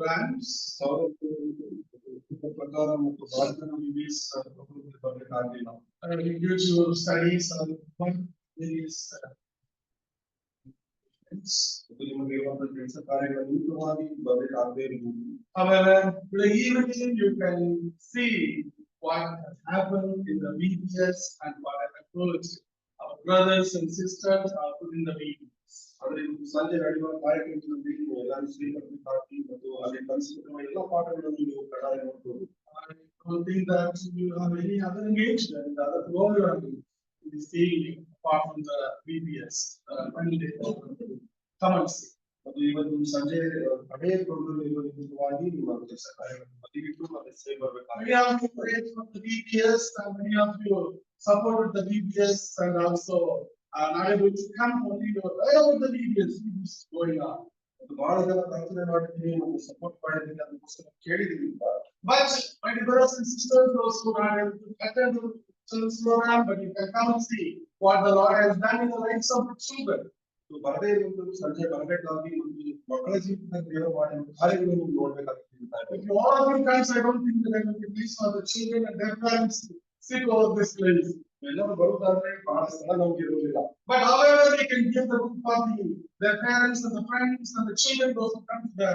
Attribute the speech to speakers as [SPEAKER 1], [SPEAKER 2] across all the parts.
[SPEAKER 1] plans. He gives you studies on one various however, the evening you can see what has happened in the VBS and what has approached our brothers and sisters are put in the VBS. ಸಂಜೆ ನಡೆಯುವ ಕಾರ್ಯಕ್ರಮದಲ್ಲಿ ಎಲ್ಲರೂ ಶ್ರೀಮಂತ party ಮತ್ತು ಅಲ್ಲಿ ಕಲಿಸಿರುವ ಎಲ್ಲ ಪಾಠಗಳನ್ನು ನೀವು ಕಡ್ಡಾಯ ನೋಡಬಹುದು. I don't think that you have any other engagement, other program in this evening apart from the VBS. Monday, come and see. ಮತ್ತು ಇವತ್ತು ಸಂಜೆ ಕಡೆಯ ಪ್ರೋಗ್ರಾಮ್ ನಿಜವಾಗಿ ನಿಮ್ಮ ಕೆಲಸ ಕಾರ್ಯಗಳನ್ನು ಬದಿಗಿಟ್ಟು ಮತ್ತೆ ಸೇವೆ ಬರಬೇಕಾಗಿದೆ. Many of you prayed for the VBS and many of you supported the VBS and also are not able to come only about the VBS is going on. ಬಹಳ ಜನ ಪ್ರಾರ್ಥನೆ ಮಾಡಿದ್ದೀವಿ ಮತ್ತು ಸಪೋರ್ಟ್ ಮಾಡಿದ್ದೀವಿ ಅದಕ್ಕೋಸ್ಕರ ಕೇಳಿದ್ದೀವಿ. But my brothers and sisters, those who are able to attend the children's program, but you can come and see what the Lord has done in the lives of the children. ಬರದೇ ಇರುವಂತದ್ದು ಸಂಜೆ ಬರಬೇಕಾಗಿ ಮಕ್ಕಳ ಜೀವನದಲ್ಲಿ ದೇವರು ಮಾಡಿದ ಕಾರ್ಯಗಳನ್ನು ನೋಡಬೇಕಾಗ್ತದೆ. If you all of you guys, I don't think that I will be pleased for the children and their parents to sit over this place. ಎಲ್ಲರೂ ಬರುತ್ತಾದ್ರೆ ಬಹಳ ಸ್ಥಳ ನಮಗೆ ಇರುವುದಿಲ್ಲ. But however we can give the good for their parents and the friends and the children those who come to the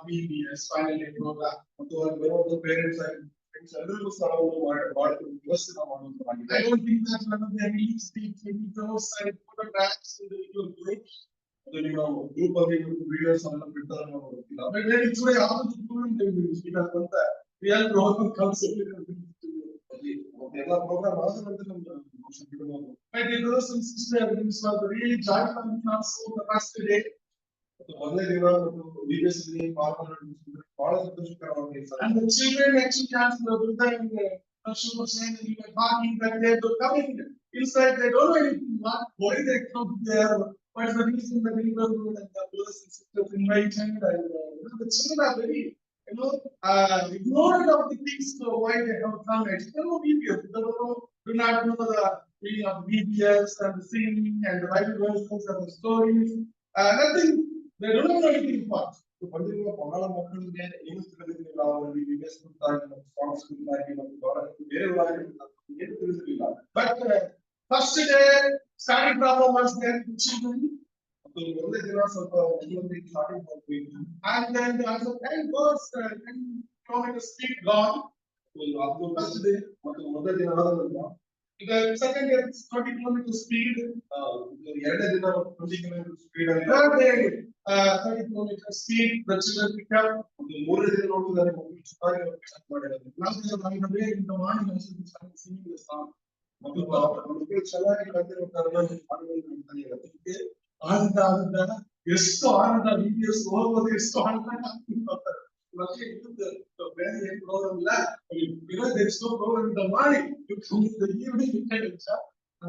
[SPEAKER 1] VBS final day program. ಮತ್ತು ಅಲ್ಲಿ ಬರುವಂತ parents ಆಗಿ friends ಎಲ್ಲರಿಗೂ ಸ್ಥಳವನ್ನು ಮಾಡುವ ವ್ಯವಸ್ಥೆ ಮಾಡುವಂತಾಗಿದೆ. I don't think that one of the videos and photographs in the groups. ಅದು ನೀವು ಗ್ರೂಪ್ ಅಲ್ಲಿ ವಿಡಿಯೋಸ್ ಅನ್ನು ಬಿಡ್ತಾರೆ ನಾವು ಗೊತ್ತಿಲ್ಲ. But then it's very hard to do in the videos because of the real program comes in ಎಲ್ಲ program ಆದ ನಂತರ ನಮ್ಮ ಬಿಡಬಹುದು. My dear brothers and sisters, this was really joyful and also the first day. ಮತ್ತು ಮೊದಲನೇ ದಿನ ಮತ್ತು VBS ಅಲ್ಲಿ ಪಾಲ್ಗೊಳ್ಳಲು ಬಹಳ ಸಂತೋಷಕರವಾಗಿದೆ. And the children actually asked the brother and Pastor was saying that we were talking that they were coming inside. They don't know anything. Why they come there? What is the reason that we were and the brothers and sisters invited and the children are very ignorant of the things why they have come. They know VBS. They do not know the meaning of VBS and the singing and the Bible verses and the stories. Nothing. They don't know anything about. ಬಂದಿರುವ ಬಹಳ ಮಕ್ಕಳಿಗೆ ಏನು ತಿಳಿದಿರಲಿಲ್ಲ. ಅವರಿಗೆ VBS ಕುರಿತಾಗಿ ಮತ್ತು songs ಕುರಿತಾಗಿ ಮತ್ತು ಬಹಳಷ್ಟು ಬೇರೆಯವರಾಗಿ ಏನು ತಿಳಿದಿರಲಿಲ್ಲ. But first day starting problem was there with children. ಮತ್ತು ಮೊದಲನೇ ದಿನ ಸ್ವಲ್ಪ ಮಕ್ಕಳಿಗೆ ಸ್ಟಾರ್ಟಿಂಗ್ ಮಾಡಬೇಕು. And then as the time goes, 10 kilometers speed gone. ಅದು first day ಮತ್ತು ಮೊದಲನೇ ದಿನ ಆದ ನಂತರ the second day 20 kilometers speed. ಎರಡನೇ ದಿನ 20 kilometers speed ಆಗಿದೆ. Third day 30 kilometers speed. The children pick up. ಮೂರನೇ ದಿನ ನೋಡಿದರೆ ಮಕ್ಕಳು ಚೆನ್ನಾಗಿ ಸ್ಟಾರ್ಟ್ ಮಾಡಿದ್ದಾರೆ. Last day by in the morning also they started singing the song. ಮತ್ತು ಮಕ್ಕಳು ಚೆನ್ನಾಗಿ ಕಲಿತಿರೋ ಕಾರಣ ಹಾಡುಗಳನ್ನು ಹೇಳ್ತಾನೆ ಇರುತ್ತೆ. ಆನಂದ ಎಷ್ಟು ಆನಂದ VBS ಹೋಗೋದು ಎಷ್ಟು ಆನಂದ ಆಗ್ತಿರ್ತಾರೆ. ಮತ್ತೆ ಇದು ಬೇರೆ ಏನು ಪ್ರೋಗ್ರಾಮ್ ಇಲ್ಲ. Because there is no program in the morning, you come in the evening, you can enjoy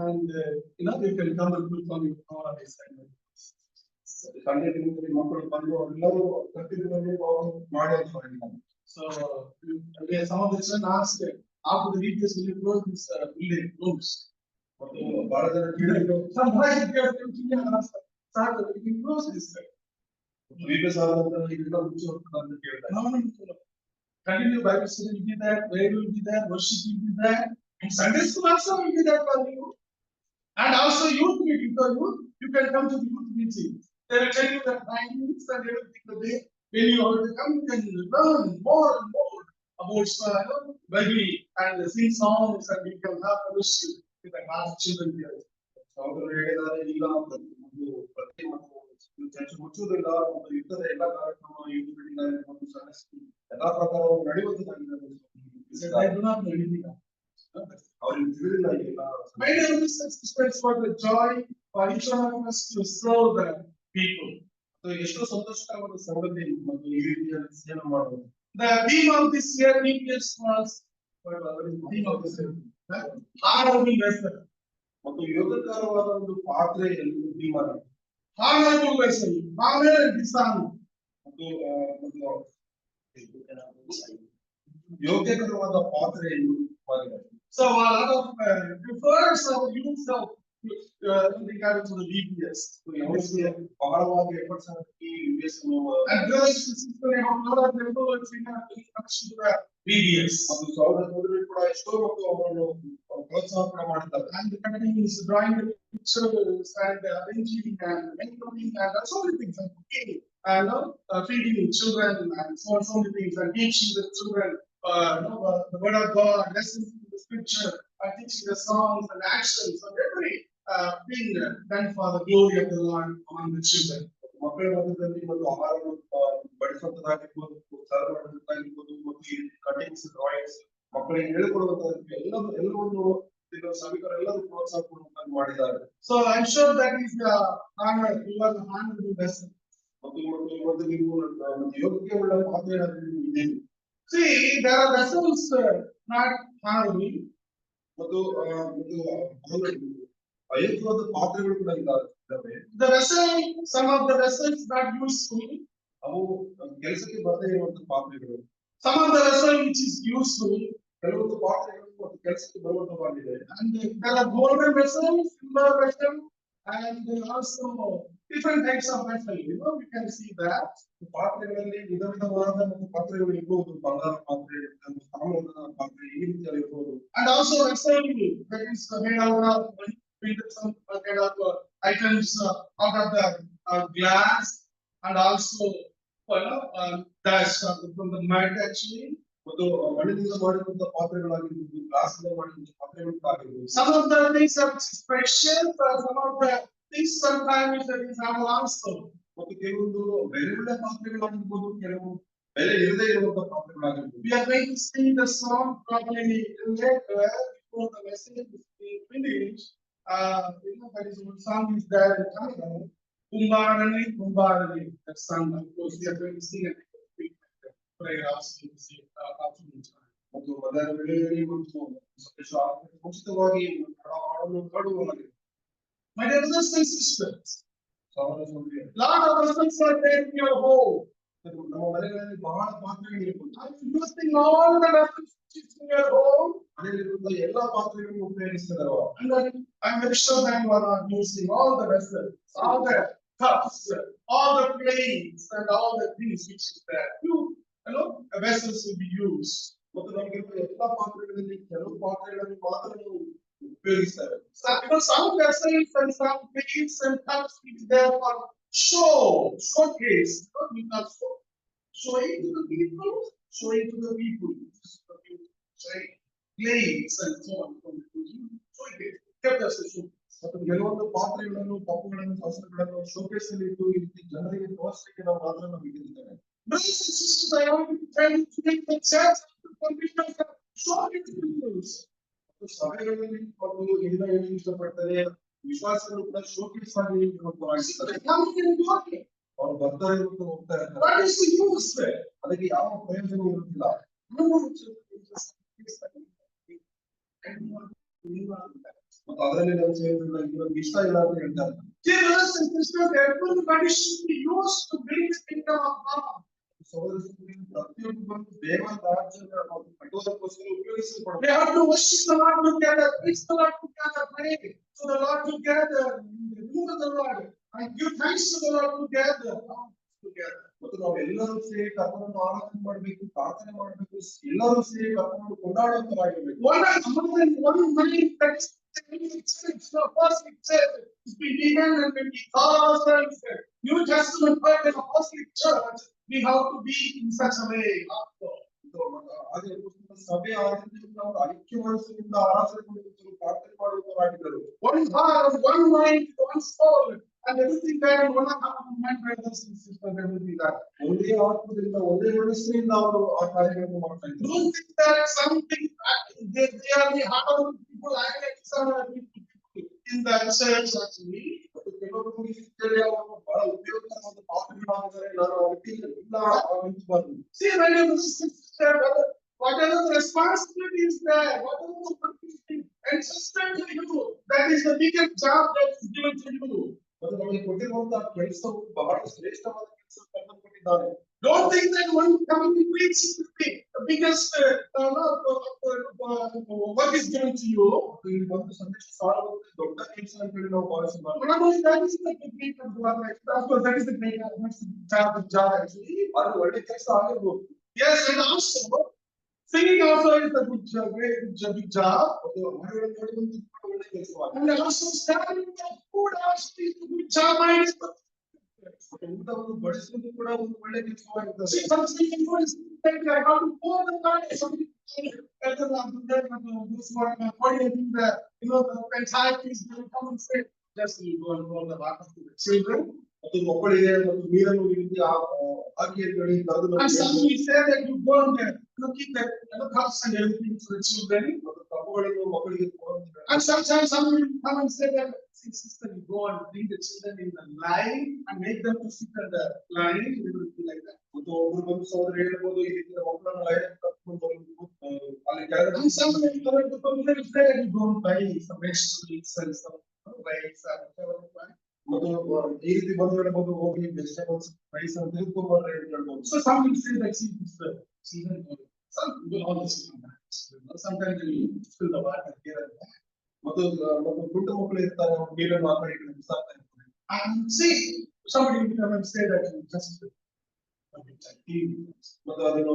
[SPEAKER 1] and you can come and look on your own assignment. Sunday ದಿನದಲ್ಲಿ ಮಕ್ಕಳು ಬಂದು ಎಲ್ಲರೂ ಪ್ರತಿದಿನವೂ ಮಾಡಿ ಅಂತ ಹೇಳಿದ್ದಾರೆ. So some of the children asked after the VBS will you close this building rooms. ಮತ್ತು ಬಹಳ ಜನ ಕೇಳಿದ್ರು some boys sir we can close this. VBS ಆದ ನಂತರ ಇದೆಲ್ಲ ಮುಚ್ಚಿ ಹೋಗ್ತದೆ ಅಂತ ಕೇಳಿದ್ದಾರೆ. Continue Bible study will be there, prayer will be there, worship will be there, and Sunday school also will be there for you. And also youth meeting for you. You can come to the youth meeting. They will tell you the timings and everything the day. When you are to come, you can learn more and more about Bible and sing songs and you can have fellowship with the God's children here. ಅವರು ಹೇಳಿದ್ದಾರೆ ಈಗ ಒಂದು ಪ್ರತಿ ಚರ್ಚೆ ಮುಚ್ಚುವುದಿಲ್ಲ. ಒಂದು ಯುದ್ಧದ ಎಲ್ಲ ಕಾರ್ಯಕ್ರಮ ಯೂತ್ ಮೀಟಿಂಗ್ ಆಗಿರ್ಬೋದು ಸಂಡೇ ಸ್ಕೂಲ್ ಎಲ್ಲಾ ಪ್ರಕಾರವು ನಡೆಯುವಂತದ್ದಾಗಿದೆ. ಅವರಿಗೆ ತಿಳಿದಿಲ್ಲ ಈಗ. My dear sisters, what the joy for each one of us to serve the people. ಎಷ್ಟು ಸಂತೋಷಕರವಾದ ಸಂಗತಿ ಮತ್ತು ಈ ರೀತಿಯ ಸೇವೆ ಮಾಡುವುದು. The theme of this year VBS was theme of this year honorable vessel. ಮತ್ತು ಯೋಗಕರವಾದ ಒಂದು ಪಾತ್ರೆ ಎಂದು ಥೀಮ್ ಆಗಿದೆ. Honorable vessel, honor and dishonor. ಮತ್ತು ಯೋಗ್ಯಕರವಾದ ಪಾತ್ರೆ ಎಂದು ಮಾಡಿದ್ದಾರೆ. So a lot of prefers our youth regarding to the VBS.
[SPEAKER 2] ఎవరికి బహళವಾಗಿ ఎఫర్ట్స్ ಹಾಕಿ ಯುಎಸ್
[SPEAKER 1] And brothers and sisters, they have a lot of efforts in connection to the VBS.
[SPEAKER 2] ಮತ್ತು ಸಹೋದರ ಸಹೋದರಿಯರು ಕೂಡ ಎಷ್ಟೋ ಮತ್ತು ಅವರನ್ನು ಪ್ರೋತ್ಸಾಹ ಕೂಡ ಮಾಡಿದ್ದಾರೆ.
[SPEAKER 1] And the company is drawing the pictures and arranging and mentoring and so many things and cooking and feeding children and so many things and teaching the children the word of God, lessons in the scripture, and teaching the songs and actions and every being done for the glory of the Lord among the children.
[SPEAKER 2] ಮಕ್ಕಳ ಮಧ್ಯದಲ್ಲಿ ಮತ್ತು ಆಹಾರವನ್ನು ಬಡಿಸುವಂತದ್ದಾಗಿರ್ಬೋದು, serve ಮಾಡುವಂತದ್ದಾಗಿರ್ಬೋದು, ಮತ್ತು ಈ cuttings, drawings, ಮಕ್ಕಳಿಗೆ ಹೇಳಿಕೊಡುವಂತದ್ದು ಎಲ್ಲವನ್ನು ಸಭಿಕರೆಲ್ಲರೂ ಪ್ರೋತ್ಸಾಹ ಕೊಡುವಂತ ಮಾಡಿದ್ದಾರೆ.
[SPEAKER 1] So I'm sure that is the honor, you are the honorable vessel.
[SPEAKER 2] ಮತ್ತು ನೀವು ಯೋಗ್ಯವುಳ್ಳ ಪಾತ್ರೆಯಾಗಿ.
[SPEAKER 1] See, there are vessels not honorable.
[SPEAKER 2] ಮತ್ತು ಅಯೋಗ್ಯವಾದ ಪಾತ್ರೆಗಳು ಕೂಡ ಇದ್ದಾವೆ.
[SPEAKER 1] The vessel, some of the vessels not useful.
[SPEAKER 2] ಅವು ಕೆಲಸಕ್ಕೆ ಬರದೇ ಇರುವಂತ ಪಾತ್ರೆಗಳು.
[SPEAKER 1] Some of the vessel which is useful.
[SPEAKER 2] ಕೆಲವೊಂದು ಪಾತ್ರೆಗಳು ಮತ್ತು ಕೆಲಸಕ್ಕೆ ಬರುವಂತವಾಗಿದೆ.
[SPEAKER 1] And there are golden vessels, silver vessel, and also different types of vessel. We can see that.
[SPEAKER 2] ಪಾತ್ರೆಗಳಲ್ಲಿ ವಿಧ ವಿಧವಾದ ಮತ್ತು ಪಾತ್ರೆಗಳು ಇರಬಹುದು. ಬಂಗಾರ ಪಾತ್ರೆ, ತಾಮ್ರದ ಪಾತ್ರೆ, ಈ ರೀತಿಯಲ್ಲಿ ಇರಬಹುದು.
[SPEAKER 1] And also vessel that is made out of some kind of items out of the glass, and also dust from the mud actually.
[SPEAKER 2] ಮತ್ತು ಮಣ್ಣಿನಿಂದ ಮಾಡಿರುವಂತಹ ಪಾತ್ರೆಗಳಾಗಿರ್ಬೋದು, ಗ್ಲಾಸ್ ಇಂದ ಮಾಡಿರುವಂತಹ ಪಾತ್ರೆಗಳಾಗಿರ್ಬೋದು.
[SPEAKER 1] Some of the things are precious, some of the things sometimes that is not also.
[SPEAKER 2] ಮತ್ತು ಕೆಲವೊಂದು ಬೆಲೆಯುಳ್ಳ ಪಾತ್ರೆಗಳಾಗಿರ್ಬೋದು, ಕೆಲವು ಬೆಲೆ ಇಲ್ಲದೆ ಇರುವಂತಹ ಪಾತ್ರೆಗಳಾಗಿರ್ಬೋದು.
[SPEAKER 1] We are going to sing the song probably later before the message is finished. That is one song is there in Kannada, Kumbarani Kumbarani. That song, of course, we are going to sing it. Prayer also to sing afternoon time.
[SPEAKER 2] ಮತ್ತು ಅದರ ವೇಳೆಯಲ್ಲಿ ಮತ್ತು ಮುಂಚಿತವಾಗಿ ಹಾಡುವವರಾಗಿದ್ದಾರೆ.
[SPEAKER 1] My dear brothers and sisters,
[SPEAKER 2] ಸಹೋದರ ಸಹೋದರಿಯರೇ,
[SPEAKER 1] lot of vessels are there in your home.
[SPEAKER 2] ನಮ್ಮ ಮನೆಗಳಲ್ಲಿ ಬಹಳ ಪಾತ್ರೆಗಳು ಇರಬಹುದು.
[SPEAKER 1] Are you using all the vessels which is in your home?
[SPEAKER 2] ಮನೆಯಲ್ಲಿರುವಂತಹ ಎಲ್ಲಾ ಪಾತ್ರೆಗಳನ್ನು ಉಪಯೋಗಿಸಿದವ.
[SPEAKER 1] And I'm very sure that you are not using all the vessels, all the cups, all the plates, and all the things which is there. Vessels will be used.
[SPEAKER 2] ಮತ್ತು ನಮಗಿರುವ ಎಲ್ಲಾ ಪಾತ್ರೆಗಳಲ್ಲಿ ಕೆಲವು ಪಾತ್ರೆಗಳನ್ನು ಮಾತ್ರ ನಾವು ಉಪಯೋಗಿಸ್ತೇವೆ.
[SPEAKER 1] Some vessels and some plates and cups will be there for showcase. Showing to the people, plates and so on.
[SPEAKER 2] ಮತ್ತು ಕೆಲವೊಂದು ಪಾತ್ರೆಗಳನ್ನು, ಕಪ್ಪುಗಳನ್ನು, ವಸ್ತ್ರಗಳನ್ನು ಶೋಕೇಸ್ ಅಲ್ಲಿ ಇಟ್ಟು ಜನರಿಗೆ ತೋರಿಸಲಿಕ್ಕೆ ನಾವು ಮಾತ್ರ ನಾವು ಇಟ್ಟಿರ್ತೇವೆ.
[SPEAKER 1] Brothers and sisters, I want to tell you to make the church
[SPEAKER 2] ಸಭೆಗಳಲ್ಲಿ ಮತ್ತು ಇದನ್ನ ಏನು ಇಷ್ಟಪಡ್ತಾರೆ, ವಿಶ್ವಾಸಗಳು ಕೂಡ ಶೋಕೇಸ್ ಆಗಿ ಅವ್ರು ಬರ್ತಾರೆ ಮತ್ತು ಹೋಗ್ತಾ ಇರ್ತಾರೆ. ಅದಕ್ಕೆ ಯಾವ ಪ್ರಯೋಜನ ಇರುತ್ತಿಲ್ಲ. ಮತ್ತು ಅದರಲ್ಲಿ ನಮ್ಮ ಸೇವಕರು ಇದೊಂದು ಇಷ್ಟ ಇಲ್ಲ ಅಂತ ಹೇಳ್ತಾರೆ. ಸಹೋದರ ಸಹೋದರಿಯರು, ಪ್ರತಿಯೊಬ್ಬರು ದೇವರ ರಾಜ್ಯವನ್ನು ಕಟ್ಟುವುದಕ್ಕೋಸ್ಕರ ಉಪಯೋಗಿಸಲ್ಪಡಬೇಕು.
[SPEAKER 1] They have to worship the Lord together, preach the Lord together, pray to the Lord together, move to the Lord, and give thanks to the Lord together.
[SPEAKER 2] ಮತ್ತು ನಾವು ಎಲ್ಲರೂ ಸೇರಿ ಕರ್ತನನ್ನು ಆರಾಧನೆ ಮಾಡಬೇಕು, ಪ್ರಾರ್ಥನೆ ಮಾಡಬೇಕು, ಎಲ್ಲರೂ ಸೇರಿ ಕರ್ತನನ್ನು ಕೊಂಡಾಡುವಂತರಾಗಿರಬೇಕು.
[SPEAKER 1] One mind that is church, the apostolic church is begun and when we call ourselves New Testament part of apostolic church, we have to be in such a way.
[SPEAKER 2] ಸಭೆ ಆರಾಧನೆಯಿಂದ ಅವರು ಐಕ್ಯಮನಸ್ಸಿನಿಂದ ಆರಾಧನೆ ಮಾಡುವುದು, ಪ್ರಾರ್ಥನೆ ಮಾಡುವವರಾಗಿದ್ದರು.
[SPEAKER 1] One heart, one mind, one soul, and everything there in one heart, my brothers and sisters, everything that.
[SPEAKER 2] ಒಂದೇ ಆತ್ಮದಿಂದ ಒಂದೇ ಮನಸ್ಸಿನಿಂದ ಅವರು ಆ ಕಾರ್ಯಗಳನ್ನು ಮಾಡ್ತಾ ಇದ್ದಾರೆ.
[SPEAKER 1] Don't think that something they are the heart people like some people in the church actually.
[SPEAKER 2] ಕೆಲವರು ಬಹಳ ಉಪಯೋಗಕರವಾದ ಪಾತ್ರಗಳಾಗಿದ್ದಾರೆ. ನಾನು ಒಟ್ಟಿಗೆ ಇಲ್ಲ ನಿಂತಬಾರದು.
[SPEAKER 1] See, my brothers and sisters, whatever the responsibility is there, whatever the work is being entrusted to you, that is the biggest job that is given to you.
[SPEAKER 2] ಮತ್ತು ನಮಗೆ ಕೊಟ್ಟಿರುವಂತಹ ಕೆಲಸವು ಬಹಳ ಶ್ರೇಷ್ಠವಾದ ಕೆಲಸ ಕೊಟ್ಟಿದ್ದಾರೆ.
[SPEAKER 1] Don't think that one coming to preach is the biggest what is given to you.
[SPEAKER 2] ಈ ಒಂದು ಸಂದೇಶ ಸಾರುವುದು ದೊಡ್ಡ ಕೆಲಸ ಅಂತ ಹೇಳಿ ನಾವು ಭಾವಿಸಬಾರದು.
[SPEAKER 1] Not only that is the great of God, of course, that is the great job actually.
[SPEAKER 2] ಅದು ಒಳ್ಳೆ ಕೆಲಸ ಆಗಿರ್ಬೋದು.
[SPEAKER 1] Yes, and also singing also is a good job, very big job.
[SPEAKER 2] ಮತ್ತು ಹಾಡುಗಳನ್ನು ಹಾಡುವುದು ಕೂಡ ಒಳ್ಳೆ ಕೆಲಸವಾಗಿದೆ.
[SPEAKER 1] And also standing up food also is a good job.
[SPEAKER 2] ಊಟವನ್ನು ಬಡಿಸುವುದು ಕೂಡ ಒಂದು ಒಳ್ಳೆ ಕೆಲಸವಾಗಿರ್ತದೆ.
[SPEAKER 1] See, some people is like I got to pour the money. Some people the entire piece will come and say, just you go and pour the water to the children.
[SPEAKER 2] ಮತ್ತು ಮಕ್ಕಳಿಗೆ ಮತ್ತು ನೀರನ್ನು ಈ ರೀತಿ ಹಾಕಿ ಅಂತ ಹೇಳಿ ಕರೆದು
[SPEAKER 1] And some will say that you go and keep the cups and everything to the children.
[SPEAKER 2] ಮತ್ತು ಕಪ್ಪುಗಳನ್ನು ಮಕ್ಕಳಿಗೆ ಕೊಡುವಂತೆ.
[SPEAKER 1] And sometimes some will come and say that, see, sister, you go and bring the children in the line and make them to sit at the line. It will be like that.
[SPEAKER 2] ಮತ್ತು ಒಬ್ಬರು ಬಂದು ಸಹೋದರ ಹೇಳ್ಬೋದು ಈ ರೀತಿ ಮಕ್ಕಳನ್ನು line ಕರ್ಕೊಂಡು ಅಲ್ಲಿ ಕೆಳಗಡೆ.
[SPEAKER 1] And some will say that you go and buy some vegetables and some rice and whatever.
[SPEAKER 2] ಮತ್ತು ಈ ರೀತಿ ಬಂದು ಹೇಳ್ಬೋದು ಹೋಗಿ ವೆಜಿಟೇಬಲ್ಸ್ ರೈಸ್ ಅಂತ ತೆಗೆದುಕೊಂಡ್ಬರ್ರಿ ಅಂತ ಹೇಳ್ಬೋದು.
[SPEAKER 1] So some will say that, see, children, some will always sometimes they will fill the water here and there.
[SPEAKER 2] ಮತ್ತು ಪುಟ್ಟ ಮಕ್ಕಳು ಇರ್ತಾರೆ ನೀರನ್ನು ಆ ಕಡೆ ಈ ಕಡೆ ಬಿಸಾಕ್ತಾ ಇರ್ತಾರೆ.
[SPEAKER 1] And see, somebody will come and say that you just
[SPEAKER 2] ಮತ್ತು ಅದನ್ನು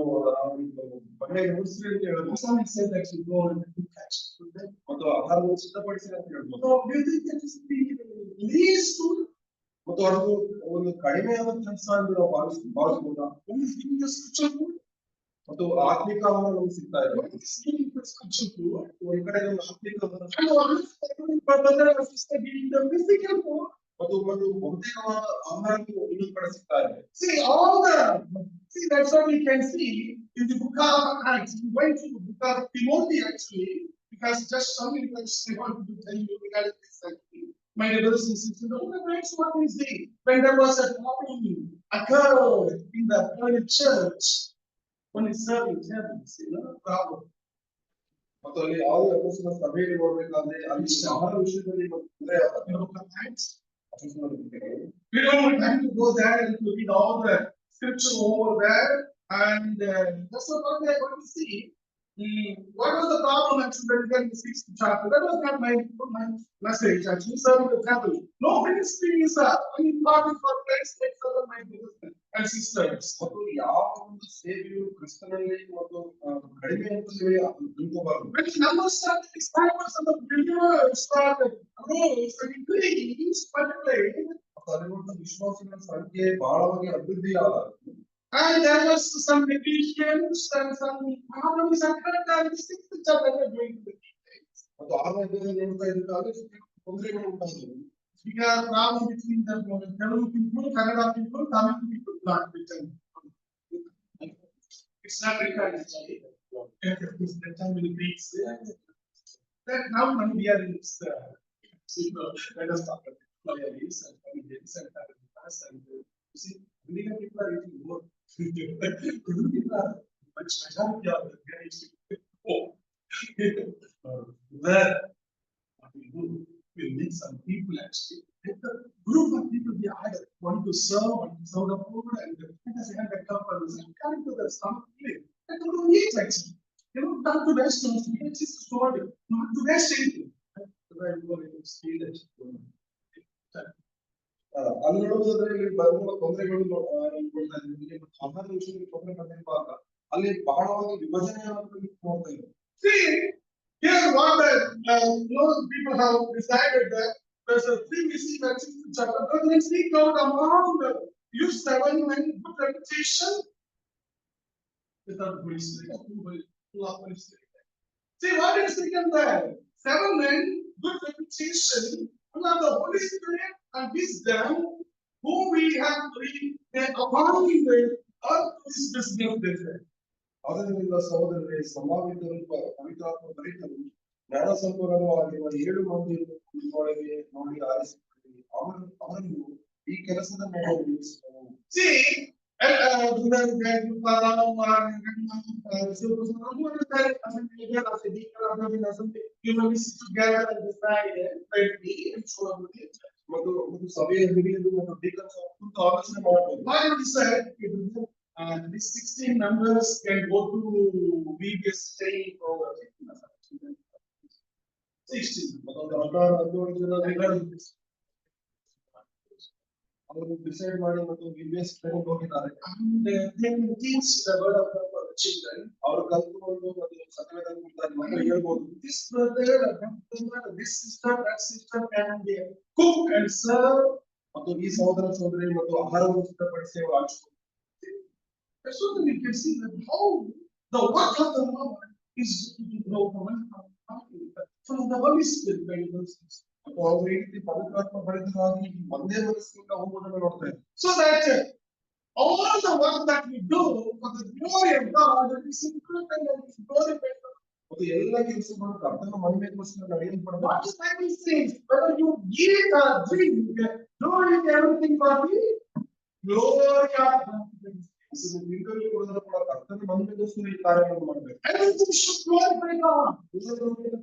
[SPEAKER 2] ಮನೆಗೆ ಮುಗಿಸ್ರಿ ಅಂತ ಹೇಳ್ಬೋದು.
[SPEAKER 1] some will say that you go and catch.
[SPEAKER 2] ಮತ್ತು ಆಹಾರವನ್ನು ಸಿದ್ಧಪಡಿಸಿ ಅಂತ ಹೇಳ್ಬೋದು.
[SPEAKER 1] So do you think that is the least to
[SPEAKER 2] ಮತ್ತು ಅದು ಒಂದು ಕಡಿಮೆಯಾದ ಕೆಲಸ ಎಂದು ನಾವು ಭಾವಿಸಬಹುದಾ?
[SPEAKER 1] only giving the scripture food?
[SPEAKER 2] ಮತ್ತು ಆತ್ಮಿಕ ಆಹಾರ ನಮ್ಗೆ ಸಿಗ್ತಾ ಇದೆ.
[SPEAKER 1] What is giving the scripture food?
[SPEAKER 2] ಈ ಕಡೆ ನಮ್ಮ ಆತ್ಮಿಕ ಆಹಾರ
[SPEAKER 1] And one is brother or sister giving the physical food.
[SPEAKER 2] ಮತ್ತು ಒಂದು ಭೌತಿಕವಾದ ಆಹಾರವು ಇನ್ನೊಂದು ಕಡೆ ಸಿಗ್ತಾ ಇದೆ.
[SPEAKER 1] See, that's what we can see in the book of Acts. We went to the book of Timothy actually, because just some because they want to tell you regarding this actually. My brothers and sisters, that's what we see. When there was a problem occurred in the early church, when it's serving heavens, problem.
[SPEAKER 2] ಮತ್ತು ಅಲ್ಲಿ ಯಾವುದೇ ಅಪೊಸ್ತಲರ ಸಭೆಯಲ್ಲಿ ನೋಡ್ಬೇಕಾದ್ರೆ ಅಲ್ಲಿ ಆಹಾರ ವಿಷಯದಲ್ಲಿ ತೊಂದರೆ
[SPEAKER 1] Acts. We don't have time to go there and to read all the scripture over there, and that's what we see. What was the problem actually when we get in the 6th chapter? That was not my message actually. Serving the temple. No ministry is important for Christ like other my brothers and sisters.
[SPEAKER 2] ಮತ್ತು ಯಾವ ಒಂದು ಸೇವೆಯು ಕ್ರಿಸ್ತನಲ್ಲಿ ಮತ್ತು ಕಡಿಮೆ ಅಂತ ಹೇಳಿ ತಿಳ್ಕೋಬಾರದು.
[SPEAKER 1] When the numbers start, the disciples and the believers started grows and increase, particularly.
[SPEAKER 2] ಮತ್ತು ವಿಶ್ವಾಸಿಗಳ ಸಂಖ್ಯೆ ಬಹಳವಾಗಿ ಅಭಿವೃದ್ಧಿ ಆದಾಗ
[SPEAKER 1] And there was some divisions and some problems occurred in the 6th chapter. We are going to the details.
[SPEAKER 2] ಮತ್ತು ಆರನೇ ಅಧ್ಯಾಯದಲ್ಲಿ ನೋಡ್ತಾ ಇದ್ದಾಗ ತೊಂದರೆಗಳು ಉಂಟಾದವು.
[SPEAKER 1] We are problem between the Telugu people, Kannada people, Tamil people, not written. It's not written actually. The Tamil Greeks. That now when we are in this, let us talk about Malayalis and Tamilians and Kannadigas and you see, Indian people are eating more. People are much majority of them are eating more. Where what we do, we make some people actually. Let the group of people be either want to serve the food and let us have a cup and come to the stomach plate. Let them don't eat actually. Not to restaurants, it's just stored, not to rest anything.
[SPEAKER 2] ಅಲ್ಲಿ ನೋಡುವುದಾದ್ರೆ ಬರುವ ತೊಂದರೆಗಳು ನೋಡ್ತಾ ಇದ್ದೀವಿ. ಆಹಾರ ವಿಷಯದಲ್ಲಿ ತೊಂದರೆ ಬಂದಿರುವಾಗ ಅಲ್ಲಿ ಬಹಳವಾಗಿ ವಿಭಜನೆ ನೋಡ್ತಾ ಇದ್ದೀವಿ.
[SPEAKER 1] See, here's what the people have decided that there's a thing we see that in chapter. Let's seek out among you 7 men good reputation without police. See what is written there? 7 men good reputation under the Holy Spirit and wisdom, whom we have abound in the earth is business.
[SPEAKER 2] ಆದ್ದರಿಂದ ಸಹೋದರರೇ, ಸಂಭಾವಿತರು ಪವಿತ್ರಾತ್ಮ ಭರಿತರು ಜ್ಞಾನ ಸಂಪೂರ್ಣರು ಆಗಿರುವ 7 ಮಂದಿ ನಿಮ್ಮೊಳಗೆ ನೋಡಿ ಆರಿಸಿಕೊಳ್ಳಿ. ಅವರನ್ನು ಈ ಕೆಲಸದ ಮೇಲೆ ನಿಲ್ಲಿಸುವರು.
[SPEAKER 1] See,
[SPEAKER 2] ಮತ್ತು ಸಭೆಯ ಹಿರಿಯರು ಮತ್ತು ಡೀಕನ್ಸ್ ಕುರಿತು ಆಲೋಚನೆ ಮಾಡಬಹುದು.
[SPEAKER 1] And these 16 members can go to VBS training program. 16.
[SPEAKER 2] ಮತ್ತೊಂದು 16 17 ಜನ ಅವರು ಡಿಸೈಡ್ ಮಾಡಿ ಮತ್ತು VBS ಟ್ರೈನಿಂಗ್ ಹೋಗಿದ್ದಾರೆ.
[SPEAKER 1] And they will teach the word of God for the children.
[SPEAKER 2] ಅವರು ಕಲ್ತುಕೊಂಡು ಮತ್ತು ಸತ್ಯವೇದ ಮಕ್ಕಳಿಗೆ ಹೇಳ್ಬೋದು.
[SPEAKER 1] This brother, this sister, that sister can be cook and serve.
[SPEAKER 2] ಮತ್ತು ಈ ಸಹೋದರ ಸಹೋದರಿ ಮತ್ತು ಆಹಾರವನ್ನು ಸಿದ್ಧಪಡಿಸಿ ಅವರು ಹಂಚ್ಕೊಂಡು.
[SPEAKER 1] So that we can see that how the work of the Lord is to grow from the Holy Spirit by the
[SPEAKER 2] ಮತ್ತು ಅವರು ಈ ರೀತಿ ಪವಿತ್ರಾತ್ಮ ಭರಿತರಾಗಿ ಒಂದೇ ಮನಸ್ಸಿನಿಂದ ಹೋಗುವುದನ್ನು ನೋಡ್ತಾರೆ.
[SPEAKER 1] So that all the work that we do for the glory of God is included and is glorified.
[SPEAKER 2] ಮತ್ತು ಎಲ್ಲ ಕೆಲಸಗಳು ಕರ್ತನ ಮಹಿಮೆಗೋಸ್ಕರ ನಡೆಯಲ್ಪಡಬೇಕು.
[SPEAKER 1] What is that says? Whether you eat or drink, doing everything for the glory of God.
[SPEAKER 2] ನಿಂತಲ್ಲಿ ಕೊಡೋದ್ರ ಕೂಡ ಕರ್ತನ ಮಹಿಮೆಗೋಸ್ಕರ ಈ ಕಾರ್ಯವನ್ನು ಮಾಡಬೇಕು.
[SPEAKER 1] Everything should glorify God.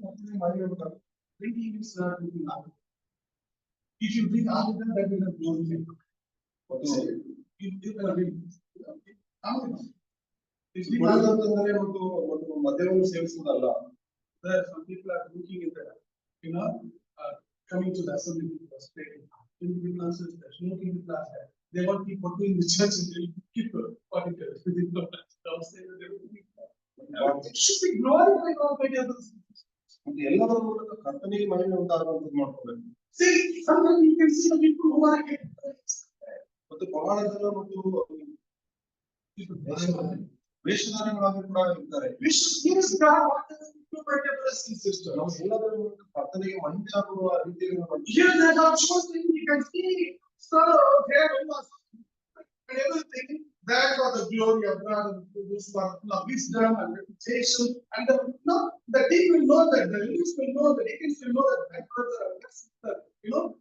[SPEAKER 2] ಕರ್ತನ ಮಹಿಮೆ ಉಂಟಾಗಬೇಕು.
[SPEAKER 1] Drinking is not drinking alcohol. If you drink alcohol, that will not glorify God.
[SPEAKER 2] ಮತ್ತು
[SPEAKER 1] There
[SPEAKER 2] ಮತ್ತು ಮದ್ಯವನ್ನು ಸೇವಿಸುವುದಲ್ಲ.
[SPEAKER 1] are some people are drinking in the, coming to the assembly for praying. Drinking classes, smoking classes. They want people to in the church and they keep particles within the church. It should be glorified God by the others.
[SPEAKER 2] ಮತ್ತು ಎಲ್ಲದರ ಮೂಲಕ ಕರ್ತನಿಗೆ ಮಹಿಮೆ ಉಂಟಾಗುವಂಥದ್ದು ಮಾಡ್ಕೋಬೇಕು.
[SPEAKER 1] See, sometimes you can see the people who are getting praise.
[SPEAKER 2] ಮತ್ತು ಬಹಳ ಜನ ಮತ್ತು ವೇಷಧಾರಿಗಳಾಗಿ ಕೂಡ ಇರ್ತಾರೆ.
[SPEAKER 1] We should use God whatever we do by the blessing system.
[SPEAKER 2] ನಾವು ಎಲ್ಲದರ ಮೂಲಕ ಕರ್ತನಿಗೆ ಮಹಿಮೆ ಆಗುವ ರೀತಿಯಲ್ಲಿ ಮಾಡ್ತೀವಿ.
[SPEAKER 1] Here they have chosen, you can see, so here and everything that for the glory of God and this for wisdom and reputation and the team will know that, the leaders will know, the deacons will know that brother and that sister,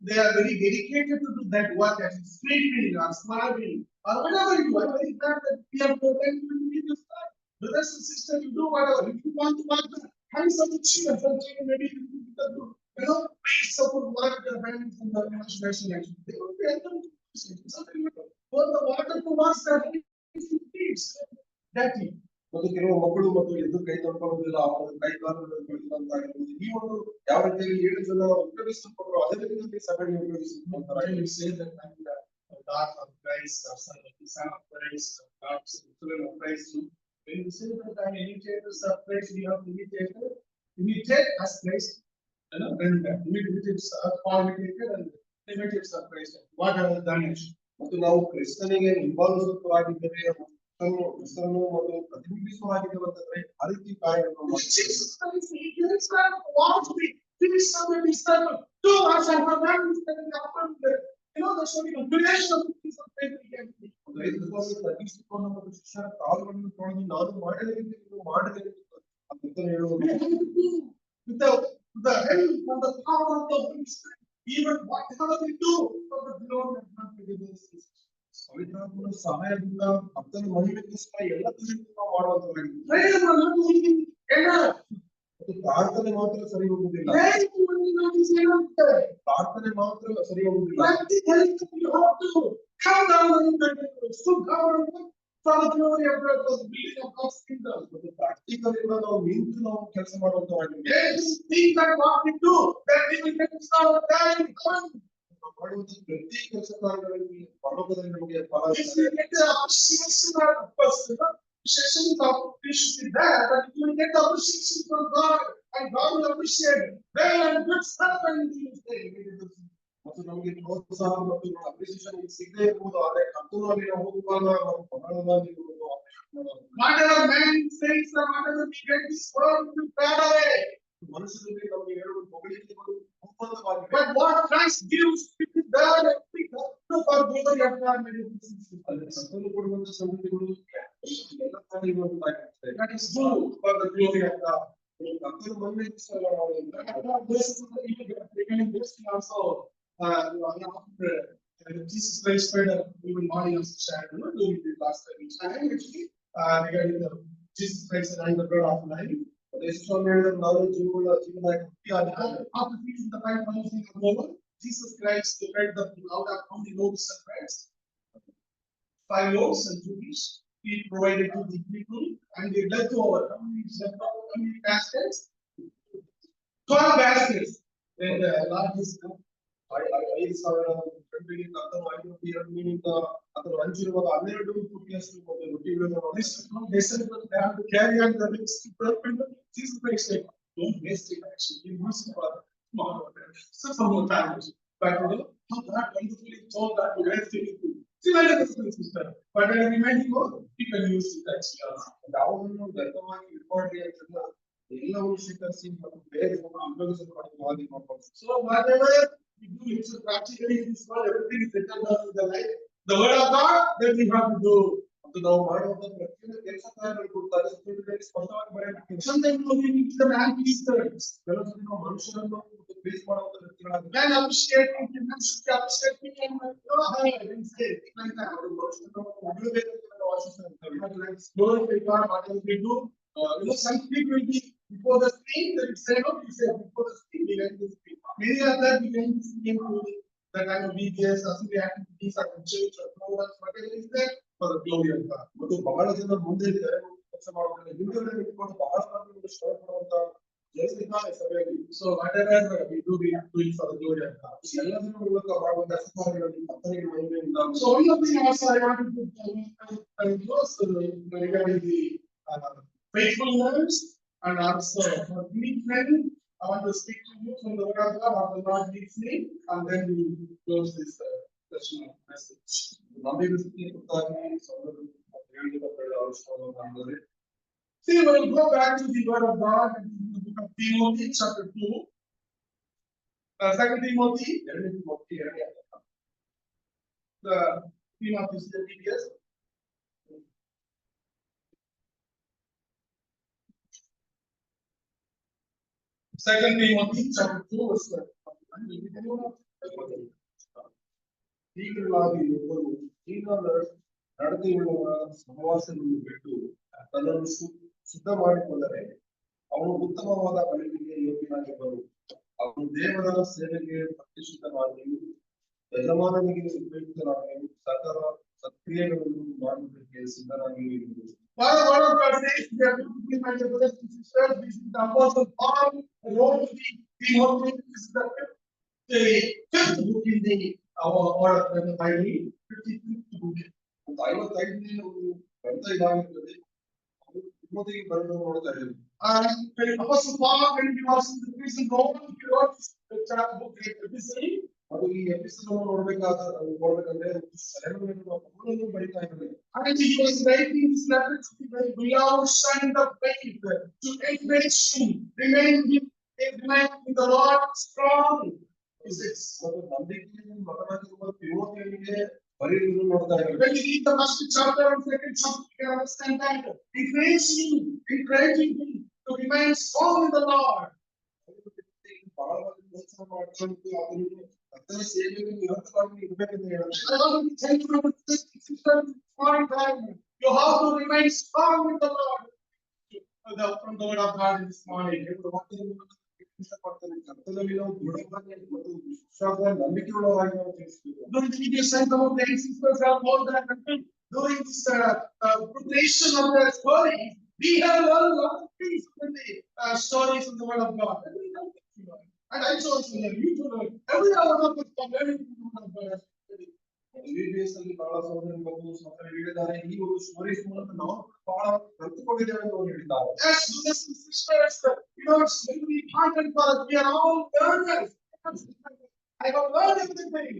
[SPEAKER 1] they are very dedicated to do that work as sleeping or smiling or whatever you are. Very glad that we have no time to do this. Brothers and sisters, you do whatever. If you want to work, have some children, maybe please support work their hands in the imagination action. They will be able to for the water to wash their needs. That is.
[SPEAKER 2] ಮತ್ತು ಕೆಲವು ಮಕ್ಕಳು ಮತ್ತು ಎದ್ದು ಕೈ ತೊಳ್ಕೊಳ್ಳೋದಿಲ್ಲ, ಅವರ ಕೈ ಕಾಲುಗಳನ್ನು ತೊಳೆದಂತಾಗಿರ್ಬೋದು. ಈ ಒಂದು ಯಾವ ರೀತಿಯಲ್ಲಿ 7 ಜನ ಉಪಯೋಗಿಸಲ್ಪಟ್ಟರು ಅದೇ ರೀತಿಯಲ್ಲಿ ಸಭೆಗೆ ಉಪಯೋಗಿಸಲ್ಪಡ್ತಾರೆ.
[SPEAKER 1] When you say that God of Christ, or Son of Christ, or God's children of Christ, when you say that I'm imitators of Christ, we have to imitate as Christ, and imitators of Paul imitated and imitators of Christ. What are the damage?
[SPEAKER 2] ಮತ್ತು ನಾವು ಕ್ರಿಸ್ತನಿಗೆ ಹಿಂಬಾಲಿಸುತ್ತವಾಗಿದ್ದರೆ ಕ್ರಿಸ್ತನು ಮತ್ತು ಪ್ರತಿಬಿಂಬಿಸುವಾಗಿದ್ದೇವೆ ಅಂತಂದ್ರೆ ಆ ರೀತಿ ಕಾರ್ಯಗಳನ್ನು ಮಾಡ್ತೀವಿ. ತಗ್ಗಿಸಿಕೊಂಡು ಮತ್ತು ಶಿಷ್ಯರ ಕಾಲುಗಳನ್ನು ತೊಳೆದು ನಾನು ಮಾಡಿದ ರೀತಿ ನೀವು ಮಾಡಲಿ ಅಂತ ಹೇಳುವುದು.
[SPEAKER 1] Even whatever we do for the glory of God,
[SPEAKER 2] ಪವಿತ್ರಾತ್ಮನ ಸಹಾಯದಿಂದ ಕರ್ತನ ಮಹಿಮೆಗೋಸ್ಕರ ಎಲ್ಲದನ್ನು ನಾವು ಮಾಡುವಂತವರಾಗಿದ್ದೀವಿ. ಮತ್ತು ಪ್ರಾರ್ಥನೆ ಮಾತ್ರ ಸರಿ ಹೋಗುವುದಿಲ್ಲ. ಪ್ರಾರ್ಥನೆ ಮಾತ್ರ ಸರಿ ಹೋಗುವುದಿಲ್ಲ. ಪ್ರಾಕ್ಟಿಕಲ್ ಕೂಡ ನಾವು ನಿಂತು ನಾವು ಕೆಲಸ ಮಾಡುವಂತವರಾಗಿದ್ದೀವಿ. ಮಾಡುವಂತ ಪ್ರತಿ ಕೆಲಸ ಕಾರ್ಯಗಳಲ್ಲಿ ಪರಲೋಕದಲ್ಲಿ ನಮಗೆ ಫಲ ಮತ್ತು ನಮಗೆ ಪ್ರೋತ್ಸಾಹ ಮತ್ತು ಅಪ್ರಿಸಿಯೇಷನ್ ಸಿಗದೇ ಇರಬಹುದು. ಆದ್ರೆ ಕರ್ತನಲ್ಲಿ ನಾವು ಹೋಗುವಾಗ ನಾವು ಬಹಳವಾಗಿ ಮನಸ್ಸಿನಲ್ಲಿ ನಮಗೆ ಹೇಳುವ ಹೊಗಳಿಕೆಗಳು ಒಪ್ಪಂದವಾಗಿವೆ.
[SPEAKER 1] But what Christ gives is that for glory of God.
[SPEAKER 2] ಕರ್ತನು ಕೊಡುವಂತ ಸಂಗತಿಗಳು ಎಲ್ಲ ಕಾರ್ಯಗಳಾಗಿರುತ್ತವೆ.
[SPEAKER 1] That is true for the glory of God.
[SPEAKER 2] ಕರ್ತನ ಮಹಿಮೆಗೋಸ್ಕರ ಮಾಡುವಂತ
[SPEAKER 1] also Jesus Christ prayed even morning of Saturday, during the last time actually regarding the Jesus Christ and the bread of life. After feeding the 5,000 over, Jesus Christ fed the people out of how many loaves and breads? 5 loaves and 2 fish. he provided to the people, and they left over. How many baskets? 12 baskets. Then the largest.
[SPEAKER 2] 5,000 ಗಂಟೆಗೆ ಕರ್ತನು 5 ಮೀನಿಂದ ಅಥವಾ ಹಂಚಿರುವಾಗ 12 ಪುಟ್ಟಿಯಷ್ಟು ಮತ್ತು ರೊಟ್ಟಿಗಳನ್ನು
[SPEAKER 1] They said that they have to carry on the rest to people. Jesus Christ said, don't waste it actually. You use it for tomorrow. So some more time. But you know, how God wonderfully told that to waste anything. See, like this sister. But when we might go, you can use it actually also.
[SPEAKER 2] ಯಾವುದನ್ನು ವ್ಯರ್ಥವಾಗಿ ಇಟ್ಕೊಳ್ಳಿ ಅಂತಲ್ಲ, ಎಲ್ಲವೂ ಸ್ವೀಕರಿಸಿ ಮತ್ತು ಬೇರೆ ಉಪಯೋಗಿಸಲು ಹಾಗೆ ಮಾಡ್ಕೊಂಡು.
[SPEAKER 1] So whatever we do, it's practically in this world, everything is written down in the life. The word of God, then we have to do.
[SPEAKER 2] ಮತ್ತು ನಾವು ಮಾಡುವಂತ ಪ್ರತಿಯೊಂದು ಕೆಲಸ ಕಾರ್ಯಗಳು ಕೊಡ್ತಾರೆ, ಸ್ಪಷ್ಟವಾಗಿ ಬರೆಯಬೇಕು.
[SPEAKER 1] Sometimes we need the man please terms.
[SPEAKER 2] ಕೆಲವು ಸಲ ನಾವು ಮನುಷ್ಯರನ್ನು ಪ್ಲೀಸ್ ಮಾಡುವಂತ ವ್ಯಕ್ತಿಗಳಾಗಿ
[SPEAKER 1] Man appreciate me, man should appreciate me, and no, I didn't say it like that.
[SPEAKER 2] ಅವರು ಮನುಷ್ಯರನ್ನು ಹೊಗಳಬೇಕಂತ ನಾವು ಆಶಿಸ್ತಾರೆ.
[SPEAKER 1] But let's glorify God, whatever we do. You know, some people will be before the screen, they will say, no, you say before the screen, we end the screen. Many of that we end the screen to the kind of VBS, assembly activities, or church, or programs, whatever is there, for the glory of God.
[SPEAKER 2] ಮತ್ತು ಬಹಳ ಜನ ಮುಂದೆ ಇದ್ದಾರೆ, ಕೆಲಸ ಮಾಡುತ್ತಾರೆ, ಹಿಂದೆ ಇಟ್ಕೊಂಡು ಬಹಳ ಮಂದಿ ಶ್ರಮ ಪಡುವಂತ ಜನರಿದ್ದಾರೆ ಸಭೆಯಲ್ಲಿ.
[SPEAKER 1] So whatever we do it for the glory of God.
[SPEAKER 2] ಎಲ್ಲದರ ಮೂಲಕ ಮಾಡುವ ಕೆಲಸ ಕಾರ್ಯಗಳಲ್ಲಿ ಕರ್ತನಿಗೆ ಮಹಿಮೆಯಿಂದ.
[SPEAKER 1] So one of the things also I want to close regarding the faithfulness and also for weakness. I want to speak to you from the word of God, or the Lord leads me, and then we will close this session of message.
[SPEAKER 2] ನಂಬಿಕೆ ಕುರಿತಾಗಿ ಸಹೋದರರು ಹೇಳಿದ ಅವಶ್ಯಕತೆ ಮಾಡಿದರೆ.
[SPEAKER 1] See, we'll go back to the word of God in the book of Timothy, chapter 2. 2 Timothy, the Timothy is the TPS. Second Timothy chapter 2 verse 1.
[SPEAKER 2] ಹೀಗಾಗಿ ಒಬ್ಬರು ಈಗ ನಡತೆಯುಳ್ಳವರ ಸಹವಾಸವನ್ನು ಬಿಟ್ಟು ತನ್ನನ್ನು ಸಿದ್ಧ ಮಾಡಿಕೊಂಡರೆ ಅವನು ಉತ್ತಮವಾದ ಬಳಿಗೆ ಯೋಗ್ಯನಾಗಿಬ್ಬರು. ಅವನು ದೇವರ ಸೇವೆಗೆ ಪ್ರತಿಷ್ಠಿತನಾಗಿಯೂ ಯಜಮಾನನಿಗೆ ಉಪಯುಕ್ತನಾಗಿಯೂ ಸಕಲ ಸತ್ಕ್ರಿಯೆಗಳನ್ನು ಮಾಡುವುದಕ್ಕೆ ಸಿದ್ಧನಾಗಿಯೂ ಇರುವುದು.
[SPEAKER 1] What the word of God says, we are going to be my brothers and sisters. This is the Apostle Paul wrote to Timothy. This is the fifth book in the order the Bible. 55th book.
[SPEAKER 2] 55ನೇ ಗ್ರಂಥ ಇದಾಗಿರುತ್ತದೆ. ತಿಮೋಥಿಗೆ ಬರೆದು ನೋಡ್ತಾ ಇದ್ದೇವೆ.
[SPEAKER 1] And Apostle Paul, when he was in the prison, he wrote this book epistle.
[SPEAKER 2] ಅದು ಈ episode ನೋಡ್ಬೇಕಂದ್ರೆ ಪೌಲನು ಬರೀತಾ ಇದ್ದಾರೆ.
[SPEAKER 1] And he was writing this letter to the beloved son of faith to encourage him, remain in the Lord strong.
[SPEAKER 2] ಮತ್ತು ನಂಬಿಕೆಯನ್ನು ಮಗನಾಗಿರುವ ತಿಮೋಥಿಯನಿಗೆ ಬರೆಯುವುದನ್ನು ನೋಡ್ತಾ ಇದ್ದಾರೆ.
[SPEAKER 1] When you read the first chapter and second chapter, you can understand that encouraging him to remain strong in the Lord.
[SPEAKER 2] ಬಹಳವಾಗಿ ಪ್ರೋತ್ಸಾಹ ಮಾಡ್ಕೊಂಡು ಅದನ್ನು ಕರ್ತನ ಸೇವೆಗೆ ನಿರಂತರವಾಗಿ ಇರಬೇಕೆಂದು ಹೇಳಿದ್ದಾರೆ.
[SPEAKER 1] I want to tell you this morning time, you have to remain strong in the Lord. From the word of God this morning.
[SPEAKER 2] ಇಷ್ಟಪಡ್ತೇನೆ, ಕರ್ತನಲ್ಲಿ ನಾವು ದೃಢವಾಗಿ ಮತ್ತು ವಿಶ್ವಾಸ ನಂಬಿಕೆಯುಳ್ಳವರಾಗಿ ನಾವು ತಿಳಿಸಬೇಕು.
[SPEAKER 1] During the previous time, some of the sisters have told that during this preparation of their story, we have learned a lot of things from the stories of the word of God. And I also learned, you to learn. Every one of us are learning from the word of God.
[SPEAKER 2] VBS ಅಲ್ಲಿ ಬಹಳ ಸಹೋದರರು ಮತ್ತು ಸಹೋದರಿಯರು ಹೇಳಿದ್ದಾರೆ, ಈ ಒಂದು stories ಮೂಲಕ ನಾವು ಬಹಳ ಕಲಿತುಕೊಂಡಿದ್ದೇವೆ ಎಂದು ಅವರು ಹೇಳಿದ್ದಾರೆ.
[SPEAKER 1] Yes, brothers and sisters, you know, it's very important for us. We are all learners. I have learned everything.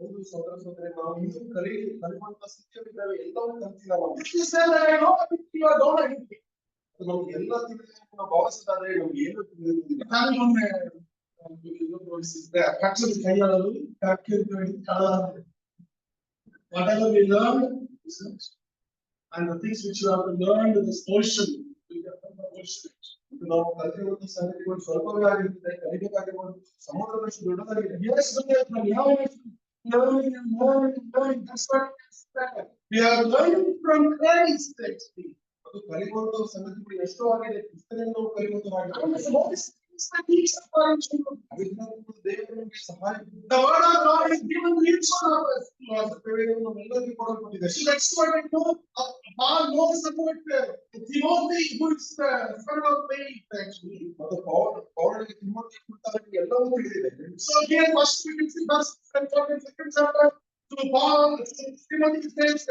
[SPEAKER 2] ಒಂದು ಸಹೋದರ ಸಹೋದರಿ, ನಾವು ಇನ್ನೂ ಕಲಿಯುವಂತ ಸ್ಥಿತಿಯಲ್ಲಿದ್ದೇವೆ, ಎಲ್ಲವೂ ಕಲಿತಿಲ್ಲ.
[SPEAKER 1] If you say that I know everything, you don't know anything.
[SPEAKER 2] ನಮ್ಗೆ ಎಲ್ಲ ತಿಳಿದಿದೆ ನಾವು ಭಾವಿಸಿದಾದ್ರೆ ನಮ್ಗೆ ಏನು ತಿಳಿದಿಲ್ಲ.
[SPEAKER 1] Whatever we learn, and the things which you have to learn in this portion,
[SPEAKER 2] ನಾವು ಕಲಿಯುವಂತ ಸಂಗತಿಗಳು ಸ್ವಲ್ಪವೇ ಆಗಿರ್ತದೆ, ಕಲಿಬೇಕಾಗಿರುವುದು ಸಮುದ್ರದಷ್ಟು ದೊಡ್ಡದಾಗಿದೆ.
[SPEAKER 1] yes, learning. That's what we are learning from Christ.
[SPEAKER 2] ಅದು ಕಲಿಯುವಂತ ಸಂಗತಿಗಳು ಎಷ್ಟೋ ಆಗಿದೆ, ಪುಸ್ತಕದಿಂದ ನಾವು ಕಲಿಯುವಂತವಾಗಿದೆ.
[SPEAKER 1] It's the needs of our children.
[SPEAKER 2] ಅವಿದ್ಯಾವಂತರು ದೇವರು ನಮಗೆ ಸಹಾಯ
[SPEAKER 1] The word of God is given to each one of us.
[SPEAKER 2] ವಾಸ್ತವ್ಯವನ್ನು ನಮ್ಮೆಲ್ಲರಿಗೂ ಕೊಡಲ್ಪಟ್ಟಿದೆ.
[SPEAKER 1] So that's what we know. Paul knows about Timothy, who is the son of faith, actually.
[SPEAKER 2] ಮತ್ತು ಪೌಲನಿಗೆ Timothy ಕುರಿತಾಗಿ ಎಲ್ಲವೂ ತಿಳಿದಿದೆ.
[SPEAKER 1] So here, first we can see verse 1 and second chapter. To Paul, Timothy says,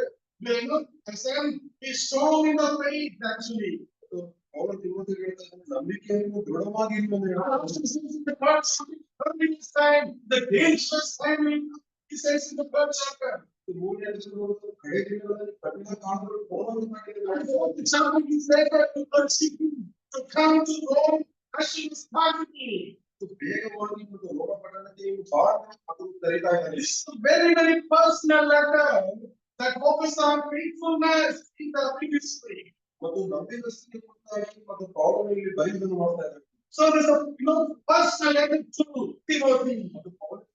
[SPEAKER 1] you know, son, be strong in the faith, actually.
[SPEAKER 2] ಪೌಲ ತಿಮೋಥಿಗೆ ಹೇಳ್ತಾರೆ, ನಂಬಿಕೆಯನ್ನು ದೃಢವಾಗಿ ಇರುವಂತೆ ಹೇಳ್ತಾರೆ.
[SPEAKER 1] Also says in the third chapter, perilous time, the dangerous time, he says in the third chapter.
[SPEAKER 2] ಮೂರನೇ ಅಧ್ಯಾಯದಲ್ಲಿ ಕಡೆ ದಿನಗಳಲ್ಲಿ ಕಠಿಣ ಕಾಲಗಳು ಪೌಲನಿಗೆ
[SPEAKER 1] And fourth chapter, he says that people seeking to come to Rome as soon as possible.
[SPEAKER 2] ಬೇಗವಾಗಿ ಮತ್ತು ರೋಮ ಪಟ್ಟಣಕ್ಕೆ ಬಾರದೆ ಅದನ್ನು ಕರೀತಾ ಇದ್ದಾರೆ.
[SPEAKER 1] This is a very, very personal letter that focuses on faithfulness in the ministry.
[SPEAKER 2] ಮತ್ತು ನಂಬಿಗಸ್ತಿಕೆ ಕುರಿತಾಗಿ ಮತ್ತು ಪೌಲನಿಗೆ ಬರೆಯುವುದನ್ನು ಮಾಡ್ತಾ ಇದ್ದಾರೆ.
[SPEAKER 1] So there's a personal letter to Timothy.
[SPEAKER 2] ಮತ್ತು ಪೌಲನು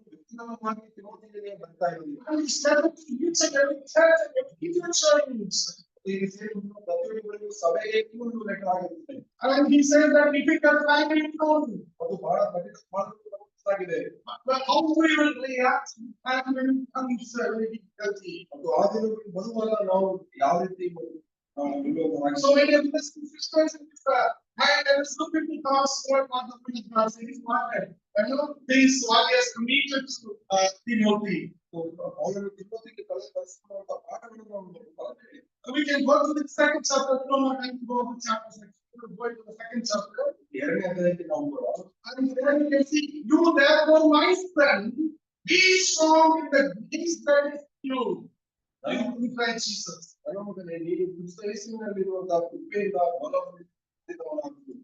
[SPEAKER 2] ವ್ಯಕ್ತಿಗತವಾಗಿ ತಿಮೋಥಿಗೆ ಬರೆತಾ ಇದ್ದಾರೆ.
[SPEAKER 1] And he's letter to each and every church and every church.
[SPEAKER 2] ಈ ವಿಷಯವನ್ನು ಪ್ರತಿಯೊಬ್ಬರಿಗೂ ಸಭೆಗೆ ಒಂದು ಲೆಟರ್ ಆಗಿರುತ್ತದೆ.
[SPEAKER 1] And he said that difficult time in Rome.
[SPEAKER 2] ಅದು ಬಹಳ ಕಠಿಣ ಕಾಲವಾಗಿದೆ.
[SPEAKER 1] But how we will react when it comes difficulty.
[SPEAKER 2] ಮತ್ತು ಆ ದಿನಗಳು ಬರುವಾಗ ನಾವು ಯಾವ ರೀತಿ
[SPEAKER 1] So many of the sisters in this and I was looking to God's word on the class. It is not things what he has committed to Timothy.
[SPEAKER 2] ಪೌಲನು ತಿಮೋಥಿಗೆ ಕಲಿಸಿರುವಂತಹ ಪಾಠಗಳನ್ನು ನಾವು ನೋಡುತ್ತಾರೆ.
[SPEAKER 1] We can go to the second chapter. We don't have time to go to chapter 6. We'll go to the second chapter.
[SPEAKER 2] ಎರಡನೇ ಅಧ್ಯಾಯಕ್ಕೆ ನಾವು ಬರೋಣ.
[SPEAKER 1] And there you can see, you therefore, my son, be strong in the grace that is you. In Christ Jesus.
[SPEAKER 2] ನನ್ನ ಮಗನೇ, ನೀನು ಕ್ರಿಸ್ತ ಯೇಸುವಿನಲ್ಲಿರುವಂತಹ ಕೃಪೆಯಿಂದ ಬಲವನ್ನು ಹೊಂದಿದವನಾಗು.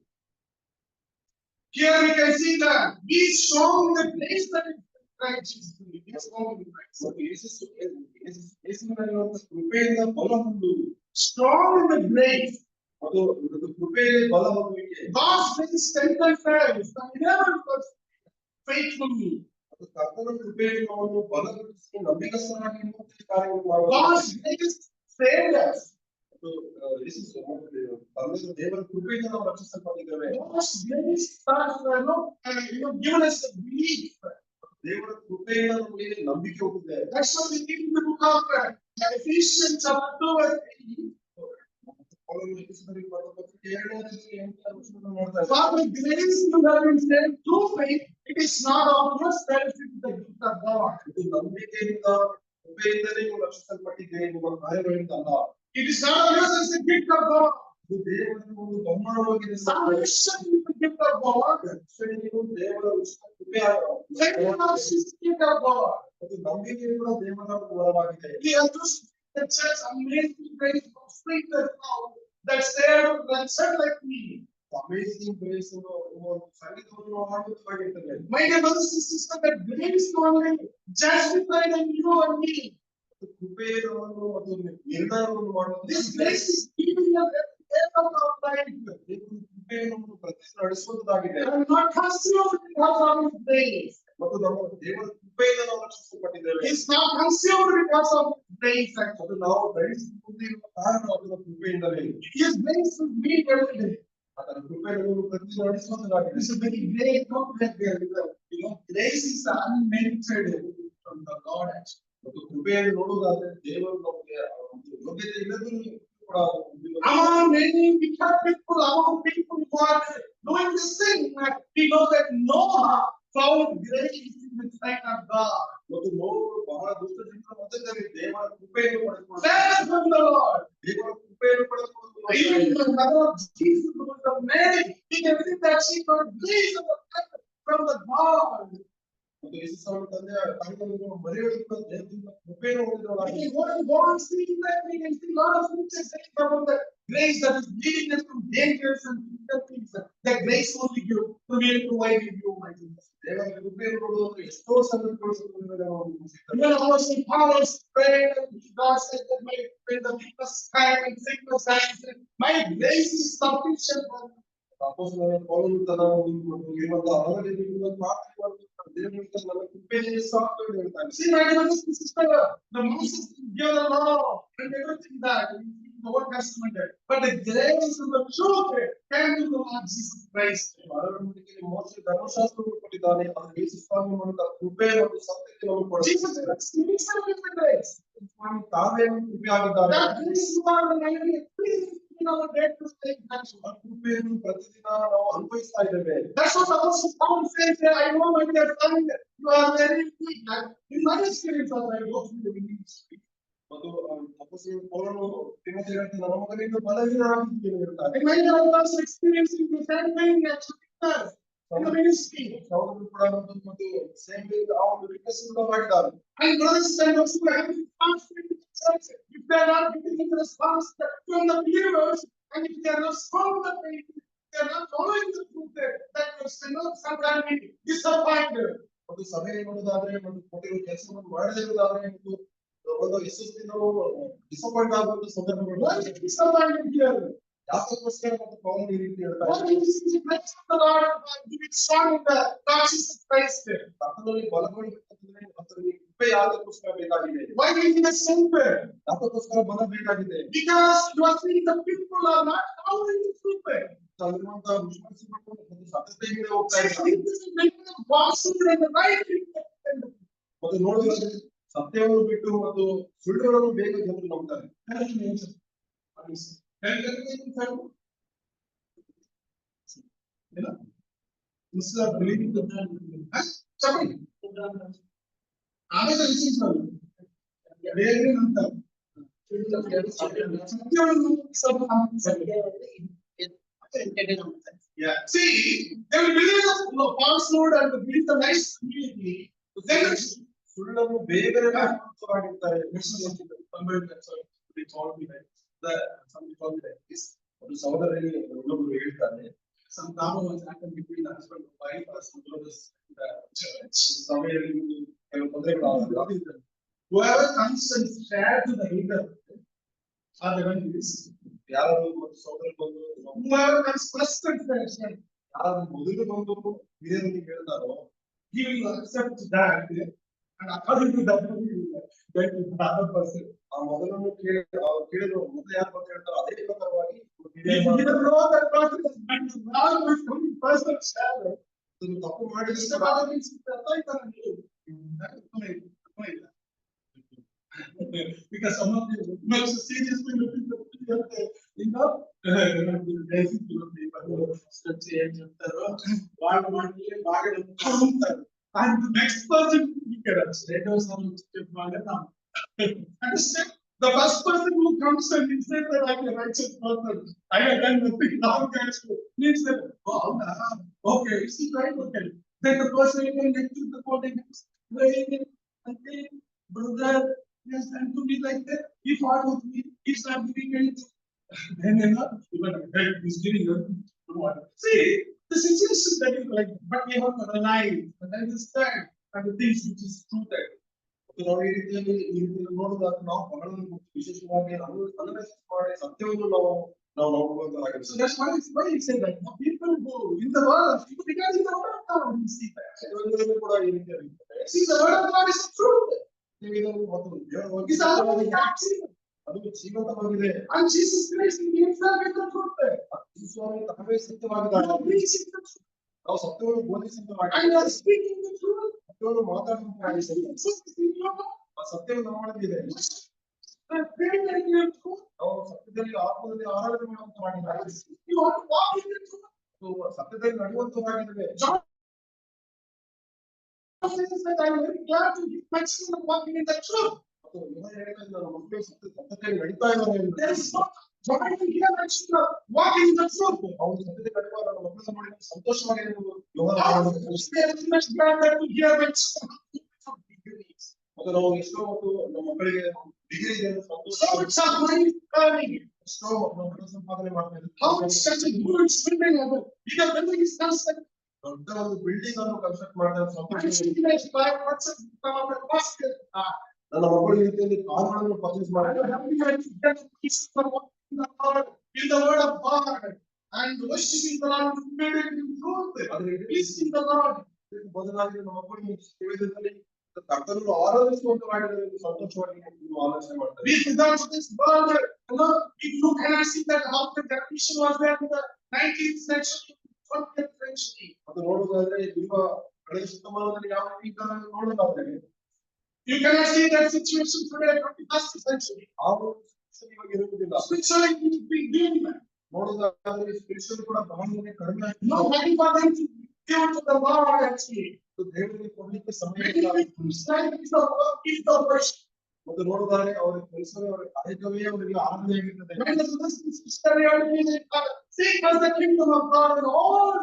[SPEAKER 1] Here we can see that be strong in the grace that is Christ Jesus. Be strong in Christ.
[SPEAKER 2] ಮತ್ತು ಯೇಸುವಿನಲ್ಲಿರುವಂತಹ ಕೃಪೆಯಿಂದ ಬಲ ಹೊಂದು.
[SPEAKER 1] Strong in the grace.
[SPEAKER 2] ಅದು ಕೃಪೆಯಲ್ಲಿ ಬಲ ಹೊಂದುವಿಕೆ.
[SPEAKER 1] God's grace strengthens us and enables us faithfully.
[SPEAKER 2] ಅದು ಕರ್ತನ ಕೃಪೆಯನ್ನು ಅವನು ಬಲಪಡಿಸಿ ನಂಬಿಗಸ್ತನಾಗಿ ಮುಂದೆ ಕಾರ್ಯವನ್ನು ಮಾಡುವ.
[SPEAKER 1] God's grace saved us.
[SPEAKER 2] ಅದು ದೇವರ ಕೃಪೆಯಿಂದ ನಾವು ರಕ್ಷಿಸಲ್ಪಟ್ಟಿದ್ದೇವೆ.
[SPEAKER 1] God's grace starts, given us the belief.
[SPEAKER 2] ದೇವರ ಕೃಪೆಯಿಂದ ನಮಗೆ ನಂಬಿಕೆ ಹುಟ್ಟಿದೆ.
[SPEAKER 1] That's why we need the book of Ephesians chapter 2 verse 8.
[SPEAKER 2] ಪೌಲನು ಎಫೆಸದವರಿಗೆ ಬರೆದ ಪತ್ರಿಕೆ 2ನೇ ಅಧ್ಯಾಯ 8ನೇ ವಚನವನ್ನು ನೋಡ್ತಾರೆ.
[SPEAKER 1] For the grace you have been saved through faith, it is not of yourself, it is the gift of God.
[SPEAKER 2] ಇದು ನಂಬಿಕೆಯಿಂದ ಕೃಪೆಯಿಂದಲೇ ನೀವು ರಕ್ಷಿಸಲ್ಪಟ್ಟಿದ್ದೀರಿ, ನಿಮ್ಮ ಕಾರ್ಯಗಳಿಂದ ಅಲ್ಲ.
[SPEAKER 1] It is not of yourself, it is the gift of God.
[SPEAKER 2] ಇದು ದೇವರ ಒಂದು ಬಹುಮಾನವಾಗಿದೆ.
[SPEAKER 1] Salvation is the gift of God.
[SPEAKER 2] ರಕ್ಷಣೆಯು ದೇವರ ಕೃಪೆ.
[SPEAKER 1] Faith is the gift of God.
[SPEAKER 2] ಅದು ನಂಬಿಕೆ ಕೂಡ ದೇವರ ವರವಾಗಿದೆ.
[SPEAKER 1] He has just the church amazing grace of faith that saved that said like me.
[SPEAKER 2] Amazing grace ಅನ್ನೋ ಸಂಗೀತವನ್ನು ಹಾಡುತ್ತಾಗಿರ್ತದೆ.
[SPEAKER 1] My dear brothers and sisters, that grace only justified in you and me.
[SPEAKER 2] ಕೃಪೆಯನ್ನು ಮತ್ತು ನಿರ್ಣಯವನ್ನು ಮಾಡುವುದು.
[SPEAKER 1] This grace is giving us every of our life.
[SPEAKER 2] ಕೃಪೆಯನ್ನು ಪ್ರತಿದಿನ ನಡೆಸುವುದಾಗಿದೆ.
[SPEAKER 1] I am not consumed because of His grace.
[SPEAKER 2] ಮತ್ತು ನಾವು ದೇವರ ಕೃಪೆಯಿಂದ ನಾವು ರಕ್ಷಿಸಲ್ಪಟ್ಟಿದ್ದೇವೆ.
[SPEAKER 1] He is not consumed because of His grace.
[SPEAKER 2] ಅದು ನಾವು ಗ್ರಹಿಸಿಕೊಂಡಿರುವ ಕಾರಣ ಅದರ ಕೃಪೆಯಿಂದಲೇ.
[SPEAKER 1] His grace is being every day.
[SPEAKER 2] ಅದರ ಕೃಪೆಯನ್ನು ಪ್ರತಿದಿನ ನಡೆಸುವುದಾಗಿದೆ.
[SPEAKER 1] It's a very great compliment there. Grace is unmerited from the Lord actually.
[SPEAKER 2] ಮತ್ತು ಕೃಪೆಯನ್ನು ನೋಡುವುದಾದ್ರೆ ದೇವರು ನಮಗೆ ಯೋಗ್ಯತೆ ಇಲ್ಲದಿದ್ದರೂ ಕೂಡ
[SPEAKER 1] among many wicked people, among people who are doing this thing, we know that Noah found grace in the sight of God.
[SPEAKER 2] ಮತ್ತು ನೋವು ಬಹಳ ದುಷ್ಟ ಜನರ ಮಧ್ಯದಲ್ಲಿ ದೇವರ ಕೃಪೆಯನ್ನು ಪಡೆದುಕೊಂಡು
[SPEAKER 1] Thanks from the Lord.
[SPEAKER 2] ದೇವರ ಕೃಪೆಯನ್ನು ಪಡೆದುಕೊಂಡು
[SPEAKER 1] Even the mother of Jesus was a Mary. We can see that she got grace from the God.
[SPEAKER 2] ಮತ್ತು ಯೇಸುವಿನ ತಂದೆಯ ತಾಯಿಯನ್ನು ಮರಿಯಳಿಸುವ ದೇವರಿಂದ ಕೃಪೆಯನ್ನು ಹೊಂದಿದವರಾಗಿ.
[SPEAKER 1] We can go on seeing that we can see a lot of scriptures saying about the grace that is leading us from dangers and difficult things. That grace only you to be provided you, my goodness.
[SPEAKER 2] ದೇವರ ಕೃಪೆಯನ್ನು ನೋಡುವುದು ಎಷ್ಟೋ ಸಂಗತಿಗಳು ನಾವು
[SPEAKER 1] You know, Apostle Paul prayed and God said that when the weakness time and sickness times, my grace is sufficient for you.
[SPEAKER 2] ಅಪೊಸ್ತಲನಾದ ಪೌಲನು ತನ್ನ ಇರುವಂತಹ ಅನಾರೋಗ್ಯದಿಂದ ಪ್ರಾರ್ಥನೆ ಮಾಡುತ್ತಾ ದೇವರಿಂದ ನನ್ನ ಕೃಪೆಯೇ ಸಾಕು ಎಂದು ಹೇಳ್ತಾನೆ.
[SPEAKER 1] See, my brothers and sisters, the Moses gave the law and everything that the Old Testament, but the grace and the truth came to the Lord Jesus Christ.
[SPEAKER 2] ಮೋಶೆ ಧರ್ಮಶಾಸ್ತ್ರವನ್ನು ಕೊಟ್ಟಿದ್ದಾನೆ, ಆದರೆ ಯೇಸು ಸ್ವಾಮಿ ಮೂಲಕ ಕೃಪೆ ಮತ್ತು ಸತ್ಯಕ್ಕೆ ನಮಗೆ ಕೊಡುತ್ತಾನೆ.
[SPEAKER 1] Jesus Christ himself is the grace.
[SPEAKER 2] ಸ್ವಾಮಿ ತಾವೇ ಕೃಪೆ ಆಗಿದ್ದಾರೆ.
[SPEAKER 1] That grace is our life. In our day-to-day life.
[SPEAKER 2] ಆ ಕೃಪೆಯನ್ನು ಪ್ರತಿದಿನ ನಾವು ಅನುಭವಿಸ್ತಾ ಇದ್ದೇವೆ.
[SPEAKER 1] That's what the Apostle Paul says. I know my dear friend, you are very weak. In my experience, as I go through the ministry.
[SPEAKER 2] ಮತ್ತು ಅಪೊಸ್ತಲನಾದ ಪೌಲನು ತಿಮೋಥೆಗೆ ಹೇಳ್ತಾನೆ, ನನ್ನ ಮಗನಿಂದ ಬಲಹೀನನಾಗಿದ್ದೀನಿ ಎಂದು ಹೇಳ್ತಾನೆ.
[SPEAKER 1] And many of us experiencing the same thing as us in the ministry.
[SPEAKER 2] ಸಹೋದರರು ಕೂಡ ಮತ್ತು same ಆ ಒಂದು ವಿಕಸನವಾಗಿದ್ದಾರೆ.
[SPEAKER 1] And brothers and sisters who have been fasting in the church, if they are not getting the response from the believers, and if they are not strong in the faith, they are not following the truth, that was sometimes be disappointed.
[SPEAKER 2] ಮತ್ತು ಸಭೆ ಮಾಡೋದಾದ್ರೆ ಮತ್ತು ಕೊಟ್ಟಿರೋ ಕೆಲಸವನ್ನು ಮಾಡದೇ ಇರೋದಾದ್ರೆ ಒಂದು ಯಶಸ್ವಿ ನಾವು disappoint ಆಗುವಂತ ಸಂದರ್ಭಗಳು.
[SPEAKER 1] Why is disappointed here?
[SPEAKER 2] ಯಾಕೋಸ್ಕರ ಮತ್ತು ಪೌಲನು ಈ ರೀತಿ ಹೇಳ್ತಾರೆ.
[SPEAKER 1] Why is the grace of the Lord giving strong in the Lord Jesus Christ?
[SPEAKER 2] ಕರ್ತನಲ್ಲಿ ಬಲಗೊಳ್ಳಬೇಕಂದ್ರೆ ಮತ್ತು ಈ ಕೃಪೆ ಯಾಕೋಸ್ಕರ ಬೇಕಾಗಿದೆ.
[SPEAKER 1] Why is it simple?
[SPEAKER 2] ಯಾಕೋಸ್ಕರ ಬಲ ಬೇಕಾಗಿದೆ.
[SPEAKER 1] Because you are seeing the people are not following the truth.
[SPEAKER 2] ಅಲ್ಲಿರುವಂತಹ ವಿಶ್ವಾಸಿಗಳು ಒಂದು ಸತ್ಯತೆಯಿಂದ ಹೋಗ್ತಾ ಇದ್ದಾರೆ. ಮತ್ತು ನೋಡಿದ್ರೆ ಸತ್ಯವನ್ನು ಬಿಟ್ಟು ಮತ್ತು ಸುಳ್ಳುಗಳನ್ನು ಬೇಗ ಜನರು ನಂಬ್ತಾರೆ.
[SPEAKER 1] Instead of believing the somebody. ಆಮೇಲೆ ವಿಚಿತ್ರರು ಬೇರೆ ನಂತರ Yeah. See, they will believe the falsehood and believe the lies immediately. Then
[SPEAKER 2] ಸುಳ್ಳನ್ನು ಬೇಗನೆ ವಿಶ್ವಾಸವಾಗಿರ್ತಾರೆ. ಒಂದು ಸಹೋದರರಿಗೆ ಇನ್ನೊಬ್ಬರು ಹೇಳ್ತಾರೆ,
[SPEAKER 1] some drama was happened between the husband and wife or some brothers in the church.
[SPEAKER 2] ಸಭೆಯಲ್ಲಿ ಕೆಲವು ತೊಂದರೆಗಳಾದಾಗ
[SPEAKER 1] Whoever comes and share to the leader or the evangelist,
[SPEAKER 2] ಯಾರು ಮತ್ತು ಸಹೋದರ ಬಂದು
[SPEAKER 1] whoever comes first and share,
[SPEAKER 2] ಯಾರು ಮೊದಲು ಬಂದು ಹಿರಿಯರಿಗೆ ಹೇಳ್ತಾರೋ
[SPEAKER 1] he will accept that, and according to that, he will get to the other person.
[SPEAKER 2] ಆ ಮೊದಲನ್ನು ಕೇಳಿದ್ರು ಮೊದಲು ಯಾರು ಬಂದು ಹೇಳ್ತಾರೋ ಅದೇ ಪ್ರಕಾರವಾಗಿ
[SPEAKER 1] If you know that person is meant to wrong with only first and share,
[SPEAKER 2] ಅದನ್ನು ತಪ್ಪು ಮಾಡಿದ್ರೆ
[SPEAKER 1] Mr. Bala means that I can do. Because some of the most seriously looking at the you know, basic people, such a and the next person you get us. Let us understand. The first person who comes and he says that I'm a righteous person, I have done nothing wrong, means that, oh, okay, is it right? Okay. Then the person will get to the podium, praying and saying, brother, yes, and to be like that, he fought with me, he's not doing anything. Then even he's giving you what. See, the situation that is like, but we have to realize and understand and the things which is true there.
[SPEAKER 2] ನಾವು ಈ ರೀತಿಯಲ್ಲಿ ನೋಡಿದಾಗ ನಾವು ಬಹಳ ವಿಶೇಷವಾಗಿ analyse ಮಾಡಿ ಸತ್ಯವನ್ನು ನಾವು ನೋಡುವಂತರಾಗಿದೆ.
[SPEAKER 1] So that's why he said that the people who in the world, because in the word of God we see that.
[SPEAKER 2] ಇದರಲ್ಲಿ ಕೂಡ ಈ ರೀತಿಯಾಗಿ
[SPEAKER 1] See, the word of God is truth.
[SPEAKER 2] ಮತ್ತು ಅದು ಜೀವಂತವಾಗಿದೆ.
[SPEAKER 1] And Jesus Christ himself is the truth.
[SPEAKER 2] ಸ್ವಾಮಿ ತಾವೇ ಸತ್ಯವಾಗಿದ್ದಾರೆ. ನಾವು ಸತ್ಯವನ್ನು ಬೋಧಿಸಿದ್ದೇವೆ.
[SPEAKER 1] And you are speaking the truth.
[SPEAKER 2] ಸತ್ಯವನ್ನು ಮಾತಾಡುವಂತರಾಗಿದೆ. ಆ ಸತ್ಯವು ನಮ್ಮೊಳಗಿದೆ. ನಾವು ಸತ್ಯದಲ್ಲಿ ಆತ್ಮದಲ್ಲಿ ಆರಾಧನೆ ಮಾಡುವಂತರಾಗಿದ್ದಾರೆ.
[SPEAKER 1] You want to walk in the truth.
[SPEAKER 2] ಸತ್ಯದಲ್ಲಿ ನಡೆಯುವಂತರಾಗಿದ್ದೇವೆ.
[SPEAKER 1] Jesus said, I am very glad to give my children walking in the truth.
[SPEAKER 2] ನನ್ನ ಮಕ್ಕಳು ಸತ್ಯದಲ್ಲಿ ನಡೀತಾ ಇದ್ದಾರೆ.
[SPEAKER 1] There is no joy to hear my children walking in the truth.
[SPEAKER 2] ಅವರು ಸತ್ಯದಲ್ಲಿ ನಡೆಯುವ ನನ್ನ ಮಕ್ಕಳನ್ನು ನೋಡಿ ಸಂತೋಷವಾಗಿ ಮತ್ತು ನಾವು ಎಷ್ಟೋ ಮತ್ತು ನಮ್ಮ ಮಕ್ಕಳಿಗೆ ಡಿಗ್ರಿ ಇದೆ ಸಂತೋಷ. ಎಷ್ಟೋ ಮಕ್ಕಳು ಸಂಪಾದನೆ ಮಾಡ್ತಾ ಇದ್ದಾರೆ. ದೊಡ್ಡ ಒಂದು ಬಿಲ್ಡಿಂಗ್ ಅನ್ನು ಕನ್ಸ್ಟ್ರಕ್ಟ್ ಮಾಡಿದ ಸಂತೋಷ. ನನ್ನ ಮಕ್ಕಳು ಈ ರೀತಿಯಲ್ಲಿ ಕಾರುಗಳನ್ನು ಪರ್ಚೇಸ್ ಮಾಡಿದ್ದಾರೆ.
[SPEAKER 1] In the word of God and worshiping the Lord in truth, pleasing the Lord.
[SPEAKER 2] ಬದಲಾಗಿ ನಮ್ಮ ಮಕ್ಕಳು ನಿವೇದನೆಯಲ್ಲಿ ಕರ್ತನನ್ನು ಆರಾಧಿಸುವಂತರಾಗಿರುವುದು ಸಂತೋಷವಾಗಿ ನೀವು ಆಲೋಚನೆ ಮಾಡ್ತಾರೆ.
[SPEAKER 1] Without this world, you cannot see that how the condition was there in the 19th century, 20th century.
[SPEAKER 2] ಅದು ನೋಡುವುದಾದ್ರೆ ನಿಮ್ಮ ಹಳೆಯ ಶತಮಾನದಲ್ಲಿ ಯಾವ ರೀತಿ ಇದ್ದದ್ದನ್ನು ನೋಡೋದಾದ್ರೆ
[SPEAKER 1] You cannot see that situation today, 21st century.
[SPEAKER 2] ಆ ಒಂದು situation ಇವಾಗ ಇರುವುದಿಲ್ಲ.
[SPEAKER 1] Spiritually, it will be doing that.
[SPEAKER 2] ನೋಡುವುದಾದ್ರೆ ಸ್ಪಿರಿಚುವಲ್ ಕೂಡ ಬಹಳನೇ ಕಡಿಮೆ ಆಗ್ತಿದೆ.
[SPEAKER 1] No money for them to give to the Lord actually.
[SPEAKER 2] ದೇವರಿಗೆ ಕೊಡಲಿಕ್ಕೆ ಸಮಯ
[SPEAKER 1] Many
[SPEAKER 2] ಇಲ್ಲ.
[SPEAKER 1] people's life is the work, is the worship.
[SPEAKER 2] ಮತ್ತು ನೋಡುವುದಾದ್ರೆ ಅವರ ಕೆಲಸವೇ ಅವರ ಕಾರ್ಯವೇ ಅವರಿಗೆ ಆರಾಧನೆ ಆಗಿರ್ತದೆ.
[SPEAKER 1] When the sister seek first the kingdom of God and all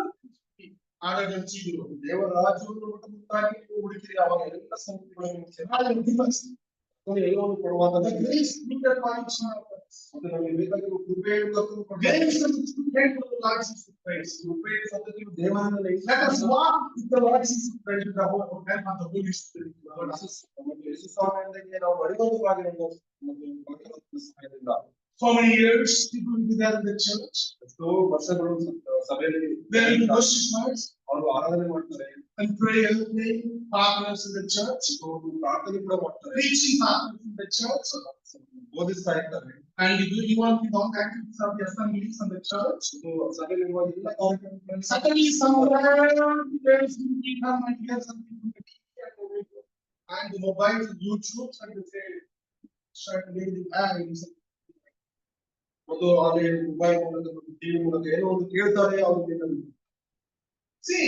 [SPEAKER 1] added unto you.
[SPEAKER 2] ದೇವರ ರಾಜ್ಯವನ್ನು ಮುಟ್ಟುತ್ತಾಗಿ ನೀವು ಹುಡುಕಿರಿ ಅವಾಗ ಎಲ್ಲ ಸಂಗತಿಗಳನ್ನು ಎಲ್ಲವನ್ನು ಕೊಡುವಾಗ
[SPEAKER 1] The grace needed by each one of us.
[SPEAKER 2] ಮತ್ತು ನಮಗೆ ಬೇಕಾಗಿರುವ ಕೃಪೆಯನ್ನು
[SPEAKER 1] Grace and strength of the Lord Jesus Christ.
[SPEAKER 2] ಕೃಪೆಯ ಸತ್ಯತೆಯು ದೇವರಲ್ಲಿ
[SPEAKER 1] Let us walk with the Lord Jesus Christ with the help of the Holy Spirit.
[SPEAKER 2] ಯೇಸು ಸ್ವಾಮಿಯೊಂದಿಗೆ ನಾವು ನಡೆಯುವುದಾಗಿರುವ ಮತ್ತು ಸಹಾಯದಿಂದ
[SPEAKER 1] So many years people will be there in the church.
[SPEAKER 2] ಎಷ್ಟೋ ವರ್ಷಗಳು ಸಭೆಯಲ್ಲಿ
[SPEAKER 1] They will worship nights
[SPEAKER 2] ಅವರು ಆರಾಧನೆ ಮಾಡ್ತಾರೆ,
[SPEAKER 1] and pray every day, partners in the church,
[SPEAKER 2] ಅವರು ಪ್ರಾರ್ಥನೆ ಕೂಡ ಮಾಡ್ತಾರೆ,
[SPEAKER 1] preaching partners in the church,
[SPEAKER 2] ಬೋಧಿಸ್ತಾ ಇರ್ತಾರೆ.
[SPEAKER 1] and you want to know activities of the assemblies in the church.
[SPEAKER 2] ಸಭೆಯಲ್ಲಿರುವ ಎಲ್ಲ ಕಾರ್ಯಕ್ರಮಗಳಲ್ಲಿ
[SPEAKER 1] Suddenly somewhere there is become and hear something from the TV and the mobiles and YouTube and they say start reading ads.
[SPEAKER 2] ಮತ್ತು ಅಲ್ಲಿ mobile ಮೂಲಕ TV ಮೂಲಕ ಏನೋ ಒಂದು ಕೇಳ್ತಾರೆ ಅವ್ರಿಗೆ.
[SPEAKER 1] See,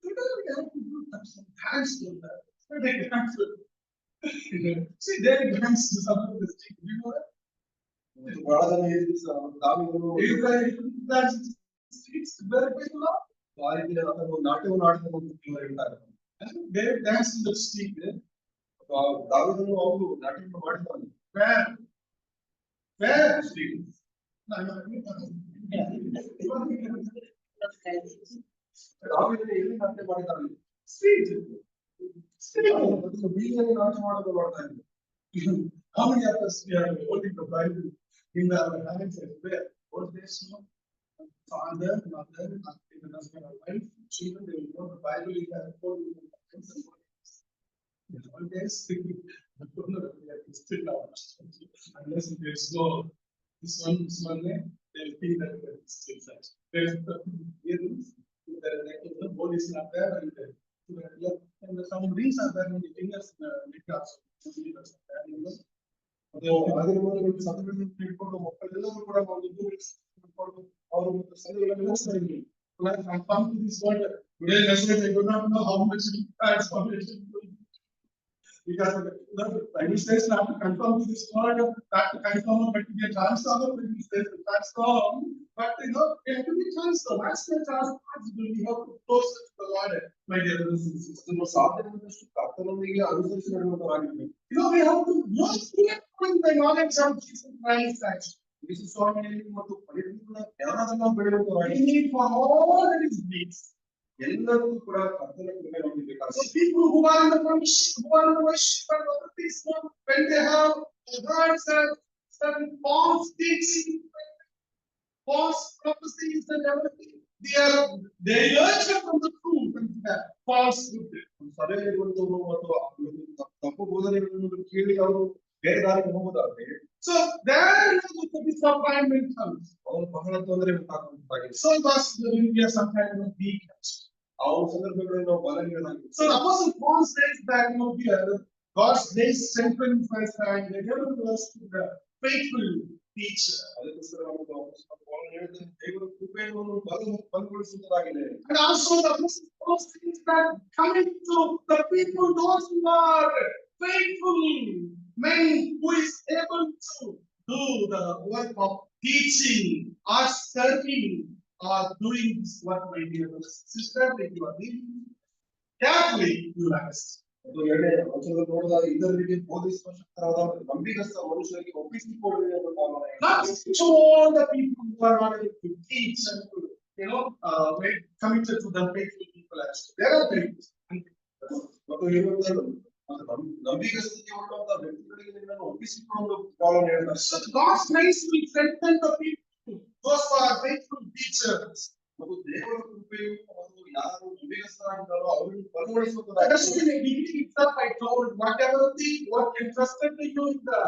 [SPEAKER 1] today we have to do some hands to that. They can't do it. See, they can't do something this thing. You know that?
[SPEAKER 2] ಬಹಳ ಜನ ಹೇಳಿದ್ರು ತಾವಿಗಳು
[SPEAKER 1] That's it's very big law.
[SPEAKER 2] ಆ ರೀತಿ ಅಥವಾ ನಾಟ್ಯವನ್ನು ಆಡ್ತಾರೆ ಅಂತ ಕೆಲವರು ಹೇಳ್ತಾರೆ.
[SPEAKER 1] They dance in the street.
[SPEAKER 2] ದಾವಿದನು ಅವರು ನಾಟ್ಯವನ್ನು ಮಾಡಿದ್ದಾನೆ.
[SPEAKER 1] Where street?
[SPEAKER 2] ದಾವಿದನು ಎಲ್ಲಿ ನಾಟ್ಯ ಮಾಡಿದ್ದಾನೆ?
[SPEAKER 1] Street.
[SPEAKER 2] ಬೀದಿಯಲ್ಲಿ ನಾಟ್ಯ ಮಾಡೋದು ನೋಡ್ತಾ ಇದ್ದೆ.
[SPEAKER 1] How many of us we are holding the Bible in our hands and prayer? What they know? Father, mother, even husband or wife, children, they will know the Bible in their phone. Always still out. Unless there is no this one name, they will think that there is still such. There is the earrings, the body is not there, and some rings are there in the fingers,
[SPEAKER 2] ಅದರ ಮೂಲಕ ಸತ್ಯಗಳನ್ನು ತಿಳ್ಕೊಂಡು ಮಕ್ಕಳೆಲ್ಲರೂ ಕೂಡ ಅವರು ಸಂಘಗಳನ್ನು ನಡೆಸ್ತಾ ಇದ್ರು.
[SPEAKER 1] I come to this word today message. I do not know how much it adds for it. Because the Bible says not to conform to this word, not to conform, but to be transformed. It says to transform, but we have to be transformed. As much as possible, we have to closer to the Lord, my dear brothers and sisters.
[SPEAKER 2] ಸಾಧ್ಯವಾದಷ್ಟು ಕರ್ತನೊಂದಿಗೆ ಅನುಸರಿಸಿ ನಡೆಯುವಂತರಾಗಿರ್ಬೇಕು.
[SPEAKER 1] We have to know the knowledge of Jesus Christ. Actually,
[SPEAKER 2] ಯೇಸು ಸ್ವಾಮಿಯಲ್ಲಿ ಮತ್ತು ಪರಿಪೂರ್ಣ ಜ್ಞಾನವನ್ನು ಬೆಳೆಯುವಂತರಾಗಿ
[SPEAKER 1] we need for all that is needs.
[SPEAKER 2] ಎಲ್ಲರೂ ಕೂಡ ಕರ್ತನ ಕೃಪೆ ನಮಗೆ
[SPEAKER 1] So
[SPEAKER 2] ಬೇಕಾಗ್ತದೆ.
[SPEAKER 1] people who are in the worship, and other things, when they have heard certain false teaching, false prophecies and everything, they urge from the truth and that falsehood.
[SPEAKER 2] ಸಭೆಯಲ್ಲಿರುವಂತವರು ಮತ್ತು ತಪ್ಪು ಬೋಧನೆಗಳನ್ನು ಕೇಳಿ ಅವರು ಬೇರೆ ದಾರಿಗೆ ಹೋಗುವುದಾದ್ರೆ
[SPEAKER 1] So there is the disappointment comes.
[SPEAKER 2] ಅವರು ಬಹಳ ತೊಂದರೆ ಉಂಟಾಗುವಂತಾಗಿದೆ.
[SPEAKER 1] So thus there will be some kind of weakness.
[SPEAKER 2] ಆ ಸಂದರ್ಭಗಳಲ್ಲಿ ನಾವು ಬಲಹೀನರಾಗಿದ್ದೇವೆ.
[SPEAKER 1] So the Apostle Paul says that here God's grace strengthens us and delivers us to the faithful teacher.
[SPEAKER 2] ಅದಕ್ಕೋಸ್ಕರ ನಾವು ಹೇಳಿದ್ರೆ ದೇವರ ಕೃಪೆಯನ್ನು ಬಲಗೊಳಿಸುವುದಾಗಿದೆ.
[SPEAKER 1] And also the Apostle Paul says that coming to the people, those who are faithful men, who is able to do the work of teaching or serving or doing this work, my dear brothers and sisters, if you are reading carefully, you will understand.
[SPEAKER 2] ಎರಡನೇ ವಚನದಲ್ಲಿ ನೋಡಿದಾಗ ಇದರಿಗೆ ಬೋಧಿಸುವ ಶಕ್ತರಾದ ನಂಬಿಗಸ್ತ ಮನುಷ್ಯರಿಗೆ ಒಪ್ಪಿಸಿಕೊಡುವೆ ಎಂಬ ಕಾರಣ.
[SPEAKER 1] Not to all the people who are not able to teach and to very committed to the faithful people. Actually, there are things.
[SPEAKER 2] ಮತ್ತು ಇರುವುದನ್ನು ನಂಬಿಗಸ್ತಿಕೆ ಉಳ್ಳಂತಹ ವ್ಯಕ್ತಿಗಳಿಗೆ ನಿನ್ನನ್ನು ಒಪ್ಪಿಸಿಕೊಂಡು ಕಾರಣ ಹೇಳ್ತಾರೆ.
[SPEAKER 1] So God's grace will strengthen the people, those who are faithful teachers.
[SPEAKER 2] ಮತ್ತು ದೇವರ ಕೃಪೆಯು ಯಾರು ನಂಬಿಗಸ್ತರಾಗಿದ್ದಾರೋ ಅವರನ್ನು
[SPEAKER 1] That is
[SPEAKER 2] ಬಲಗೊಳಿಸುವುದಾಗಿ.
[SPEAKER 1] in the beginning itself I told whatever what interested to you in the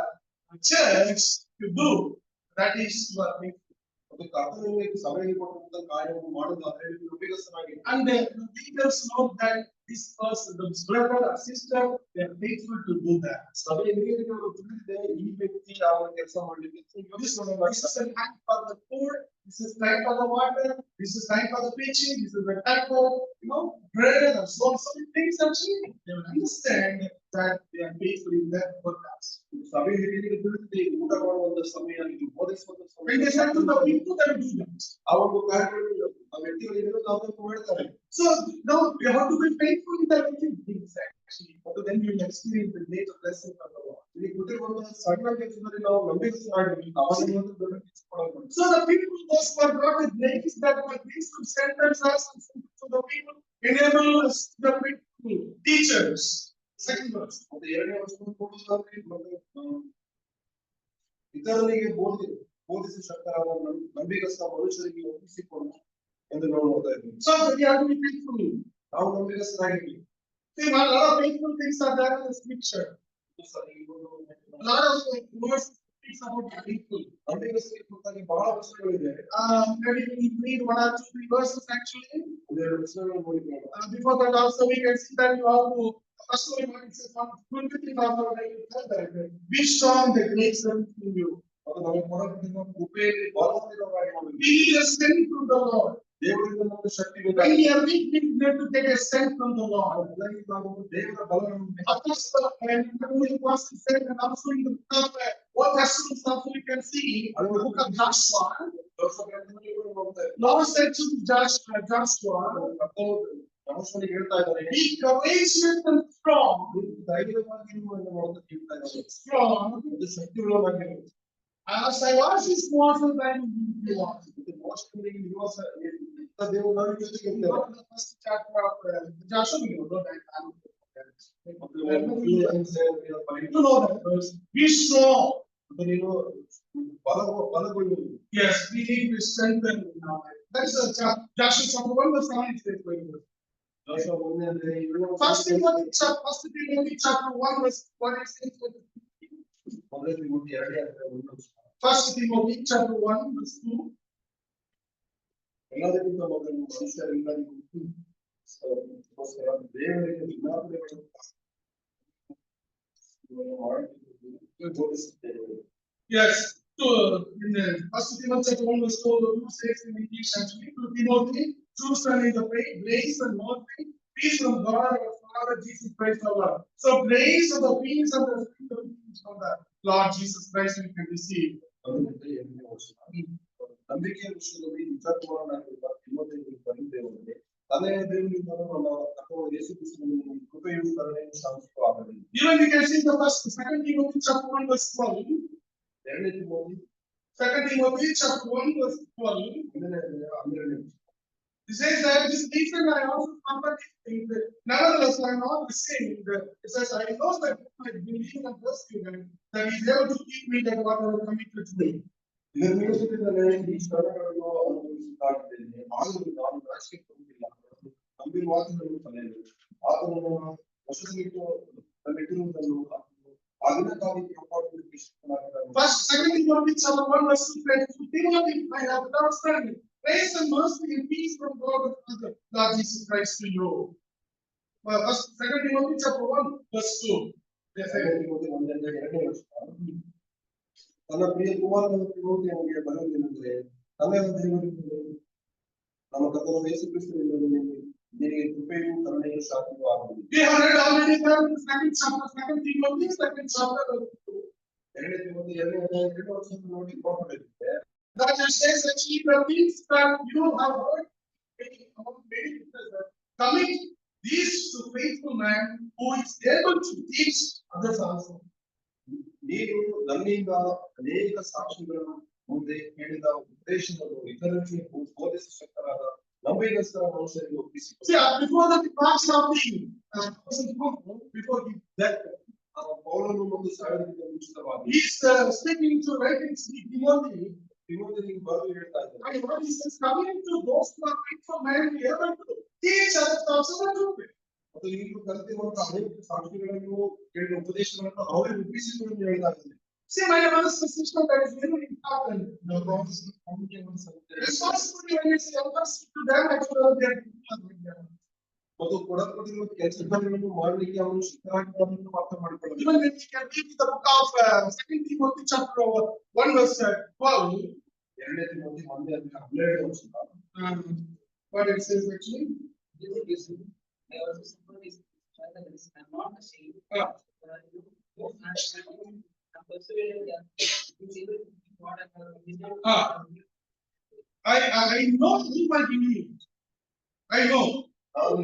[SPEAKER 1] church to do, that is you are faithful.
[SPEAKER 2] ಮತ್ತು ಕರ್ತನಿಗೆ ಸಭೆಗೆ ಕೊಟ್ಟಂತ ಕಾರ್ಯವನ್ನು ಮಾಡುವುದಾದ್ರೆ ನೀವು ನಂಬಿಗಸ್ತರಾಗಿ.
[SPEAKER 1] And the leaders know that this person, the brother or sister, they are faithful to do that.
[SPEAKER 2] ಸಭೆಯ ಹಿರಿಯರು ತಿಳಿದಿದೆ ಈ ವ್ಯಕ್ತಿ ಅವರ ಕೆಲಸ ಮಾಡಲಿಕ್ಕೆ
[SPEAKER 1] This is the time for the poor. This is time for the water. This is time for the preaching. This is the time for bread and so on. So many things are changing. They will understand that they are faithful in their podcast.
[SPEAKER 2] ಸಭೆ ಹಿರಿಯರಿಗೆ ತಿಳಿದಿದೆ ಊಟ ಮಾಡುವಂತ ಸಮಯ ಇದು ಬೋಧಿಸುವಂತ
[SPEAKER 1] When they
[SPEAKER 2] ಸಮಯ.
[SPEAKER 1] say to the people, they will do that.
[SPEAKER 2] ಆ ಒಂದು ಕಾರ್ಯಗಳು ಆ ವ್ಯಕ್ತಿಗಳಿಗೆ ಅವರನ್ನು ಮಾಡ್ತಾರೆ.
[SPEAKER 1] So now we have to be faithful in the little things actually. So then you will experience the great blessing of the Lord.
[SPEAKER 2] ಇಲ್ಲಿ ಕೊಟ್ಟಿರುವಂತ ಸಣ್ಣ ಕೆಲಸದಲ್ಲಿ ನಾವು ನಂಬಿಗಸ್ತರಾಗಿ ಅವರಿಗೆ ಒಂದು ದೊಡ್ಡ ಕೆಲಸ ಕೊಡಬೇಕು.
[SPEAKER 1] So the people those who are not the grace that were these to sentence us and so the people enable us the people teachers. Second verse.
[SPEAKER 2] ಮತ್ತೆ ಎರಡನೇ ವರ್ಷವನ್ನು ಕೊಡುವುದಾದ್ರೆ ಮತ್ತೆ ಇತರರಿಗೆ ಬೋಧಿಸುವ ಶಕ್ತರಾದ ನಂಬಿಗಸ್ತ ಮನುಷ್ಯರಿಗೆ ಒಪ್ಪಿಸಿಕೊಂಡು ಎಂದು ನಾವು ನೋಡ್ತಾ ಇದ್ದೀವಿ.
[SPEAKER 1] So we have to be faithful.
[SPEAKER 2] ನಾವು ನಂಬಿಗಸ್ತರಾಗಿದ್ದೀವಿ.
[SPEAKER 1] See, a lot of faithful things are there in the scripture. A lot of words speaks about the faithful.
[SPEAKER 2] ನಂಬಿಗಸ್ತರಿಗೆ ಕುರಿತಾಗಿ ಬಹಳ ವಚನಗಳಿದೆ.
[SPEAKER 1] Maybe we read 1 or 2 3 verses actually.
[SPEAKER 2] ಒಂದೆರಡು ವಚನಗಳನ್ನು ನೋಡಿಕೊಳ್ಳೋಣ.
[SPEAKER 1] Before that also we can see that you have to first of all it says one good thing also like you said that be strong the grace in you.
[SPEAKER 2] ಅದು ನಮಗೆ ಕೊಡಲ್ಪಟ್ಟಿರುವ ಕೃಪೆಯಲ್ಲಿ ಬಲವಾಗಿರುವವರಾಗಿ ನಾವು
[SPEAKER 1] We need a strength from the Lord.
[SPEAKER 2] ದೇವರಿಂದ ನಮಗೆ ಶಕ್ತಿ
[SPEAKER 1] When
[SPEAKER 2] ಬೇಕಾಗಿದೆ.
[SPEAKER 1] we are weak, we need to get a strength from the Lord.
[SPEAKER 2] ಅದಕ್ಕಾಗಿ ನಾವು ದೇವರ ಬಲವನ್ನು
[SPEAKER 1] Apostle and the Apostle said, and also in the book of what Testament also we can see in the book of Joshua. Lord said to Joshua,
[SPEAKER 2] ಮನುಷ್ಯನಿಗೆ ಹೇಳ್ತಾ ಇದ್ದಾರೆ,
[SPEAKER 1] be courageous and strong.
[SPEAKER 2] ಧೈರ್ಯವಾಗಿರು ಎಂದು ನೋಡ್ತಾ ಹೇಳ್ತಾ ಇದ್ದಾರೆ.
[SPEAKER 1] Strong.
[SPEAKER 2] ಅದು ಶಕ್ತಿಯುಳ್ಳವರಾಗಿರು.
[SPEAKER 1] As I was his mortal than you are.
[SPEAKER 2] ಇದು ಮೋಸಗಳಿಗೆ ನಿವಾಸ ಇಂಥ ದೇವರು ನಮ್ಮ ಜೊತೆಗೆ ಇದ್ದಾರೆ.
[SPEAKER 1] Not the first chapter of Joshua, you know that.
[SPEAKER 2] ಮತ್ತು
[SPEAKER 1] You know that verse. Be strong.
[SPEAKER 2] ಮತ್ತು ನೀನು ಬಲಗೊಳ್ಳುವುದು.
[SPEAKER 1] Yes, we need to strengthen. That's Joshua chapter 1 verse 9 is very good.
[SPEAKER 2] Joshua 1 ಅಂದ್ರೆ
[SPEAKER 1] First Timothy chapter 1 verse 1 it says
[SPEAKER 2] ಮೊದಲನೇ Timothy 2ನೇ ಅಧ್ಯಾಯ 1 ವಚನ.
[SPEAKER 1] First Timothy chapter 1 verse 2.
[SPEAKER 2] ಎಲ್ಲದಕ್ಕಿಂತ ಮೊದಲು ಮನುಷ್ಯರೆಲ್ಲರಿಗೂ ಗೋಸ್ಕರ ದೇವರಿಗೆ ವಿಜ್ಞಾಪನೆಗಳನ್ನು ಬೋಧಿಸುತ್ತೇವೆ.
[SPEAKER 1] Yes, so in the First Timothy chapter 1 verse 2 says in English actually to Timothy, true son in the faith, grace and mercy, peace from God our Father Jesus Christ our Lord. So grace and the peace and the spirit of peace from the Lord Jesus Christ we can receive.
[SPEAKER 2] ಅದು ಮತ್ತೆ 8ನೇ ವಚನ. ನಂಬಿಕೆಯ ವಿಷಯದಲ್ಲಿ ವಿಚಾರವಾದ ತಿಮೋಥೆಗೆ ಬರೆದಿದ್ದೇವೆ. ತಂದೆಯ ದೇವರಿಂದ ನಮ್ಮ ಕರ್ತನಾದ ಯೇಸು ಕ್ರಿಸ್ತನಲ್ಲಿ ಕೃಪೆಯು ಕರುಣೆಯು ಶಾಂತಿಯೂ ಆಗಲಿ.
[SPEAKER 1] Even we can see the second Timothy chapter 1 verse 12.
[SPEAKER 2] 2ನೇ Timothy
[SPEAKER 1] Second Timothy chapter 1 verse 12.
[SPEAKER 2] 1ನೇ ಅಧ್ಯಾಯ 12ನೇ ವಚನ.
[SPEAKER 1] It says that this reason I also suffer these things. Nevertheless, I am not ashamed. It says, I know that I believe and trust you, and that He is able to keep me that whatever committed to me.
[SPEAKER 2] ಇದರ ನಿಮಿತ್ತದಿಂದಲೇ ಈ ಶ್ರಮಗಳನ್ನು ಅನುಭವಿಸುತ್ತಾಗಿದ್ದೇನೆ. ಆದರೂ ನಾನು ನಾಚಿಕೆ ಪಡುವುದಿಲ್ಲ. ನಂಬಿರುವ ವಾಕ್ಯಗಳನ್ನು ಕಲಿಯಲು ಆತನನ್ನು ವಶದಲ್ಲಿಟ್ಟಿರುವುದನ್ನು ಆ ದಿನಕ್ಕಾಗಿ ಕಾಪಾಡುವುದಕ್ಕೆ ಶಕ್ತನಾಗಿದ್ದಾನೆ.
[SPEAKER 1] First, second Timothy chapter 1 verse 2 says, to Timothy, I have not standing. Grace and mercy and peace from God the Father, Lord Jesus Christ to you. First, second Timothy chapter 1 verse 2. They say,
[SPEAKER 2] 2ನೇ Timothy 1ನೇ ಅಧ್ಯಾಯ 2ನೇ ವಚನ. ತನ್ನ ಪ್ರಿಯ ಕುಮಾರನ ತಿಮೋಥೆಯನಿಗೆ ಬರೆಯುವುದೇನೆಂದರೆ, ತಂದೆಯಾದ ದೇವರಿಂದ ನಮ್ಮ ಕರ್ತನಾದ ಯೇಸು ಕ್ರಿಸ್ತನಿಂದಲೂ ನಿನಗೆ ಕೃಪೆಯೂ ಕರುಣೆಯೂ ಶಾಂತಿಯೂ ಆಗಲಿ.
[SPEAKER 1] we have read already the second chapter, second Timothy, second chapter verse 2.
[SPEAKER 2] 2ನೇ ತಿಮೋಥಿ 2ನೇ ಅಧ್ಯಾಯ 2ನೇ ವಚನ ನೋಡಿ ನೋಡಬೇಕಿದೆ.
[SPEAKER 1] That it says actually the things that you have heard commit these to faithful man who is able to teach others also.
[SPEAKER 2] ನೀನು ನನ್ನಿಂದ ಅನೇಕ ಸಾಕ್ಷಿಗಳನ್ನು ಮುಂದೆ ಹೇಳಿದ ಉಪದೇಶವನ್ನು ಇತರರಿಗೆ ಬೋಧಿಸುವ ಶಕ್ತರಾದ ನಂಬಿಗಸ್ತರ ಮನುಷ್ಯರಿಗೆ ಒಪ್ಪಿಸಿ.
[SPEAKER 1] See, before the departure of the person before his death,
[SPEAKER 2] ಪೌಲನು ಒಂದು ಸಾವಿರಕ್ಕಿಂತ ಮುಂಚಿತವಾಗಿ
[SPEAKER 1] he is speaking to writing to Timothy.
[SPEAKER 2] ತಿಮೋಥಿಯನಿಗೆ ಬರೆದು ಹೇಳ್ತಾ ಇದ್ದಾರೆ.
[SPEAKER 1] And what he says, coming to those who are fit for marriage, able to teach others also the truth.
[SPEAKER 2] ಮತ್ತು ನೀವು ಕಲಿತಿರುವಂತಹ ಅನೇಕ ಸಾಕ್ಷಿಗಳನ್ನು ಕೇಳಿದ ಉಪದೇಶಗಳನ್ನು ಅವರಿಗೆ ರೂಪಿಸಿಕೊಂಡು ಹೇಳ್ತಾ ಇದ್ದಾರೆ.
[SPEAKER 1] See, my brothers and sisters, that is very important. Responsibility when it's elders to them, actually, they are
[SPEAKER 2] ಮತ್ತು ಕೊಡಲ್ಪಟ್ಟಿರುವ ಕೆಲಸಗಳನ್ನು ಮಾಡಲಿಕ್ಕೆ ಅವನು ಶಿಕ್ಷಕರನ್ನು ಅರ್ಥ ಮಾಡಿಕೊಳ್ಳಬೇಕು.
[SPEAKER 1] even when we can read the book of 2 Timothy chapter 1 verse 12.
[SPEAKER 2] ಎರಡನೇ Timothy 1:12
[SPEAKER 1] What it says actually?
[SPEAKER 3] I also support this brothers. I'm not ashamed. I'm persuaded that he's able to do whatever he
[SPEAKER 1] I know whom I believe. I know.
[SPEAKER 2] ನಾನು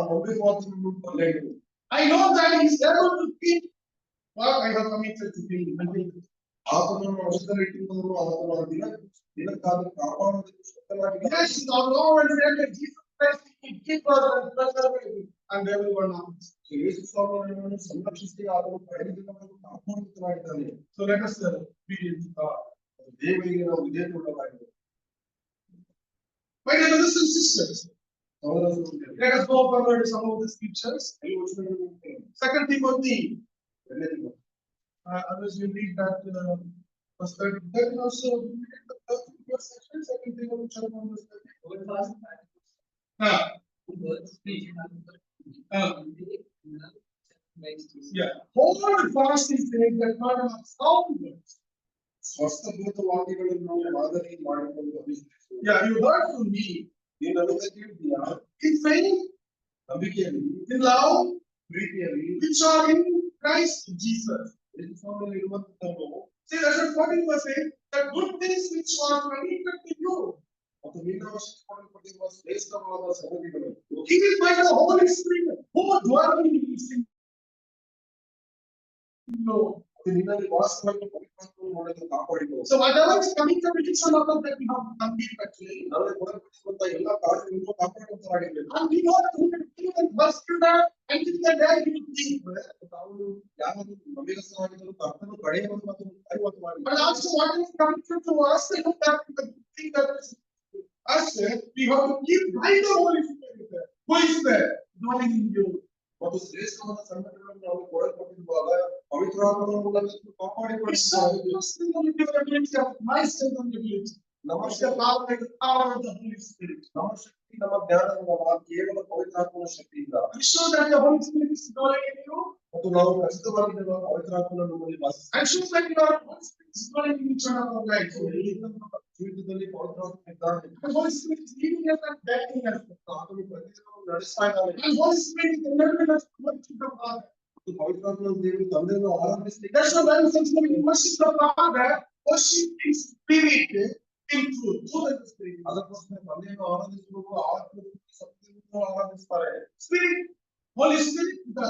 [SPEAKER 2] ನಂಬಿಕೆ ಮಾತನ್ನು ಬಲ್ಲೆನು.
[SPEAKER 1] I know that he is able to keep what I have committed to him.
[SPEAKER 2] ಆತನನ್ನು ವಶದಲ್ಲಿಟ್ಟುಕೊಂಡು ಆತನ ದಿನಕ್ಕಾಗಿ ಕಾಪಾಡುವುದಕ್ಕೆ ಶಕ್ತನಾಗಿದ್ದಾನೆ.
[SPEAKER 1] Yes, our Lord and Savior Jesus Christ, He keep us and preserve us and everyone else.
[SPEAKER 2] ಯೇಸು ಸ್ವಾಮಿಯನ್ನು ಸಂರಕ್ಷಿಸಿ ಆತನು ಕಡೆಯ ದಿನವನ್ನು ಕಾಪಾಡುತ್ತಾನೆ.
[SPEAKER 1] So let us be in God.
[SPEAKER 2] ದೇವರಿಗೆ ನಾವು ವಿಧೇಯರಾಗಿದ್ದೇವೆ.
[SPEAKER 1] My dear brothers and sisters,
[SPEAKER 2] ಸಹೋದರರೇ,
[SPEAKER 1] let us go forward to some of the scriptures.
[SPEAKER 2] ಈ ವಚನಗಳನ್ನು ಓದ್ತೇವೆ.
[SPEAKER 1] 2 Timothy.
[SPEAKER 2] ಎರಡನೇ Timothy.
[SPEAKER 1] Others will read that verse 30. Then also read the first section, 2 Timothy chapter 1 verse 30. Yeah. Hold fast these things that God has sound words.
[SPEAKER 2] ಸ್ವಸ್ಥಭೂತ ವಾಕ್ಯಗಳನ್ನು ಮಾದರಿ ಮಾಡಿಕೊಂಡು ಅಭಿಷೇಕಿಸು.
[SPEAKER 1] Yeah, you heard from me.
[SPEAKER 2] ನೀನು ಅದಕ್ಕೆ ಕೇಳಿದ್ದೀಯಾ?
[SPEAKER 1] In faith,
[SPEAKER 2] ನಂಬಿಕೆಯಲ್ಲಿ,
[SPEAKER 1] in love,
[SPEAKER 2] ಪ್ರೀತಿಯಲ್ಲಿ,
[SPEAKER 1] which are in Christ Jesus.
[SPEAKER 2] Yesu ಸ್ವಾಮಿಯಲ್ಲಿ ಇರುವಂತದ್ದನ್ನು
[SPEAKER 1] See, that's what 14 verse 8. The good things which are committed to you,
[SPEAKER 2] ಮತ್ತು ನಿನ್ನ ವಶಪಡಿಸಿಕೊಂಡಿರುವ ಶ್ರೇಷ್ಠವಾದ ಸಂಗತಿಗಳು
[SPEAKER 1] given by the Holy Spirit, who dwell in you.
[SPEAKER 2] ಮತ್ತು ನಿನ್ನಲ್ಲಿ ವಾಸವಾಗಿ ಪವಿತ್ರಾತ್ಮನು ನಮ್ಮನ್ನು ಕಾಪಾಡಿಕೊಳ್ಳು.
[SPEAKER 1] So whatever is committed to each one of us that we have completed actually.
[SPEAKER 2] ನಮಗೆ ಕೊಡಲ್ಪಟ್ಟಿರುವಂತಹ ಎಲ್ಲ ಕಾರ್ಯಗಳನ್ನು ಕಾಪಾಡುವಂತರಾಗಿರಬೇಕು.
[SPEAKER 1] And we know that we will keep and pursue that until the day we will keep.
[SPEAKER 2] ತಾವು ಯಾರಾದರೂ ನಂಬಿಗಸ್ತರಾಗಿದ್ದರೂ ಕರ್ತನು ಕಡೆಯವರೆಗೂ ಅದನ್ನು ಕಾಯುವಂತರಾಗಿ.
[SPEAKER 1] But also what is committed to us, that the thing that is us, we have to keep by the Holy Spirit. Who is there? Dwelling in you.
[SPEAKER 2] ಮತ್ತು ಶ್ರೇಷ್ಠವಾದ ಸಂಗತಿಗಳನ್ನು ನಾವು ಕೊಡಲ್ಪಟ್ಟಿರುವಾಗ ಪವಿತ್ರಾತ್ಮನ ಮೂಲಕ ಕಾಪಾಡಿಕೊಳ್ಳುತ್ತಾರೆ.
[SPEAKER 1] It's so interesting when you give ability of my strength and ability.
[SPEAKER 2] ನಮ್ಮ
[SPEAKER 1] It's the power of the Holy Spirit.
[SPEAKER 2] ನಮ್ಮ ಶಕ್ತಿ ನಮ್ಮ ಜ್ಞಾನದಿಂದ ಕೇವಲ ಪವಿತ್ರಾತ್ಮನ ಶಕ್ತಿಯಿಂದ.
[SPEAKER 1] I'm sure that the Holy Spirit is dwelling in you.
[SPEAKER 2] ಮತ್ತು ನಾವು ಖಚಿತವಾಗಿರುವ ಪವಿತ್ರಾತ್ಮನ ನಮ್ಮಲ್ಲಿ ವಾಸಿಸುತ್ತಾನೆ.
[SPEAKER 1] I'm sure that your Holy Spirit is dwelling in each one of our lives.
[SPEAKER 2] ಜೀವಿತದಲ್ಲಿ ಪವಿತ್ರಾತ್ಮ ಇದ್ದಾನೆ.
[SPEAKER 1] The Holy Spirit is leading us and guiding us.
[SPEAKER 2] ಆತನು ಪ್ರತಿದಿನವೂ ನಡೆಸ್ತಾ ಇದ್ದಾನೆ.
[SPEAKER 1] And Holy Spirit is enabling us to worship the Father.
[SPEAKER 2] ಮತ್ತು ಪವಿತ್ರಾತ್ಮನ ದೇವರು ತಂದೆಯನ್ನು ಆರಾಧಿಸಲಿಕ್ಕೆ
[SPEAKER 1] That's why Bible says when you worship the Father, worship in spirit, in truth. So that the Spirit.
[SPEAKER 2] ಅದಕ್ಕೋಸ್ಕರ ತಂದೆಯನ್ನು ಆರಾಧಿಸುವಾಗ ಆತ್ಮದಲ್ಲಿ ಸತ್ಯವನ್ನು ಆರಾಧಿಸ್ತಾರೆ.
[SPEAKER 1] Spirit, Holy Spirit, the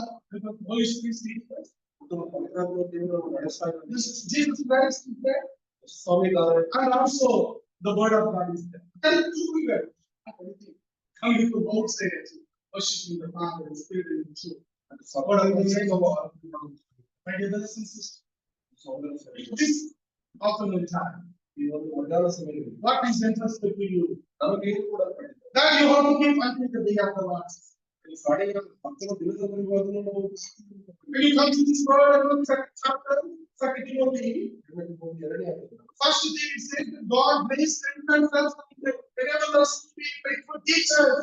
[SPEAKER 1] Holy Spirit leads us.
[SPEAKER 2] ಮತ್ತು ಪವಿತ್ರಾತ್ಮ ದೇವರು ನಡೆಸ್ತಾ ಇದ್ದಾನೆ.
[SPEAKER 1] This is Jesus Christ is there,
[SPEAKER 2] ಸ್ವಾಮಿ ಇದ್ದಾರೆ.
[SPEAKER 1] and also the Word of God is there. Then two people coming from outside, worshiping the Father and Spirit in truth. And the Word of God says about my dear brothers and sisters. This afternoon time,
[SPEAKER 2] ಈ ಒಂದು ಮಧ್ಯಾಹ್ನ ಸಮಯದಲ್ಲಿ
[SPEAKER 1] what is entrusted to you?
[SPEAKER 2] ನಮಗೇನು ಕೊಡಲ್ಪಟ್ಟಿದೆ?
[SPEAKER 1] That you have to keep until the day of the Lord.
[SPEAKER 2] ಈ ಕಡೆಯ ಭಕ್ತರ ದಿನದವರೆಗೂ ಅದನ್ನು ನಾವು
[SPEAKER 1] When you come to this word and second chapter, 2 Timothy,
[SPEAKER 2] ಎರಡನೇ ಆಗಿದೆ.
[SPEAKER 1] first thing it says that God may strengthen themselves whenever us to be faithful teachers.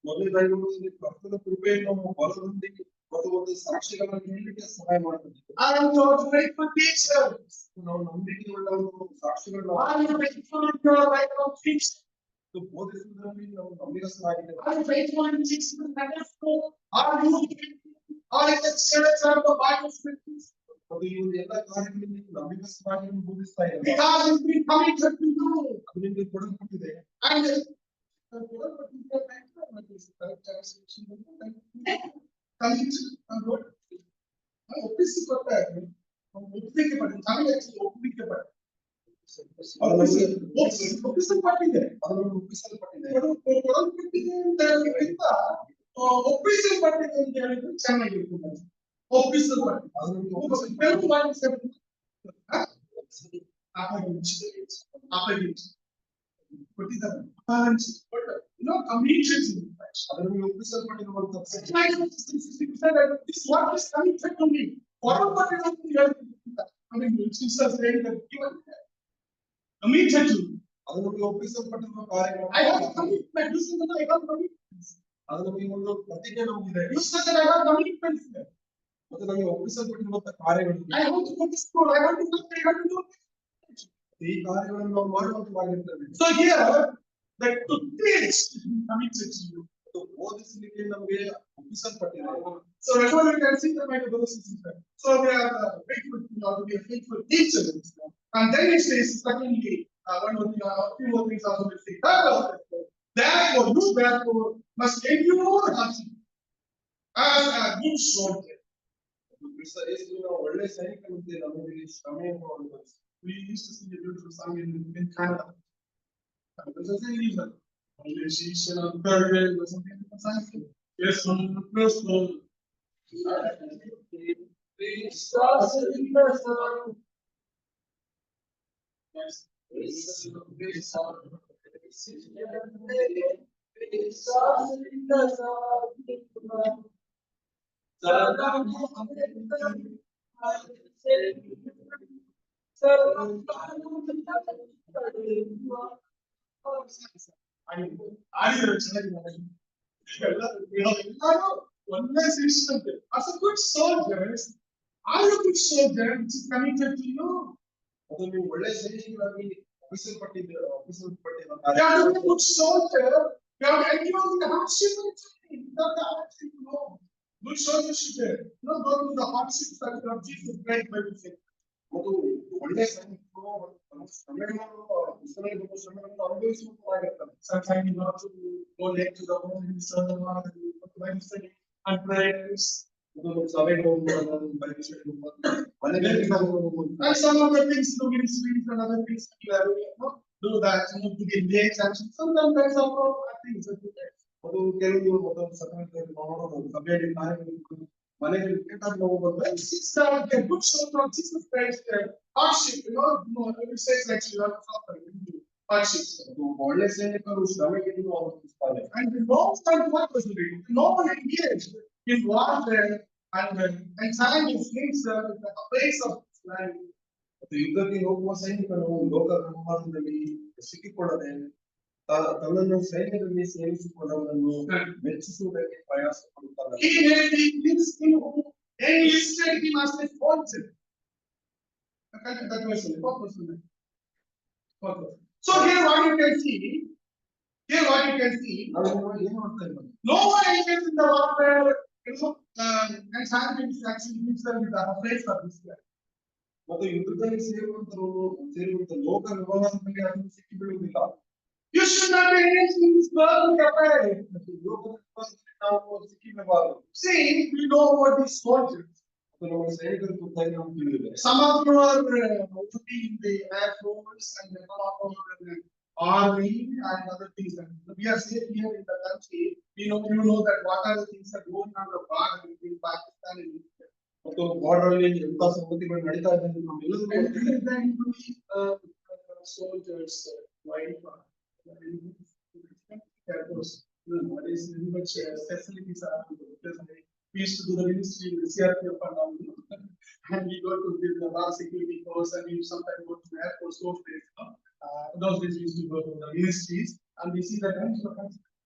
[SPEAKER 2] ಮೊದಲನೇದಾಗಿ ಕರ್ತನ ಕೃಪೆಯನ್ನು ನಾವು ಬಲದೊಂದಿಗೆ ಮತ್ತು ಒಂದು ಸಾಕ್ಷಿಗಳನ್ನು ನೀಡಲಿಕ್ಕೆ ಸಹಾಯ ಮಾಡುತ್ತದೆ.
[SPEAKER 1] I am your faithful teachers.
[SPEAKER 2] ನಾವು ನಂಬಿಕೆಯುಳ್ಳ ಸಾಕ್ಷಿಗಳನ್ನು
[SPEAKER 1] Are you faithful in your life of teaching?
[SPEAKER 2] ಬೋಧಿಸುವುದರಲ್ಲಿ ನಾವು ನಂಬಿಗಸ್ತರಾಗಿದ್ದೇವೆ.
[SPEAKER 1] Are you faithful in teaching the Sunday school? Are you are in the church or the Bible schools?
[SPEAKER 2] ಮತ್ತು ಈ ಒಂದು ಎಲ್ಲ ಕಾರ್ಯಗಳಲ್ಲಿ ನಂಬಿಗಸ್ತರಾಗಿ ಬೋಧಿಸ್ತಾ ಇದ್ದೇವೆ.
[SPEAKER 1] Because it's been committed to you.
[SPEAKER 2] ಅದು ನಿಮಗೆ ಕೊಡಲ್ಪಟ್ಟಿದೆ.
[SPEAKER 1] And ಒಪ್ಪಿಸಿಕೊಟ್ಟಾರೆ ಒಪ್ಪಿಸಲ್ಪಟ್ಟಿದೆ. ಒಪ್ಪಿಸಲ್ಪಟ್ಟಿದೆ.
[SPEAKER 2] ಅದನ್ನು ಒಪ್ಪಿಸಲ್ಪಟ್ಟಿದೆ.
[SPEAKER 1] ಕೊಡಲ್ಪಟ್ಟಿದೆ ಅಂತ ಹೇಳೋದಕ್ಕಿಂತ ಒಪ್ಪಿಸಲ್ಪಟ್ಟಿದೆ ಅಂತ ಹೇಳಿದ್ರೆ ಚೆನ್ನಾಗಿರ್ತದೆ. ಒಪ್ಪಿಸಲ್ಪಟ್ಟಿದೆ.
[SPEAKER 2] ಅದನ್ನು
[SPEAKER 1] ಕೊಟ್ಟಿದ್ದಾರೆ committed to me.
[SPEAKER 2] ಅದರಲ್ಲಿ ಒಪ್ಪಿಸಲ್ಪಟ್ಟಿರುವಂತಹ
[SPEAKER 1] It's like this what is committed to me. Whatever it is you have to do that. I mean, Jesus saying that given committed to me.
[SPEAKER 2] ಅದರಲ್ಲಿ ಒಪ್ಪಿಸಲ್ಪಟ್ಟಿರುವ ಕಾರ್ಯಗಳು
[SPEAKER 1] I have a commitment. You said that I have commitments.
[SPEAKER 2] ಅದು ನಮಗೆ ಒಂದು ಪ್ರತಿಜ್ಞೆ ನಮಗಿದೆ.
[SPEAKER 1] You said that I have commitments there.
[SPEAKER 2] ಮತ್ತು ನಮಗೆ ಒಪ್ಪಿಸಲ್ಪಟ್ಟಿರುವಂತಹ ಕಾರ್ಯಗಳು
[SPEAKER 1] I want to go to school. I want to do. I want to do.
[SPEAKER 2] ಈ ಕಾರ್ಯಗಳನ್ನು ನಾವು ಮಾಡುವಂತವಾಗಿರ್ತದೆ.
[SPEAKER 1] So here, that to teach is committed to you.
[SPEAKER 2] ಮತ್ತು ಬೋಧಿಸಲಿಕ್ಕೆ ನಮಗೆ ಒಪ್ಪಿಸಲ್ಪಟ್ಟಿದೆ.
[SPEAKER 1] So whenever you can see that my brothers and sisters. So we are faithful to God, we are faithful teachers. And then it says, secondly, one more thing, few more things also will say. Therefore, you therefore must endure hardship as a good soldier.
[SPEAKER 2] ಕ್ರಿಸ್ತ ಯೇಸುವಿನ ಒಳ್ಳೆ ಸೈನಿಕನಂತೆ ನಮಗೆ ಶ್ರಮೆಯನ್ನು ಅನುಭವಿಸಿ.
[SPEAKER 1] We used to sing a beautiful song in Canada. There's a thing even. Only she shall not bury or something like that. Yes, plus one. One system. As a good soldier, are you a good soldier which is committed to you?
[SPEAKER 2] ಅದು ನೀವು ಒಳ್ಳೆ ಸೈನಿಕರಾಗಿ ಒಪ್ಪಿಸಲ್ಪಟ್ಟಿದ್ದೀರ.
[SPEAKER 1] You have to be a good soldier. You have to endure the hardship and suffering. Without the hardship, no. Good soldier should not go through the hardships that you have Jesus Christ by the faith.
[SPEAKER 2] ಮತ್ತು ಒಳ್ಳೆ ಸೈನಿಕರು ಶ್ರಮೆಗಳನ್ನು ಅನುಭವಿಸುವಂತಾಗಿರ್ತಾರೆ.
[SPEAKER 1] Sometimes you have to go late to the home minister and study and prayers.
[SPEAKER 2] ಸಭೆಗೆ ಹೋಗುವುದು, ಪರೀಕ್ಷೆಗೆ ಹೋಗುವುದು, ಮನೆಗಳಿಗೆ ಹೋಗುವುದು.
[SPEAKER 1] And some other things do ministries and other things you have to do that, to get late and sometimes that's also things that you get.
[SPEAKER 2] ಅದು ಕೆಲವು ಮೊದಲು ಸಭೆಯಲ್ಲಿ ಮಾಡೋದು, ಸಭೆಯಲ್ಲಿ ಕಾರ್ಯಕ್ರಮ ಮನೆಯಲ್ಲಿ ಲೇಟಾಗಿ ಹೋಗುವುದು.
[SPEAKER 1] Since the good soldier of Jesus Christ, hardship, it says that you have to suffer hardships.
[SPEAKER 2] ಒಳ್ಳೆ ಸೈನಿಕರು ಶ್ರಮೆಯನ್ನು ಅನುಭವಿಸುತ್ತಾರೆ.
[SPEAKER 1] And no one was doing, no one engaged in warfare and challenges himself in the face of his life.
[SPEAKER 2] ಮತ್ತು ಯುದ್ಧಕ್ಕೆ ಹೋಗುವ ಸೈನಿಕನು ಲೋಕ ಬ್ರಹ್ಮಾಂಡದಲ್ಲಿ ಸಿಕ್ಕಿಕೊಳ್ಳದೆ ತನ್ನನ್ನು ಸೈನ್ಯದಲ್ಲಿ ಸೇರಿಸಿಕೊಂಡವರನ್ನು ಮೆಚ್ಚಿಸುವುದಕ್ಕೆ ಪ್ರಯಾಸ ಪಡುತ್ತಾನೆ.
[SPEAKER 1] He made this thing who enlisted him as a soldier. That was it. So here what you can see,
[SPEAKER 2] ನಾವು ಏನು ಮಾಡ್ತಾ ಇದ್ದೀವಿ?
[SPEAKER 1] no one engaged in the warfare, and challenges actually himself with the face of this life.
[SPEAKER 2] ಮತ್ತು ಯುದ್ಧದಲ್ಲಿ ಸೇರುವಂತ ಲೋಕ ವ್ಯವಹಾರದಲ್ಲಿ ಅದನ್ನು ಸಿಕ್ಕಿ ಬೀಳುವುದಿಲ್ಲ.
[SPEAKER 1] You should not be engaged in this worldly affairs.
[SPEAKER 2] ನಾವು ಸಿಕ್ಕಿ ಬೀಳಬಾರದು.
[SPEAKER 1] See, we know about these soldiers.
[SPEAKER 2] ಮತ್ತು ನಮ್ಮ ಸೈನಿಕರ ಕುರಿತಾಗಿ ನಮ್ಗೆ ತಿಳಿದಿದೆ.
[SPEAKER 1] Some of you are working in the Air Force and some of you are in the Army and other things. We are safe here in the country. You know that what are the things that are going on the border between Pakistan and India.
[SPEAKER 2] ಮತ್ತು border ಅಲ್ಲಿ ಎಂತ ಸಂಗತಿಗಳು ನಡೀತಾ ಇದೆ ಅಂತ ನಾವೆಲ್ಲರೂ
[SPEAKER 1] soldiers, wife, nowadays much facilities are because we used to do the ministry in the CRPF and we go to the bar security course and we sometimes go to the Air Force those days. Those days we used to go to the ministries and we see that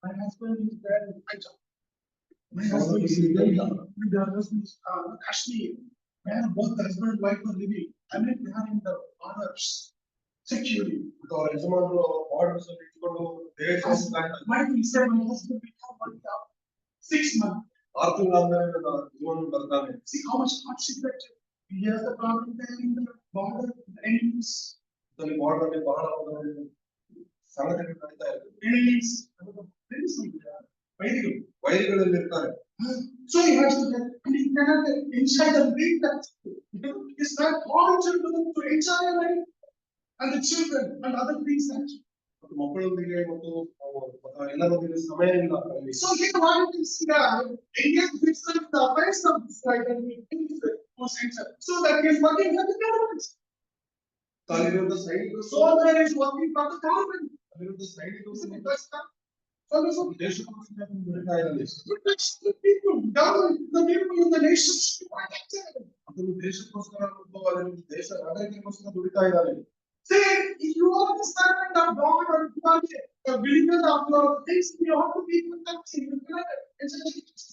[SPEAKER 1] my husband is there in Punjab. My husband is there in Kashmir. Where both the husband and wife are living. I mean, they are in the borders. Security.
[SPEAKER 2] ಅವರ ಯಜಮಾನರು borders ಅಲ್ಲಿ ಇಟ್ಕೊಂಡು ದೇಶ
[SPEAKER 1] My husband become 6 months.
[SPEAKER 2] 6 ತಿಂಗಳಾದ್ಮೇಲೆ ನನ್ನ ಯಜಮಾನರು ಬರ್ತಾನೆ.
[SPEAKER 1] See how much hardship that he has the problem there in the border, the enemies.
[SPEAKER 2] ಅಲ್ಲಿ border ಅಲ್ಲಿ ಬಹಳ ಸಂಗತಿಗಳು ನಡೀತಾ ಇರ್ತದೆ.
[SPEAKER 1] Enemies.
[SPEAKER 2] ವೈರಿಗಳಲ್ಲಿ ಇರ್ತಾರೆ.
[SPEAKER 1] So he has to get, and he cannot inside and read that. It's not possible to them to enjoy life and the children and other things that.
[SPEAKER 2] ಮಕ್ಕಳೊಂದಿಗೆ ಮತ್ತು ಎಲ್ಲರೊಂದಿಗೆ ಸಮಯ ಇಲ್ಲ.
[SPEAKER 1] So here what you can see that India gives us the face of this life and we think was entered. So that he is working for the government.
[SPEAKER 2] ಅಲ್ಲಿರುವಂತ ಸೈನಿಕರು
[SPEAKER 1] Soldier is working for the government.
[SPEAKER 2] ಅಲ್ಲಿರುವಂತ ಸೈನಿಕರು
[SPEAKER 1] Isn't it that's not? So
[SPEAKER 2] ದೇಶಕ್ಕೋಸ್ಕರ ದುಡಿತಾ ಇರಲಿ.
[SPEAKER 1] the people, government, the people in the nation should be protected.
[SPEAKER 2] ಅದನ್ನು ದೇಶಕ್ಕೋಸ್ಕರ ಮತ್ತು ಅಲ್ಲಿರುವಂತ ದೇಶ ನಾಗರಿಕರಿಗೋಸ್ಕರ ದುಡಿತಾ ಇದ್ದಾರೆ.
[SPEAKER 1] See, if you are the servant of God or you are the believer of your things, you have to be protected. You cannot, it's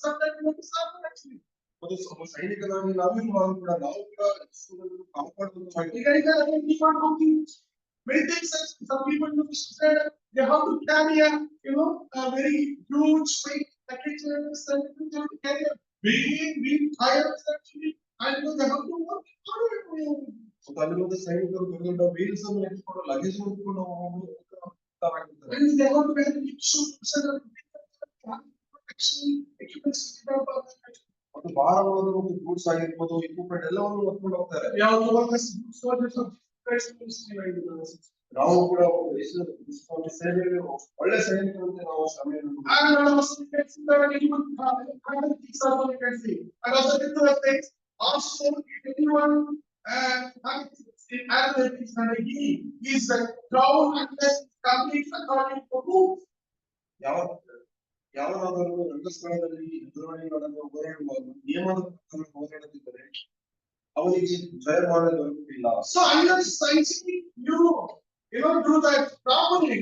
[SPEAKER 1] sometimes you have to serve actually.
[SPEAKER 2] ಮತ್ತು ಒಬ್ಬ ಸೈನಿಕನಾಗಿ ನಾವಿರುವಾಗ ಕೂಡ ನಾವು ಕೂಡ ಯೇಸುವನ್ನು ಕಾಪಾಡುವಂತಾಗಿ
[SPEAKER 1] Again, we are talking many things. Some people look said they have to carry a, a very huge weight packages and they have to carry a big tires actually, and they have to work hard.
[SPEAKER 2] ಮತ್ತು ಅಲ್ಲಿರುವಂತ ಸೈನಿಕರು ದೊಡ್ಡ ದೊಡ್ಡ wheels ಅನ್ನು ಎತ್ಕೊಂಡು luggage ಎತ್ಕೊಂಡು ಹೋಗುವಂತರಾಗಿರ್ತಾರೆ.
[SPEAKER 1] And they have to wear big shoes and protection equipment.
[SPEAKER 2] ಮತ್ತು ಭಾರವಾದ ಒಂದು ಗೂಡ್ಸ್ ಆಗಿರ್ಬೋದು ಇಕ್ವಿಪ್ಮೆಂಟ್ ಎಲ್ಲವನ್ನು ಹೊತ್ಕೊಂಡು ಹೋಗ್ತಾರೆ.
[SPEAKER 1] We have to work as soldiers of Christ ministry.
[SPEAKER 2] ನಾವು ಕೂಡ ಯೇಸು ಕ್ರಿಸ್ತನ ಸೇವೆಯಲ್ಲಿ ಒಳ್ಳೆ ಸೈನಿಕರಂತೆ ನಾವು ಶ್ರಮೆಯನ್ನು
[SPEAKER 1] And also we can see that anyone other things also we can see. And also the things also if anyone athletics and he is the crown unless complete according to who?
[SPEAKER 2] ಯಾವನಾದರೂ ರಂಗಸ್ಥಳದಲ್ಲಿ ಎದುರಾಳಿ ನಡೆದು ಹೋರಾಡುವಾಗ ನಿಯಮದ ಪ್ರಕಾರ ಹೋರಾಡುತ್ತಿದ್ದರೆ ಅವನಿಗೆ ಜಯಮಾನ ದೊರಕುವುದಿಲ್ಲ.
[SPEAKER 1] So unless scientific you do that properly,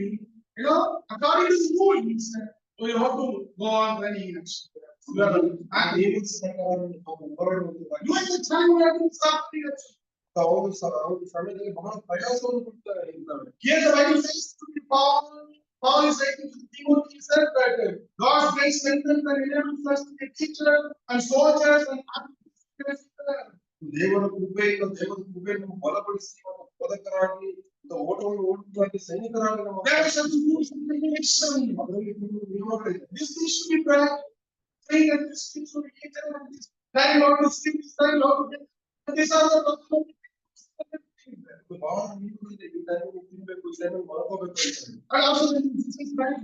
[SPEAKER 1] according to the rules, you have to go on running.
[SPEAKER 2] ಆ ನಿಯಮದ ಪ್ರಕಾರ ನಾವು ಹೋರಾಡುವಾಗ
[SPEAKER 1] During the time we have to stop it.
[SPEAKER 2] ಅವರು ಸಮಯದಲ್ಲಿ ಬಹಳ ಪ್ರಯಾಸವನ್ನು ಪಡ್ತಾ ಇರ್ತಾರೆ.
[SPEAKER 1] Here the Bible says to be Paul is writing to Timothy said that God's grace strengthens and enables us to be teachers and soldiers and architects.
[SPEAKER 2] ದೇವರ ಕೃಪೆಯನ್ನು ಬಲಪಡಿಸಿ ಬೋಧಕರಾಗಿ ಓಟವನ್ನು ಓಡುವಂತೆ ಸೈನಿಕರಾಗಿ ನಮ್ಮ
[SPEAKER 1] There is a rules and regulation.
[SPEAKER 2] ಅದರಲ್ಲಿ ನಿಯಮಗಳಿದೆ.
[SPEAKER 1] This thing should be practiced. Saying that this thing should be eaten and this time out to sleep, this time out to get. These are the
[SPEAKER 2] ಬಹಳ ನಿಯಮಗಳಿದೆ. ಈ time ತಿನ್ಬೇಕು, ಈ time ಮಾಡ್ಕೋಬೇಕು ಅಂತ.
[SPEAKER 1] and also this is very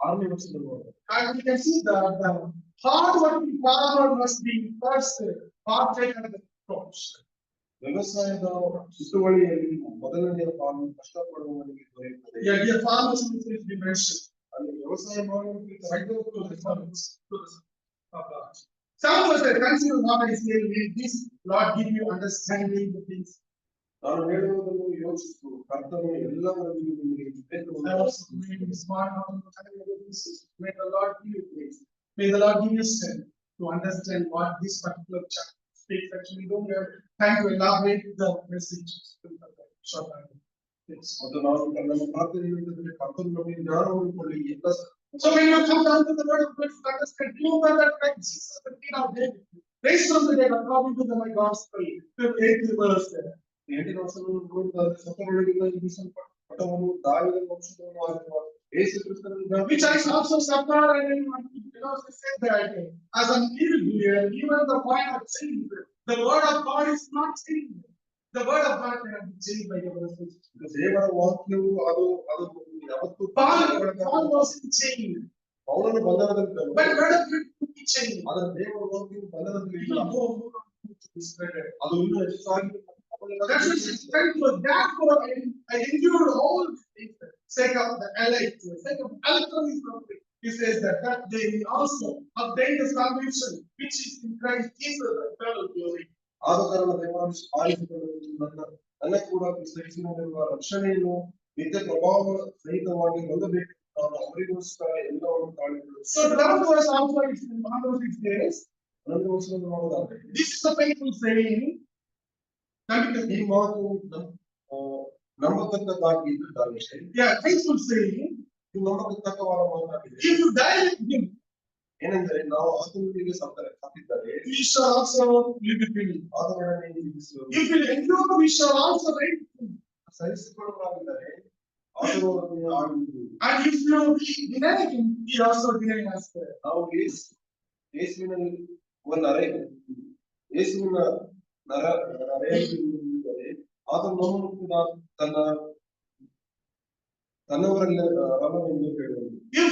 [SPEAKER 2] ಆರನೇ ವರ್ಷದಲ್ಲಿ ನೋಡಿ.
[SPEAKER 1] and we can see that the hard working farmer must be first partaker of the crops.
[SPEAKER 2] ವ್ಯವಸಾಯದ ಸುತ್ತುವಳಿಯಲ್ಲಿ ಮೊದಲನೆಯ ಪಾಲು ಕಷ್ಟಪಡುವವನಿಗೆ ದೊರೆಯುತ್ತದೆ.
[SPEAKER 1] Yeah, the farmers need to be mentioned.
[SPEAKER 2] ಅಲ್ಲಿ ವ್ಯವಸಾಯ ಮಾಡುವಂತ ರೈತರು
[SPEAKER 1] The farmers. Some of us consider what I say, will this Lord give you understanding the things.
[SPEAKER 2] ನಾನು ಹೇಳುವುದನ್ನು ಯೋಚಿಸು, ಕರ್ತನು ಎಲ್ಲವನ್ನೂ ನಿಮಗೆ ವಿವೇಕವನ್ನು
[SPEAKER 1] Smart, may the Lord give you grace. May the Lord give you strength to understand what this particular chapter speaks. Actually, don't have time to elaborate the message. Short time.
[SPEAKER 2] ಮತ್ತು ನಾವು ನಮ್ಮ ಪ್ರಾರ್ಥನೆಯಲ್ಲಿ ಕರ್ತನು ನಮಗೆ ಜ್ಞಾನವನ್ನು ಕೊಡಲಿ ಎಲ್ಲ.
[SPEAKER 1] So when you come down to the word of God, understand, remember that Christ Jesus, the King of David, raised from the dead according to the gospel, the 8th verse there.
[SPEAKER 2] 8 ವರ್ಷವನ್ನು ನೋಡಿದಾಗ ಸತ್ತವರೊಳಗಿಂದ ಎಬ್ಬಿಸಲ್ಪಟ್ಟವನು ದಾವೀದನ ವಂಶದವನು ಆಗಿರುವ ಯೇಸು ಕ್ರಿಸ್ತನನ್ನು
[SPEAKER 1] Which I also suffer and say that as an evildoer, even the point of change, the word of God is not changed. The word of God cannot be changed by your message.
[SPEAKER 2] ದೇವರ ವಾಕ್ಯವು ಅದು ಯಾವತ್ತೂ
[SPEAKER 1] Paul wasn't changed,
[SPEAKER 2] ಪೌಲನು ಬಂಧನದಲ್ಲಿದ್ದನು.
[SPEAKER 1] but word of God could be changed.
[SPEAKER 2] ಆದರೆ ದೇವರ ವಾಕ್ಯವು ಬಂಧನದಲ್ಲಿ
[SPEAKER 1] It
[SPEAKER 2] ಇಲ್ಲ.
[SPEAKER 1] will go more to be spreaded.
[SPEAKER 2] ಅದು ಇನ್ನೂ ಹೆಚ್ಚಾಗಿ
[SPEAKER 1] That's what it's trying to. Therefore, I endured all things for the sake of the elect, for the sake of electronic property. He says that they also obtain the salvation which is in Christ Jesus, the eternal glory.
[SPEAKER 2] ಆದ ಕಾರಣ ದೇವರನ್ನು ಆರಿಸಿಕೊಳ್ಳುವುದು ನನ್ನ ಕೂಡ ಕ್ರಿಸ್ತಯೇಸುವಿನಲ್ಲಿರುವ ರಕ್ಷಣೆಯನ್ನು ನಿತ್ಯ ಪ್ರಭಾವ ಸಹಿತವಾಗಿ ಹೊಂದಬೇಕು. ನಾನು ಅವರಿಗೋಸ್ಕರ ಎಲ್ಲವನ್ನು ತಾಳಿಕೊಳ್ಳುತ್ತೇನೆ.
[SPEAKER 1] So the verse also is in Matthew 6 days.
[SPEAKER 2] ನನ್ನ ವರ್ಷವನ್ನು ನೋಡೋದಾದ್ರೆ
[SPEAKER 1] This is the faithful saying.
[SPEAKER 2] ಈ ಮಾತು ನಂಬತಕ್ಕದ್ದಾಗಿ ಇದ್ದಾಗಿದೆ.
[SPEAKER 1] Yeah, faithful saying.
[SPEAKER 2] ಇದು ನಂಬತಕ್ಕವಾದ ಮಾತಾಗಿದೆ.
[SPEAKER 1] If you die with him,
[SPEAKER 2] ಏನೆಂದರೆ ನಾವು ಆತನೊಂದಿಗೆ ಸತ್ತಿದ್ದರೆ
[SPEAKER 1] we shall also live with him.
[SPEAKER 2] ಆತನೊಡನೆ ಜೀವಿಸುವೆವು.
[SPEAKER 1] If we endure, we shall also reign with him.
[SPEAKER 2] ಸಹಿಸಿಕೊಳ್ಳುವವರಾಗಿದ್ದರೆ ಆತನೊಡನೆ ಆಳುವೆವು.
[SPEAKER 1] And if you deny him, he also deny us.
[SPEAKER 2] ನಾವು ಯೇಸುವಿನಲ್ಲಿ ಯೇಸುವಿನ ನರೆಯಾಗಿದ್ದರೆ ಆತನು ನಮ್ಮನ್ನು ಕೂಡ ತನ್ನವರಲ್ಲಿ ರಮಣೆಂದು ಹೇಳುವುದು.
[SPEAKER 1] If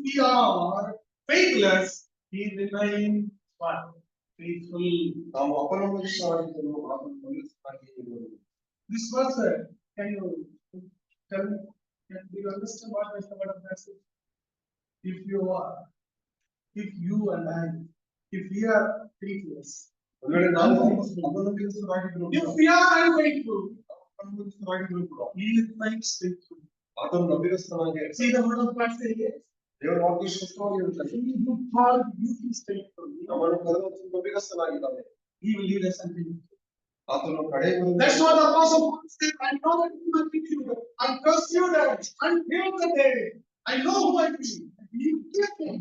[SPEAKER 1] we are faithless, he remains what? faithful.
[SPEAKER 2] ನಾವು ಅಪನಂಬಿತರಾಗಿದ್ದನು ಆತನು ನಂಬಿಗಸ್ತನಾಗಿ ಇರುವನು.
[SPEAKER 1] This verse, can you tell me, do you understand what is the word of message? If you are, if you and I, if we are faithless,
[SPEAKER 2] ಒಂದು ವೇಳೆ ನಾವು ಅಪನಂಬಿತರಾಗಿದ್ರು
[SPEAKER 1] if we are unfaithful,
[SPEAKER 2] ಅಪನಂಬಿತರಾಗಿದ್ರು ಕೂಡ
[SPEAKER 1] he remains faithful.
[SPEAKER 2] ಆತನು ನಂಬಿಗಸ್ತನಾಗಿ
[SPEAKER 1] See the word of God say yes.
[SPEAKER 2] ದೇವರ ವಾಕ್ಯ ಸ್ಪಷ್ಟವಾಗಿ ಇರುತ್ತದೆ.
[SPEAKER 1] He who called you is faithful.
[SPEAKER 2] ನಮ್ಮನ್ನು ಕರೆದವನು ನಂಬಿಗಸ್ತನಾಗಿದ್ದಾನೆ.
[SPEAKER 1] He will lead us unto him.
[SPEAKER 2] ಆತನು ಕಡೆಯವರೆಗೂ
[SPEAKER 1] That's what the apostle Paul said. I know that you are with you. I trust you that until the day. I know who I am. You keep me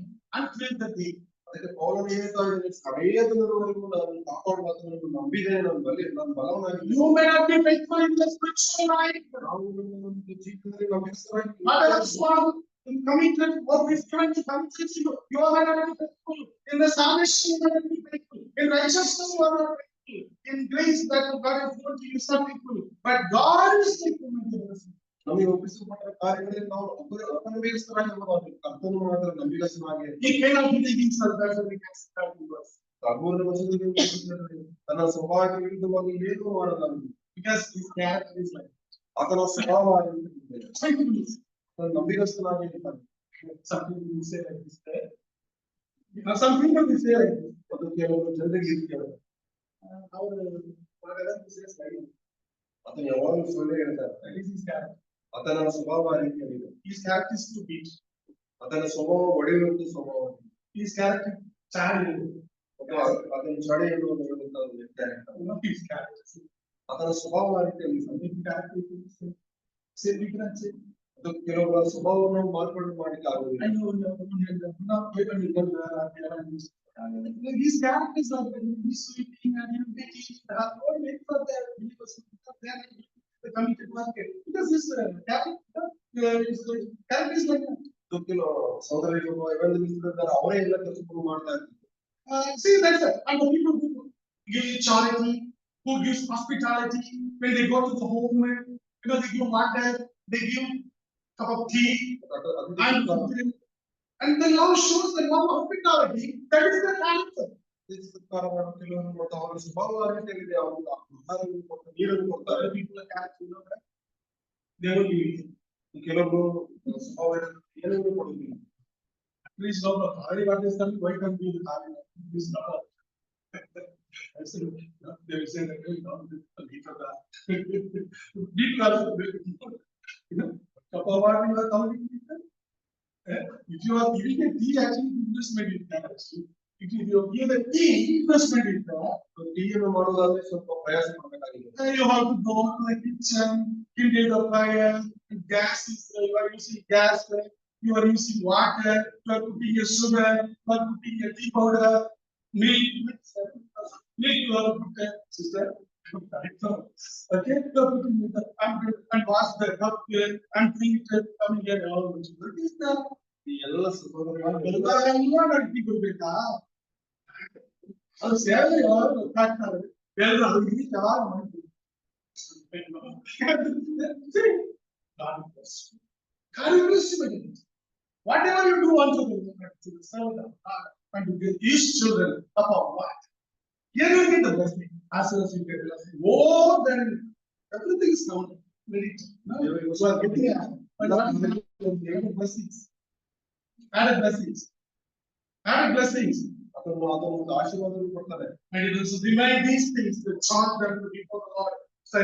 [SPEAKER 1] until the day.
[SPEAKER 2] ಅದಕ್ಕೆ ಪೌಲನು ಹೇಳ್ತಾ ಇದ್ದಾನೆ, ಕಡೆಯ ದಿನದವರೆಗೂ ನಾನು ಕಾಪಾಡುವಾತನನ್ನು ನಂಬಿದ್ದೇನೆ, ನನ್ನ ಬಲವನಾಗಿ.
[SPEAKER 1] You may not be faithful in the spiritual life.
[SPEAKER 2] ನಾವು ನಮ್ಮ ಜೀವಿತದಲ್ಲಿ ನಂಬಿಗಸ್ತರಾಗಿ
[SPEAKER 1] But that's one in commitment, what is trying to commit you. You are not faithful. In the salvation, you are not faithful. In righteousness, you are not faithful. In grace that God has given to you, some people. But God is faithful, my dear brothers.
[SPEAKER 2] ನಮಗೆ ಒಪ್ಪಿಸಲ್ಪಟ್ಟ ಕಾರ್ಯಗಳಲ್ಲಿ ನಾವು ಅಪನಂಬಿಗಸ್ತರಾಗಿರಬಾರದು. ಕರ್ತನು ಮಾತ್ರ ನಂಬಿಗಸ್ತನಾಗಿ
[SPEAKER 1] He cannot be himself, that's what we can start with us.
[SPEAKER 2] ಹದಿಮೂರನೇ ವಚನದಲ್ಲಿ ತನ್ನ ಸ್ವಭಾವಕ್ಕೆ ವಿರುದ್ಧವಾಗಿ ಏನೂ ಮಾಡಲಾರದು.
[SPEAKER 1] Because his character is like
[SPEAKER 2] ಆತನ ಸ್ವಭಾವ
[SPEAKER 1] faithfulness.
[SPEAKER 2] ನಂಬಿಗಸ್ತನಾಗಿ ಇರ್ತಾನೆ.
[SPEAKER 1] Some people will say like this. Some people will say like this.
[SPEAKER 2] ಅದು ಕೆಲವರು ಜನರಿಗೆ ಇರ್ತೇವೆ.
[SPEAKER 1] Our whatever he says like this.
[SPEAKER 2] ಆತನು ಯಾವಾಗಲೂ ಸುಳ್ಳು ಹೇಳ್ತಾರೆ.
[SPEAKER 1] That is his character.
[SPEAKER 2] ಆತನ ಸ್ವಭಾವ ಆ ರೀತಿಯಾಗಿದೆ.
[SPEAKER 1] His character is to beat.
[SPEAKER 2] ಆತನ ಸ್ವಭಾವ ಒಡೆಯುವಂತ ಸ್ವಭಾವ.
[SPEAKER 1] His character charity.
[SPEAKER 2] ಆತನ ಚಡೆ ಎನ್ನುವಂತ ನಿರ್ಧಾರ.
[SPEAKER 1] His character.
[SPEAKER 2] ಆತನ ಸ್ವಭಾವ ಆ ರೀತಿಯಾಗಿ
[SPEAKER 1] say we can say.
[SPEAKER 2] ಅದು ಕೆಲವರ ಸ್ವಭಾವವನ್ನು ಮಾರ್ಪಾಡು ಮಾಡಲಿಕ್ಕೆ ಆಗುವುದಿಲ್ಲ.
[SPEAKER 1] I know his character is like he's sweeping and he's beating. All wait for their believers to come there and the committed market. Because his character is like that.
[SPEAKER 2] ಕೆಲವು ಸಹೋದರರು ಎವಂಜಲಿಸ್ಟ್‌ಗಳಿದ್ದಾರೆ, ಅವರೇ ಎಲ್ಲ ಕೆಲಸವನ್ನು ಮಾಡ್ತಾ ಇರ್ತಾರೆ.
[SPEAKER 1] See that's it. And the people who give charity, who gives hospitality, when they go to the home, they give water, they give cup of tea, and the love shows the love of hospitality. That is the character.
[SPEAKER 2] ಸತ್ಕಾರ ಮಾಡೋ ಕೆಲವರು ಮತ್ತು ಅವರ ಸ್ವಭಾವ ಆ ರೀತಿಯಾಗಿದೆ. ಅವರು ಆಹಾರವನ್ನು ಕೊಟ್ಟು ನೀರನ್ನು ಕೊಡ್ತಾರೆ.
[SPEAKER 1] People are character, you know that? They will give it.
[SPEAKER 2] ಕೆಲವರು ಸ್ವಭಾವ ಏನನ್ನು ಕೊಡುವುದಿಲ್ಲ.
[SPEAKER 1] Please don't know. Everybody is coming. Why can't be the car? Please not. I said, they will say that you know, people are cup of water you are coming. If you are giving a tea, actually investment in that. Actually, if you give a tea, investment in that.
[SPEAKER 2] ಟೀಯನ್ನು ಮಾಡುವುದಾದ್ರೆ ಸ್ವಲ್ಪ ಪ್ರಯಾಸ ಮಾಡಬೇಕಾಗಿದೆ.
[SPEAKER 1] You have to go to the kitchen, kindle the fire. Gas is you are using gas. You are using water. You are putting your sugar. You are putting your tea powder, milk. You are putting sister. Okay, you are putting it and wash the cup and drink it. Coming here all this. What is that?
[SPEAKER 2] ಈ ಎಲ್ಲ ಸಹೋದರರು
[SPEAKER 1] ಎಲ್ಲ ಅಡ್ಡಿ ಕೊಡ್ಬೇಕಾ? ಅದು ಸೇವೆ ಯಾರು ಗೊತ್ತಾಗ್ತಾರೆ ಎಲ್ಲರೂ ಅದಕ್ಕೆ ಯಾರು ಮಾಡ್ತೀವಿ. Whatever you do unto the servant unto these children upon what? Here you get the blessing. As well as you get the blessing. More than everything is now very so I'm getting added blessings. Added blessings. Added blessings.
[SPEAKER 2] ಅದನ್ನು ಒಂದು ಆಶೀರ್ವಾದವನ್ನು ಕೊಡ್ತಾರೆ.
[SPEAKER 1] And it will remind these things to charge them before the Lord. Say,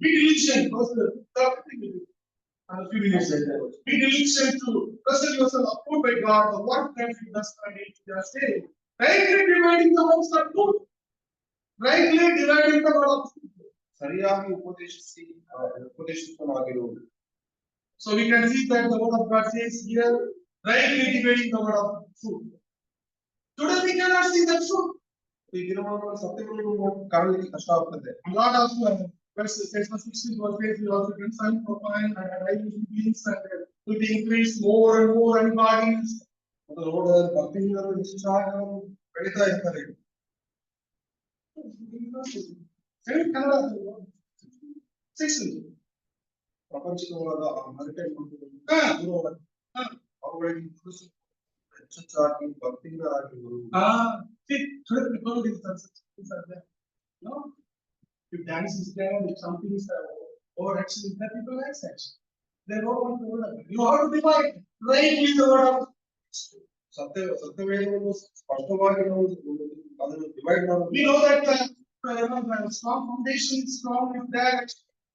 [SPEAKER 1] be diligent. First, the third thing is, be diligent to present yourself approved by God, the work that you must find into your state. Rightly dividing the words of truth. Rightly dividing the word of truth.
[SPEAKER 2] ಸರಿಯಾಗಿ ಉಪದೇಶಿಸುವನಾಗಿರುವುದು.
[SPEAKER 1] So we can see that the word of God says here, rightly dividing the word of truth. Today we cannot see the truth.
[SPEAKER 2] ಈ ದಿನವನ್ನು ಸತ್ಯವನ್ನು ಕಾಣಲಿಕ್ಕೆ ಕಷ್ಟ ಆಗ್ತದೆ.
[SPEAKER 1] God also verses 16 verses will also concern profane and righteous beings and will be increased more and more and godliness.
[SPEAKER 2] ಅದು ನೋಡಿದ್ರೆ ಭಕ್ತಿಹೀನರು ಹೆಚ್ಚಾಗಿ ಬೆಳೀತಾ ಇರ್ತಾರೆ. ಪ್ರಪಂಚದೊಳಗ ಹರಟೆ ಅವುಗಳಿಗೆ ಹೆಚ್ಚೆಚ್ಚಾಗಿ ಭಕ್ತಿಹೀನರಾಗಿರುವರು.
[SPEAKER 1] See, today people these things are there. No, if dance is there, if something is overaction is there, people like sex. They don't want to order. You have to divide. Rightly the word of
[SPEAKER 2] ಸತ್ಯವೇದವನ್ನು ಸ್ಪಷ್ಟವಾಗಿ ನಾವು ಅದನ್ನು divide
[SPEAKER 1] we
[SPEAKER 2] ಮಾಡಬೇಕು.
[SPEAKER 1] know that the strong foundation is strong if that.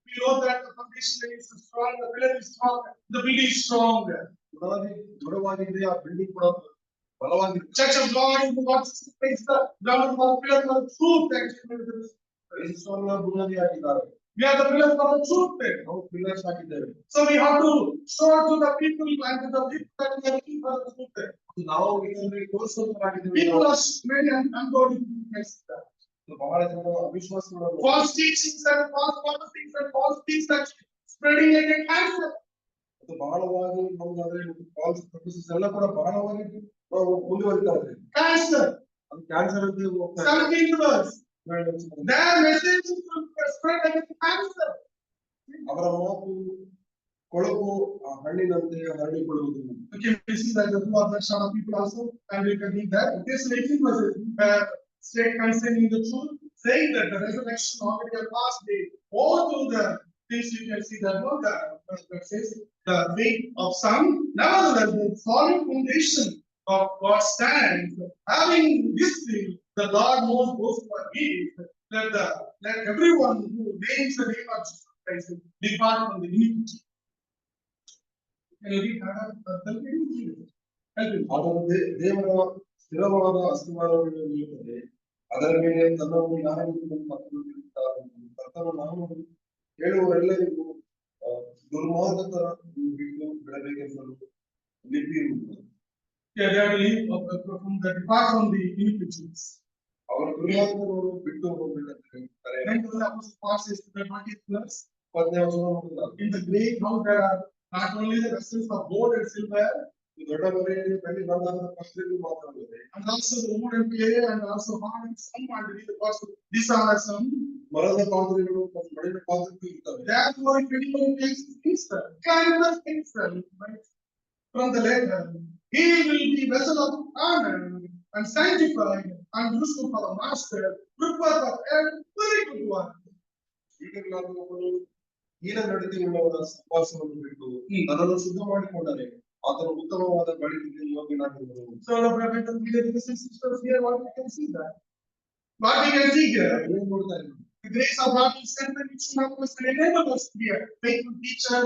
[SPEAKER 1] We know that the foundation is strong, the pillar is strong, the building is strong.
[SPEAKER 2] ಬುನಾದಿ ದೃಢವಾಗಿದ್ರೆ ಆ building ಕೂಡ ಬಲವಾಗಿದೆ.
[SPEAKER 1] Church of God is what is the ground of our pillar of truth actually.
[SPEAKER 2] ಕ್ರೈಸ್ತವನ್ನ ಬುನಾದಿ ಹಾಕಿದ್ದಾರೆ.
[SPEAKER 1] We are the pillars of the truth.
[SPEAKER 2] ನಾವು pillars ಹಾಕಿದ್ದೇವೆ.
[SPEAKER 1] So we have to show to the people and to the people that we are looking for the truth.
[SPEAKER 2] ನಾವು ಇದರಲ್ಲಿ ತೋರಿಸುವಂತರಾಗಿದ್ದೇವೆ.
[SPEAKER 1] People are many and God is
[SPEAKER 2] ಬಹಳ ಜನ ಅವಿಶ್ವಾಸಗಳು
[SPEAKER 1] false teachings and false policies and false things that spreading like a cancer.
[SPEAKER 2] ಮತ್ತು ಬಹಳವಾಗಿ ನಮ್ಗೆ ಅದರಲ್ಲಿ falls professors ಎಲ್ಲ ಕೂಡ ಬಹಳವಾಗಿ ನಾವು ಮುಂದುವರಿತಾ ಇದ್ದೇವೆ.
[SPEAKER 1] Cancer.
[SPEAKER 2] ಅದು ಕ್ಯಾನ್ಸರ್ ಅಂತ ಹೋಗ್ತಾ ಇದೆ.
[SPEAKER 1] 17th verse. Their message is spread like a cancer.
[SPEAKER 2] ಅವರ ಮಾತು ಕೊಳಕು ಹಣ್ಣಿನಂತೆ ಹರಡಿಕೊಳ್ಳುವುದು.
[SPEAKER 1] Okay, we see that the two other sort of people also, and we can read that. This 18th verse state concerning the truth, saying that the resurrection already a past day. All to the things you can see that no, that says the faith of some. Nevertheless, the solid foundation of God stands. Having this thing, the Lord knows those who are believed, let everyone who names the name of Jesus Christ depart from the iniquity. Can you read that?
[SPEAKER 2] ಆದರೆ ದೇವರ ಸ್ಥಿರವಾದ ಅಸ್ತಿವಾರವನ್ನು ನೀಡುತ್ತದೆ. ಅದರ ಮೇಲೆ ತನ್ನನ್ನು ಯಾರು ಕರ್ತನು ನಾನು ಹೇಳುವರೆಲ್ಲರಿಗೂ ದುರ್ಮಾರ್ಗತರ ಬಿಟ್ಟು ಬಿಡಬೇಕೆಂಬುದು ಲಿಪಿಯಿರುವುದು.
[SPEAKER 1] Yeah, they are leave from the depart from the iniquities.
[SPEAKER 2] ಅವರ ದುರ್ಮಾರ್ಗವನ್ನು ಬಿಟ್ಟು ಹೋಗಬೇಕಂತ ಹೇಳ್ತಾರೆ.
[SPEAKER 1] Then the apostle Paul says to the 20th verse,
[SPEAKER 2] 20ನೇ ವಚನ
[SPEAKER 1] in the great house there are not only the vessels of gold and silver,
[SPEAKER 2] ದೊಡ್ಡ ಮನೆಯಲ್ಲಿ ಬೆಳ್ಳಿ ಬಂಗಾರದ ಪಾತ್ರೆಗಳು ಮಾತ್ರವಲ್ಲದೆ
[SPEAKER 1] and also the wood and clay, and also horn and some underneath the gospel. These are some.
[SPEAKER 2] ಮರದ ಪಾತ್ರೆಗಳು ಮತ್ತು ಮಣ್ಣಿನ ಪಾತ್ರೆಗಳು ಇರ್ತವೆ.
[SPEAKER 1] Therefore, if anyone takes himself, kindness himself, right, from the letter, he will be vessel of honor and sanctified and useful for the master, prepared for every good work.
[SPEAKER 2] ಈಗಲಾದರೂ ಒಬ್ಬನು ಹೀನ ನಡತೆಯುಳ್ಳವರ ಸಹವಾಸವನ್ನು ಬಿಟ್ಟು ತನ್ನನ್ನು ಶುದ್ಧ ಮಾಡಿಕೊಂಡರೆ ಆತನು ಉತ್ತಮವಾದ ಬಳಿಗೆ ಯೋಗ್ಯನಾಗಿರುವನು.
[SPEAKER 1] So, the brothers and sisters here, what we can see that. What we can see here,
[SPEAKER 2] ಏನ್ ನೋಡ್ತಾ ಇದ್ದೀವಿ?
[SPEAKER 1] the grace of God is sent and it's not us and enable us to be a faithful teacher.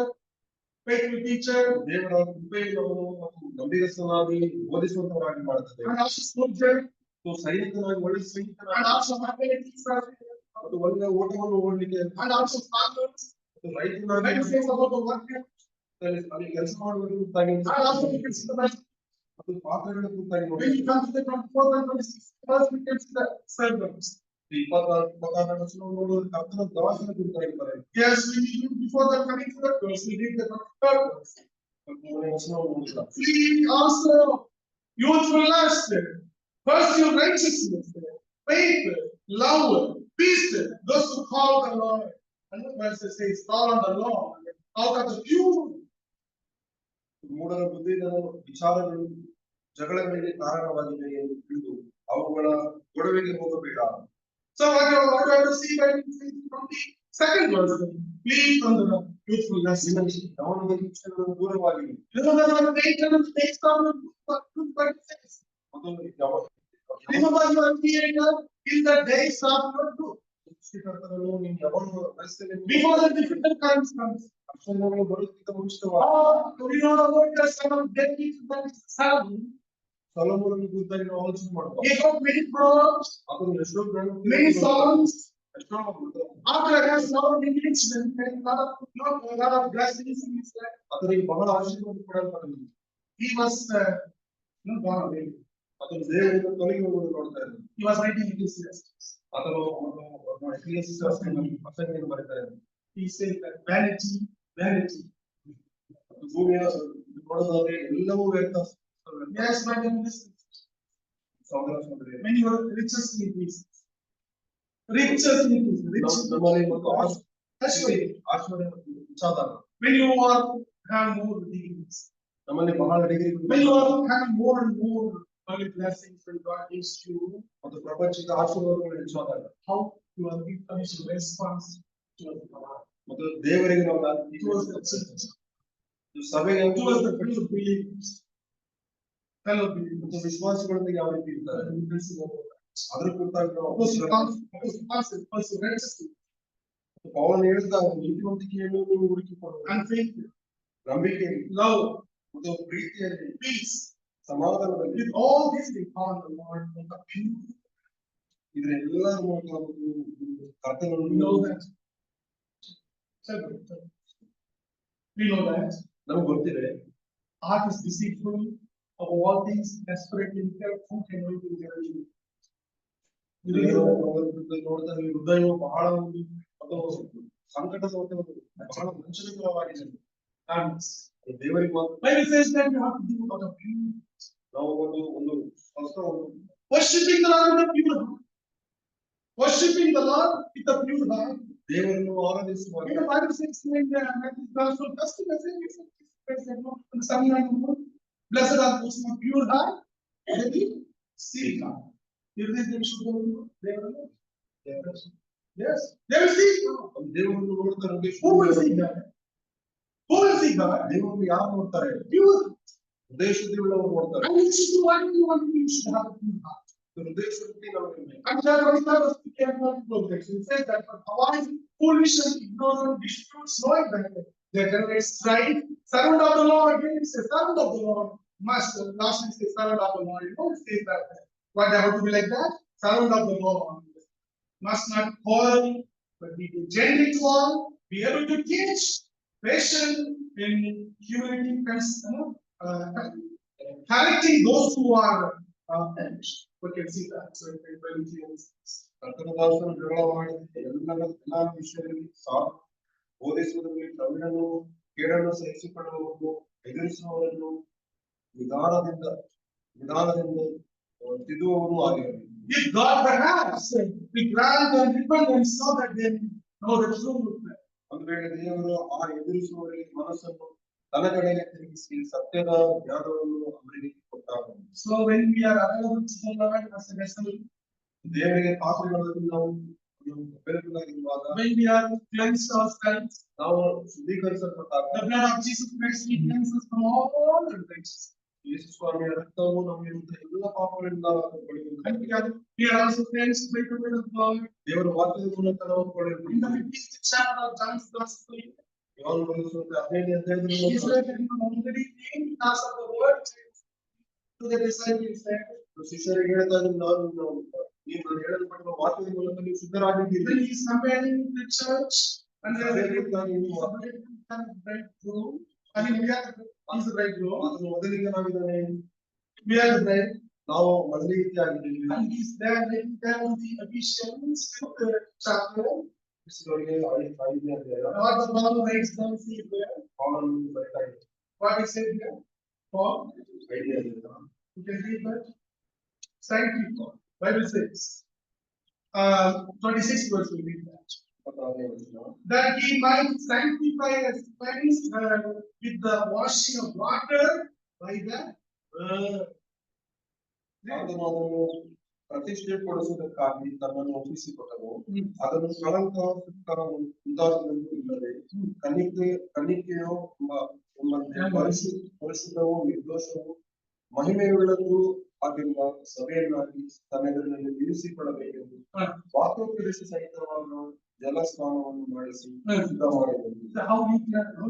[SPEAKER 2] ದೇವರ ಕೃಪೆಯನ್ನು ಮತ್ತು ನಂಬಿಗಸ್ತನಾಗಿ ಬೋಧಿಸುವಂತವರಾಗಿ ಮಾಡುತ್ತದೆ.
[SPEAKER 1] And also soldier,
[SPEAKER 2] ಸೈನಿಕನಾಗಿ ಒಳ್ಳೆ
[SPEAKER 1] and
[SPEAKER 2] ಸೈನಿಕನಾಗಿ
[SPEAKER 1] also teacher,
[SPEAKER 2] ಮತ್ತು ಒಳ್ಳೆ ಓಟವನ್ನು ಓಡಲಿಕ್ಕೆ
[SPEAKER 1] and also farmers.
[SPEAKER 2] ಮತ್ತು ರೈತನಾಗಿ
[SPEAKER 1] When it says about the worker,
[SPEAKER 2] ಅಲ್ಲಿ ಕೆಲಸ ಮಾಡುವುದು ಕುರಿತಾಗಿ
[SPEAKER 1] and also we can see the rest.
[SPEAKER 2] ಮತ್ತು ಪಾತ್ರೆಗಳ ಕುರಿತಾಗಿ
[SPEAKER 1] When you
[SPEAKER 2] ನೋಡಿ.
[SPEAKER 1] come to the 24th and 26th verse, we can see the servants.
[SPEAKER 2] 24 ವಚನವನ್ನು ನೋಡುವುದು ಕರ್ತನ ದಾಸನ ಕುರಿತಾಗಿ ಬರೆಯುತ್ತೆ.
[SPEAKER 1] Yes, before the coming to the verse, we read the 23rd verse.
[SPEAKER 2] 23ನೇ ವಚನವನ್ನು ನೋಡಿದ.
[SPEAKER 1] Flee also youthful lust, pursue righteousness, faith, love, peace, those who call the Lord. And the verse says, call on the Lord, out of the pure.
[SPEAKER 2] ಮೂಢರ ಬುದ್ಧಿಗಳ ವಿಚಾರಗಳು ಜಗಳಗಳಿಗೆ ಕಾರಣವಾಗಿವೆ ಎಂದು ತಿಳಿದು ಅವುಗಳ ಗೊಡವೆಗೆ ಹೋಗಬೇಡ.
[SPEAKER 1] So what you have to see that from the second verse, flee from the youthful lust.
[SPEAKER 2] ಅವನ ಶಿಕ್ಷಣಗಳು ದೂರವಾಗಿವೆ.
[SPEAKER 1] Remember the maintenance takes down the 2:36. Remember your creator in the days of your youth.
[SPEAKER 2] ಸೃಷ್ಟಿಕರ್ತನನ್ನು ನೀನು ಯಾವನು ವಯಸ್ಸಿನಲ್ಲಿ
[SPEAKER 1] Before the difficult times comes.
[SPEAKER 2] ಅಕ್ಷರಗಳು ಬರುತ್ತಿದ್ದ ಮುಂಚಿತವಾಗಿ
[SPEAKER 1] We know about the son of David, that is Solomon.
[SPEAKER 2] ಸೊಲೊಮೋನನ ಕುರಿತಾಗಿ ನಾವು ಆಲೋಚನೆ ಮಾಡುವ.
[SPEAKER 1] He got many proverbs,
[SPEAKER 2] ಅದನ್ನು ಎಷ್ಟೋ
[SPEAKER 1] many songs.
[SPEAKER 2] ಎಷ್ಟೋ
[SPEAKER 1] After that, has now enriched and a lot of blessings in his life.
[SPEAKER 2] ಅದರಿಗೆ ಬಹಳ ಆಶೀರ್ವಾದ ಕೊಡಲ್ಪಟ್ಟಿದೆ.
[SPEAKER 1] He was not born away.
[SPEAKER 2] ಅದನ್ನು ದೇವರಿಂದ ತೊಲಗಿ ಹೋಗುವುದು ನೋಡ್ತಾ ಇದ್ದಾನೆ.
[SPEAKER 1] He was writing in his letters.
[SPEAKER 2] ಅದನ್ನು ಪ್ರಸಂಗಿಯನ್ನು ಬರೀತಾ ಇದ್ದಾನೆ.
[SPEAKER 1] He said that vanity, vanity.
[SPEAKER 2] ಭೂಮಿಯ ನೋಡೋದಾದ್ರೆ ಎಲ್ಲವೂ ವ್ಯರ್ಥ.
[SPEAKER 1] Yes, but in this,
[SPEAKER 2] ಸಹೋದರ ಸಹೋದರಿಯರೇ,
[SPEAKER 1] when your riches increase, riches increase,
[SPEAKER 2] ನಮ್ಮಲ್ಲಿ ಮತ್ತು
[SPEAKER 1] Ashway.
[SPEAKER 2] ಆಶ್ಚರ್ಯ ಮತ್ತು ವಿಚಾರ
[SPEAKER 1] When you are have more degrees,
[SPEAKER 2] ನಮ್ಮಲ್ಲಿ ಬಹಳ degree
[SPEAKER 1] When you are having more and more early blessings when God gives you,
[SPEAKER 2] ಮತ್ತು ಪ್ರಪಂಚದ ಆಶೀರ್ವಾದಗಳು ಹೆಚ್ಚಾದಾಗ
[SPEAKER 1] how you are being to response to God,
[SPEAKER 2] ಮತ್ತು ದೇವರಿಗೆ ನಾವು
[SPEAKER 1] towards the church,
[SPEAKER 2] ಸಭೆಗೆ
[SPEAKER 1] towards the fellow believers, fellow believers.
[SPEAKER 2] ಮತ್ತು ವಿಶ್ವಾಸಿಗಳೊಂದಿಗೆ ಯಾವ ರೀತಿ ಇರ್ತಾರೆ
[SPEAKER 1] You can see about that.
[SPEAKER 2] ಅದ್ರ ಕುರಿತಾಗಿ ನಾವು
[SPEAKER 1] Apostle Paul righteousness
[SPEAKER 2] ಪೌಲನು ಹೇಳ್ತಾರೆ ನೀತಿವಂತಿಕೆಯನ್ನು ನೀವು ಹುಡುಕಿಕೊಳ್ಳುವ
[SPEAKER 1] and faith,
[SPEAKER 2] ನಂಬಿಕೆಯಲ್ಲಿ
[SPEAKER 1] love,
[SPEAKER 2] ಮತ್ತು ಪ್ರೀತಿಯಲ್ಲಿ
[SPEAKER 1] peace,
[SPEAKER 2] ಸಮಾಧಾನದಲ್ಲಿ
[SPEAKER 1] with all these things found the Lord from the pure.
[SPEAKER 2] ಇದರೆಲ್ಲರ ಮೂಲಕ ಒಂದು ಕರ್ತನನ್ನು
[SPEAKER 1] We know that. We know that.
[SPEAKER 2] ನಮ್ಗೆ ಗೊತ್ತಿದೆ
[SPEAKER 1] Heart is deceitful of all things, desperately who can know it in their
[SPEAKER 2] ನೋಡ್ತಾ ಹೃದಯವು ಬಹಳ ಒಂದು ಅದು ಸಂಕಟದ ಒಂದು ಬಹಳ ವಂಚನೆಕರವಾಗಿದೆ ದೇವರಿಗೆ ಮಾತ್ರ
[SPEAKER 1] Bible says that you have to do out of pure.
[SPEAKER 2] ನಾವು ಒಂದು ಹೊಸ ಒಂದು
[SPEAKER 1] Worshipping the Lord with a pure heart. Worshipping the Lord with a pure heart.
[SPEAKER 2] ದೇವರನ್ನು ಆರಾಧಿಸುವಾಗ
[SPEAKER 1] The Bible says in Matthew's Gospel, first message is the Son of God. Blessed are those who have pure heart, and they see God. If they should go, they will. Yes, they will see God.
[SPEAKER 2] ದೇವರನ್ನು ನೋಡ್ತಾರೆ
[SPEAKER 1] Who will see God? Who will see God?
[SPEAKER 2] ದೇವರನ್ನು ಯಾರು ನೋಡ್ತಾರೆ
[SPEAKER 1] Pure.
[SPEAKER 2] ಉದ್ದೇಶವುಳ್ಳವರು ನೋಡ್ತಾರೆ
[SPEAKER 1] And you should do what you want, you should have a pure heart.
[SPEAKER 2] ಉದ್ದೇಶಕ್ಕೆ ನಮಗೆ
[SPEAKER 1] And that was the careful progress. It says that for avoid foolish and ignorant disputes, knowing that they generate strife. Servant of the Lord, again it says, servant of the Lord must, last it says, servant of the Lord. You know, it says that. Why they have to be like that? Servant of the Lord must not quarrel, but be gentle to all, be able to teach, patient in humility, correcting those who are we can see that. So it very clear.
[SPEAKER 2] ಕರ್ತನದಾಸರು ಜಗಳ ಮಾಡಿದ ಎಲ್ಲಾ ವಿಷಯದಲ್ಲಿ ಬೋಧಿಸುವುದರಲ್ಲಿ ಪ್ರವೀಣನು ಕೇಡನ್ನು ಸಹಿಸಿಕೊಳ್ಳುವವನು ಎದುರಿಸುವವರನ್ನು ನಿಧಾನದಿಂದ ತಿದ್ದುವವನು ಆಗಿರಬೇಕು.
[SPEAKER 1] If God perhaps we grant them repentance so that they know the truth.
[SPEAKER 2] ಒಂದು ವೇಳೆ ದೇವರು ಆ ಎದುರಿಸುವವರಿಗೆ ಮನಸ್ಸನ್ನು ತನ್ನ ಕಡೆಗೆ ತಿರುಗಿಸಿ ಸತ್ಯದ ಜ್ಞಾನವನ್ನು ಅವರಿಗೆ ಕೊಟ್ಟಾಗ
[SPEAKER 1] So when we are available to the Lord as a vessel,
[SPEAKER 2] ದೇವರಿಗೆ ಪಾತ್ರೆಗಳನ್ನು ನಾವು ಬೆಳಕಿನಾಗಿರುವಾಗ
[SPEAKER 1] when we are cleansed ourselves,
[SPEAKER 2] ನಾವು ಶುದ್ಧೀಕರಿಸಲ್ಪಟ್ಟಾಗ
[SPEAKER 1] the blood of Jesus Christ cleanses from all unrighteousness.
[SPEAKER 2] ಯೇಸು ಸ್ವಾಮಿಯ ರಕ್ತವು ನಮ್ಮಿರುವಂತಹ ಎಲ್ಲ ಪಾಪಗಳಿಂದ
[SPEAKER 1] And we are also cleansed by the word of God.
[SPEAKER 2] ದೇವರ ವಾಕ್ಯದ ಮೂಲಕ ನಾವು
[SPEAKER 1] In the
[SPEAKER 2] ಕೊಳ್ಳಬಹುದು.
[SPEAKER 1] 15th chapter of John's Gospel,
[SPEAKER 2] ಯೋಹಾನ ಬರೆಸುವಂತಹ 15ನೇ ಅಧ್ಯಾಯದಲ್ಲಿ
[SPEAKER 1] he said that you already came because of the word to the disciples.
[SPEAKER 2] ಶಿಷ್ಯರಿಗೆ ಹೇಳ್ತಾ ಇದ್ದೀನಿ ನೀವು ಹೇಳಲ್ಪಟ್ಟಿರುವ ವಾಕ್ಯದ ಮೂಲಕ ನೀವು ಶುದ್ಧರಾಗಿದ್ದೀರಿ.
[SPEAKER 1] Then he is comparing the church and the bridegroom. I mean, we are the bridegroom.
[SPEAKER 2] ಅದನ್ನು ಮೊದಲಿಗೆ ನಾವಿದ್ದಾನೆ
[SPEAKER 1] We are the bride.
[SPEAKER 2] ನಾವು ಮೊದಲಿಗೆ ಆಗಿದ್ದೀವಿ.
[SPEAKER 1] And he is there written down the Ephesians 5th chapter.
[SPEAKER 2] ಕ್ರಿಸ್ತರಿಗೆ 5ನೇ ಅಧ್ಯಾಯ
[SPEAKER 1] What the Bible writes down see there.
[SPEAKER 2] ಪೌಲನು ಬರೆತಾ ಇದ್ದಾನೆ.
[SPEAKER 1] What is it here? Paul.
[SPEAKER 2] 5ನೇ ಅಧ್ಯಾಯ.
[SPEAKER 1] You can read that. Sanctify. Bible says. 26 verse will read that.
[SPEAKER 2] 26ನೇ ವಚನ.
[SPEAKER 1] That he might sanctify us with the washing of water by the
[SPEAKER 2] ಅದನ್ನು ಪ್ರತಿಷ್ಠೆ ಪಡಿಸುವುದಕ್ಕಾಗಿ ತನ್ನನ್ನು ಒಪ್ಪಿಸಿಕೊಟ್ಟನು. ಅದನ್ನು ಕಳಂಕ ಮುಂತಾದದ್ದು ಇಲ್ಲದೆ ಕನ್ನಿಕೆಯೋ ಎಂಬಂತೆ ಪರಿಶುದ್ಧವೂ ನಿರ್ದೋಷವೂ ಮಹಿಮೆಯುಳ್ಳದ್ದು ಆಗಿರುವ ಸಭೆಯನ್ನಾಗಿ ತನ್ನೆದುರಿನಲ್ಲಿ ಇರಿಸಿಕೊಳ್ಳಬೇಕೆಂದು ವಾಕ್ಯೋಪದೇಶ ಸಹಿತವಾದ ಜಲ ಸ್ನಾನವನ್ನು ಮಾಡಿಸಿ ಶುದ್ಧ ಮಾಡಿದನು.
[SPEAKER 1] how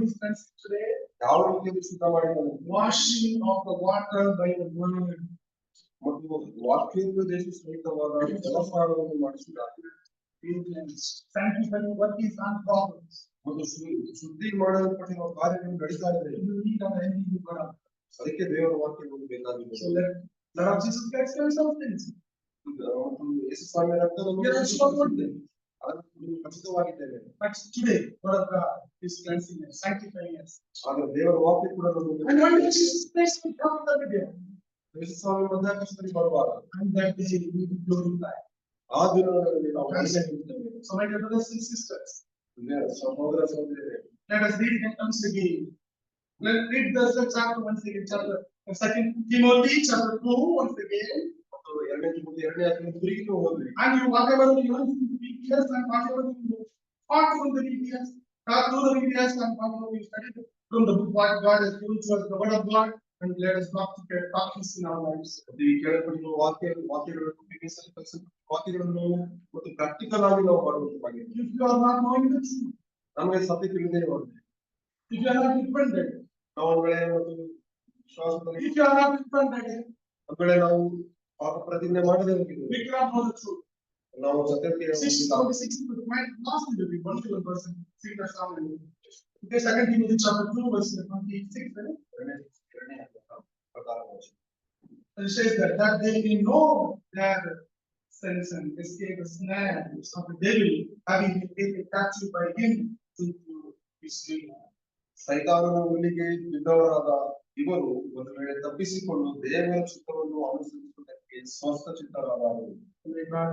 [SPEAKER 1] is considered today?
[SPEAKER 2] ಯಾವ ರೀತಿಯಲ್ಲಿ ಶುದ್ಧ ಮಾಡಿದನು?
[SPEAKER 1] Washing of the water by the word.
[SPEAKER 2] ಮತ್ತು ವಾಕ್ಯೋಪದೇಶ ಸಹಿತವಾದ ಜಲ ಸ್ನಾನವನ್ನು ಮಾಡಿಸಿದ್ದಾರೆ.
[SPEAKER 1] Sanctifying what is unproblem.
[SPEAKER 2] ಮತ್ತು ಶುದ್ಧಿ ಮಾಡಲ್ಪಟ್ಟಿರುವ ಕಾರ್ಯಗಳು ನಡೀತಾ ಇದೆ.
[SPEAKER 1] You need an ending God.
[SPEAKER 2] ಅದಕ್ಕೆ ದೇವರ ವಾಕ್ಯ ಬೇಕಾಗಿದೆ.
[SPEAKER 1] So let of Jesus Christ tell some things.
[SPEAKER 2] ಮತ್ತು ಯೇಸು ಸ್ವಾಮಿಯ ರಕ್ತವನ್ನು ಖಚಿತವಾಗಿದ್ದೇವೆ.
[SPEAKER 1] But today, God of God is cleansing us, sanctifying us.
[SPEAKER 2] ಆದರೆ ದೇವರ ವಾಕ್ಯ ಕೂಡ ನಮಗೆ
[SPEAKER 1] And one day Jesus Christ will come on the day.
[SPEAKER 2] ಯೇಸು ಸ್ವಾಮಿ ಮಧ್ಯಾಕಾಶದಲ್ಲಿ ಬರುವಾಗ
[SPEAKER 1] And that day we will be glorified.
[SPEAKER 2] ಆ ದಿನಗಳಲ್ಲಿ ನಾವು ಮಹಿಮೆ ಹೊಂದುತ್ತೇವೆ.
[SPEAKER 1] So my brothers and sisters,
[SPEAKER 2] ಸಹೋದರ ಸಹೋದರಿಯರೇ,
[SPEAKER 1] let us read it once again. Let's read the chapter once again, chapter second Timothy chapter 2 once again.
[SPEAKER 2] ಮತ್ತು ಎರಡನೇ ತಿಮೋಥಿ ಎರಡನೇ ಅಧ್ಯಾಯ ತಿರುಗಿ ನೀವು ಓದ್ರಿ.
[SPEAKER 1] And you whatever you learn from the VBS and whatever you taught from the VBS, taught through the VBS and whatever you studied from the book what God has given to us, the word of God, and let us not forget practice in our lives.
[SPEAKER 2] ಮತ್ತು ಈ ಕೇಳಲ್ಪಟ್ಟಿರುವ ವಾಕ್ಯಗಳನ್ನು ಬಿಡಿಸಲು ಕಲಿಸಿದ ವಾಕ್ಯಗಳನ್ನು ಮತ್ತು practical ಆಗಿ ನಾವು ಮಾಡುವಂತಾಗಿದೆ.
[SPEAKER 1] If you are not knowing the truth,
[SPEAKER 2] ನಮಗೆ ಸತ್ಯ ತಿಳಿದೇ ಹೋದ್ರೆ,
[SPEAKER 1] if you are not dependent,
[SPEAKER 2] ನಾವು ಒಂದು ವೇಳೆ ಒಂದು ವಿಶ್ವಾಸದಲ್ಲಿ,
[SPEAKER 1] if you are not dependent,
[SPEAKER 2] ಒಂದು ವೇಳೆ ನಾವು ಪಾಪ ಪ್ರತಿಜ್ಞೆ ಮಾಡದೇ ಹೋಗಿದ್ದೇವೆ,
[SPEAKER 1] we cannot know the truth.
[SPEAKER 2] ನಾವು ಸತ್ಯಕ್ಕೆ
[SPEAKER 1] 6:76 might last will be one single person sing the song. Okay, second Timothy chapter 2 verse 26.
[SPEAKER 2] ಎರಡನೇ ಪ್ರಕಾರ
[SPEAKER 1] It says that they may know their sense and escape the snare of the devil, having been taken captive by him to his will.
[SPEAKER 2] ಸೈತಾನನ ಹುಲ್ಲಿಗೆ ಬಿದ್ದವರಾದ ಇವರು ಒಂದು ವೇಳೆ ತಪ್ಪಿಸಿಕೊಂಡು ದೇವರ ಚಿತ್ತವನ್ನು ಅನುಸರಿಸುವುದಕ್ಕೆ ಸ್ವಸ್ಥ ಚಿತ್ತರಾದರು.
[SPEAKER 1] May God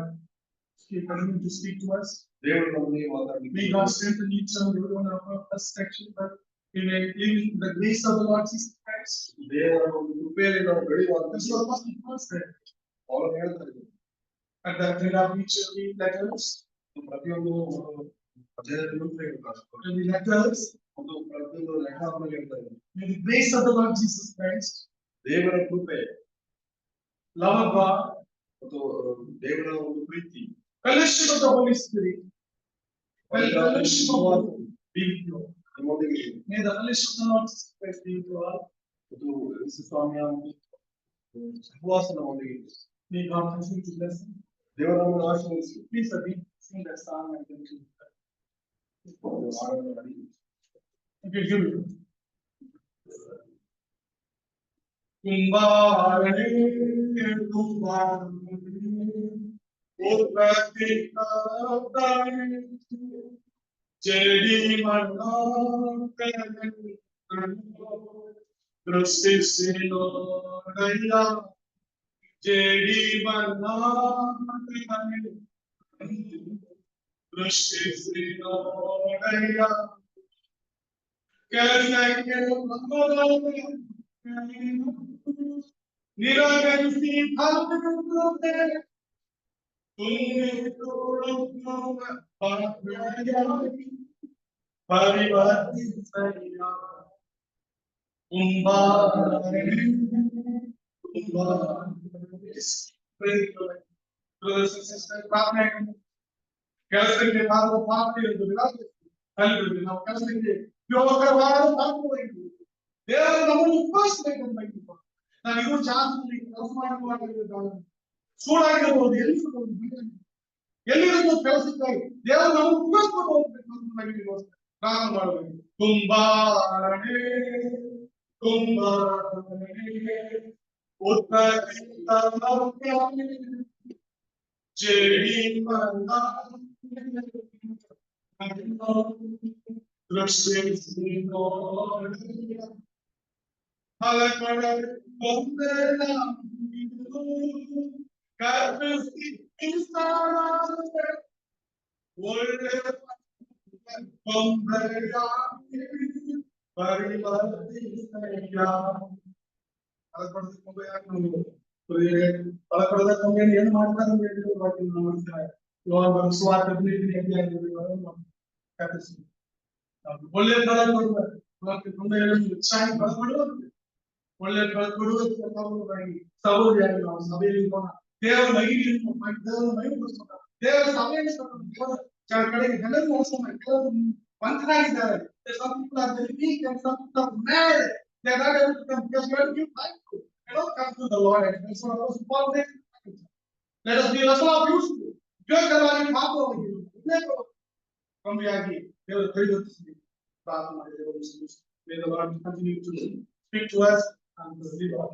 [SPEAKER 1] continue to speak to us.
[SPEAKER 2] ದೇವರು ನಮಗೆ ಮಾತಾಡಿ,
[SPEAKER 1] May God strengthen each and every one of us section, but we may live in the grace of the Lord Jesus Christ.
[SPEAKER 2] ದೇವರ ಒಂದು ಕೃಪೆಯಲ್ಲಿ ನಾವು ಬೆಳೆಯುವಂತ
[SPEAKER 1] This is what we must say.
[SPEAKER 2] ಅವರು ಹೇಳ್ತಾರೆ.
[SPEAKER 1] At the end of each of the letters,
[SPEAKER 2] ಪ್ರತಿಯೊಂದು ಅಧ್ಯಾಯದಲ್ಲೂ ಹೇಳ್ತಾರೆ.
[SPEAKER 1] and the letters,
[SPEAKER 2] ಒಂದು ಪ್ರತಿಯೊಂದು ಲೆಕ್ಕವನ್ನು ಹೇಳ್ತಾರೆ.
[SPEAKER 1] may the grace of the Lord Jesus Christ,
[SPEAKER 2] ದೇವರ ಕೃಪೆ,
[SPEAKER 1] love of God,
[SPEAKER 2] ಮತ್ತು ದೇವರ ಒಂದು ಪ್ರೀತಿ,
[SPEAKER 1] fellowship of the Holy Spirit, fellowship of God be with you.
[SPEAKER 2] ನಿಮ್ಮೊಂದಿಗೆ
[SPEAKER 1] May the fellowship of the Lord Jesus Christ be with you all.
[SPEAKER 2] ಮತ್ತು ಯೇಸು ಸ್ವಾಮಿಯ ಸಹವಾಸ ನಮ್ಮೊಂದಿಗೆ ಇರಲಿ.
[SPEAKER 1] May God continue to bless you.
[SPEAKER 2] ದೇವರನ್ನು ಆಶೀರ್ವದಿಸಿ.
[SPEAKER 1] Please sing that song and continue.
[SPEAKER 2] ಒಂದು ಹಾಡನ್ನು ಹಾಡಿ.
[SPEAKER 1] Okay, give it. Kumbhare, Kumbhare, Upratikatare, Jedi Manakane, Drustisino Daya, Jedi Manakane, Drustisino Daya, Kalsake Manakane, निरागंसी हल्के तुमने तोड़ो परिवर्तित सैया कैसे के बाद वो पाप के तो बिना हेल्प ना कैसे के जो करवा पाप होएगी देवर नमो फर्स्ट लेकर मैं ನಾನು ಇದು ಚಾನ್ಸ್ ಕೆಲಸ ಮಾಡುವಾಗ ಸೂಡಾಗಿರಬಹುದು ಎಲ್ಲಿರೋದು ಕೆಲಸಕ್ಕಾಗಿ ದೇವರು ನಮಗೆ ಉಪಯೋಗಿಸ್ಕೊಂಡು ಹೋಗ್ಬೇಕು ಅಂತ ಪ್ರಾರಂಭ ಮಾಡಬೇಕು. ಏನು ಮಾಡ್ತಾರೆ ಒಳ್ಳೆ ಫಲ ಕೊಡುವ ಉತ್ಸಾಹ ಫಲ ಕೊಡುವಂತೆ ಒಳ್ಳೆ ಫಲ ಕೊಡುವುದಕ್ಕಾಗಿ ಸಹೋದರಿಯಾಗಿ ನಾವು ಸಭೆಯಲ್ಲಿ ದೇವರ ಮಹಿಮೆಗೋಸ್ಕರ ದೇವರ ಸಭೆಯನ್ನು ದೇವರ ಕಡೆಗೆ ಜನರು ಮೋಸಮ ಕೆಲವರು ಮಂತ್ರರಾಗಿದ್ದಾರೆ. Some people are very weak and some people are mad. They are not able to come because we have to give time to come to the Lord and so on. Let us be vessel of use. ಉಪಯೋಗವಾಗಿ ಪಾತ್ರವಾಗಿ ಕಮ್ಮಿಯಾಗಿ ದೇವರು ಪರಿವರ್ತಿಸಲಿ ಪ್ರಾರ್ಥನೆ ಮಾಡಿ ದೇವರು May the Lord continue to speak to us and to lead our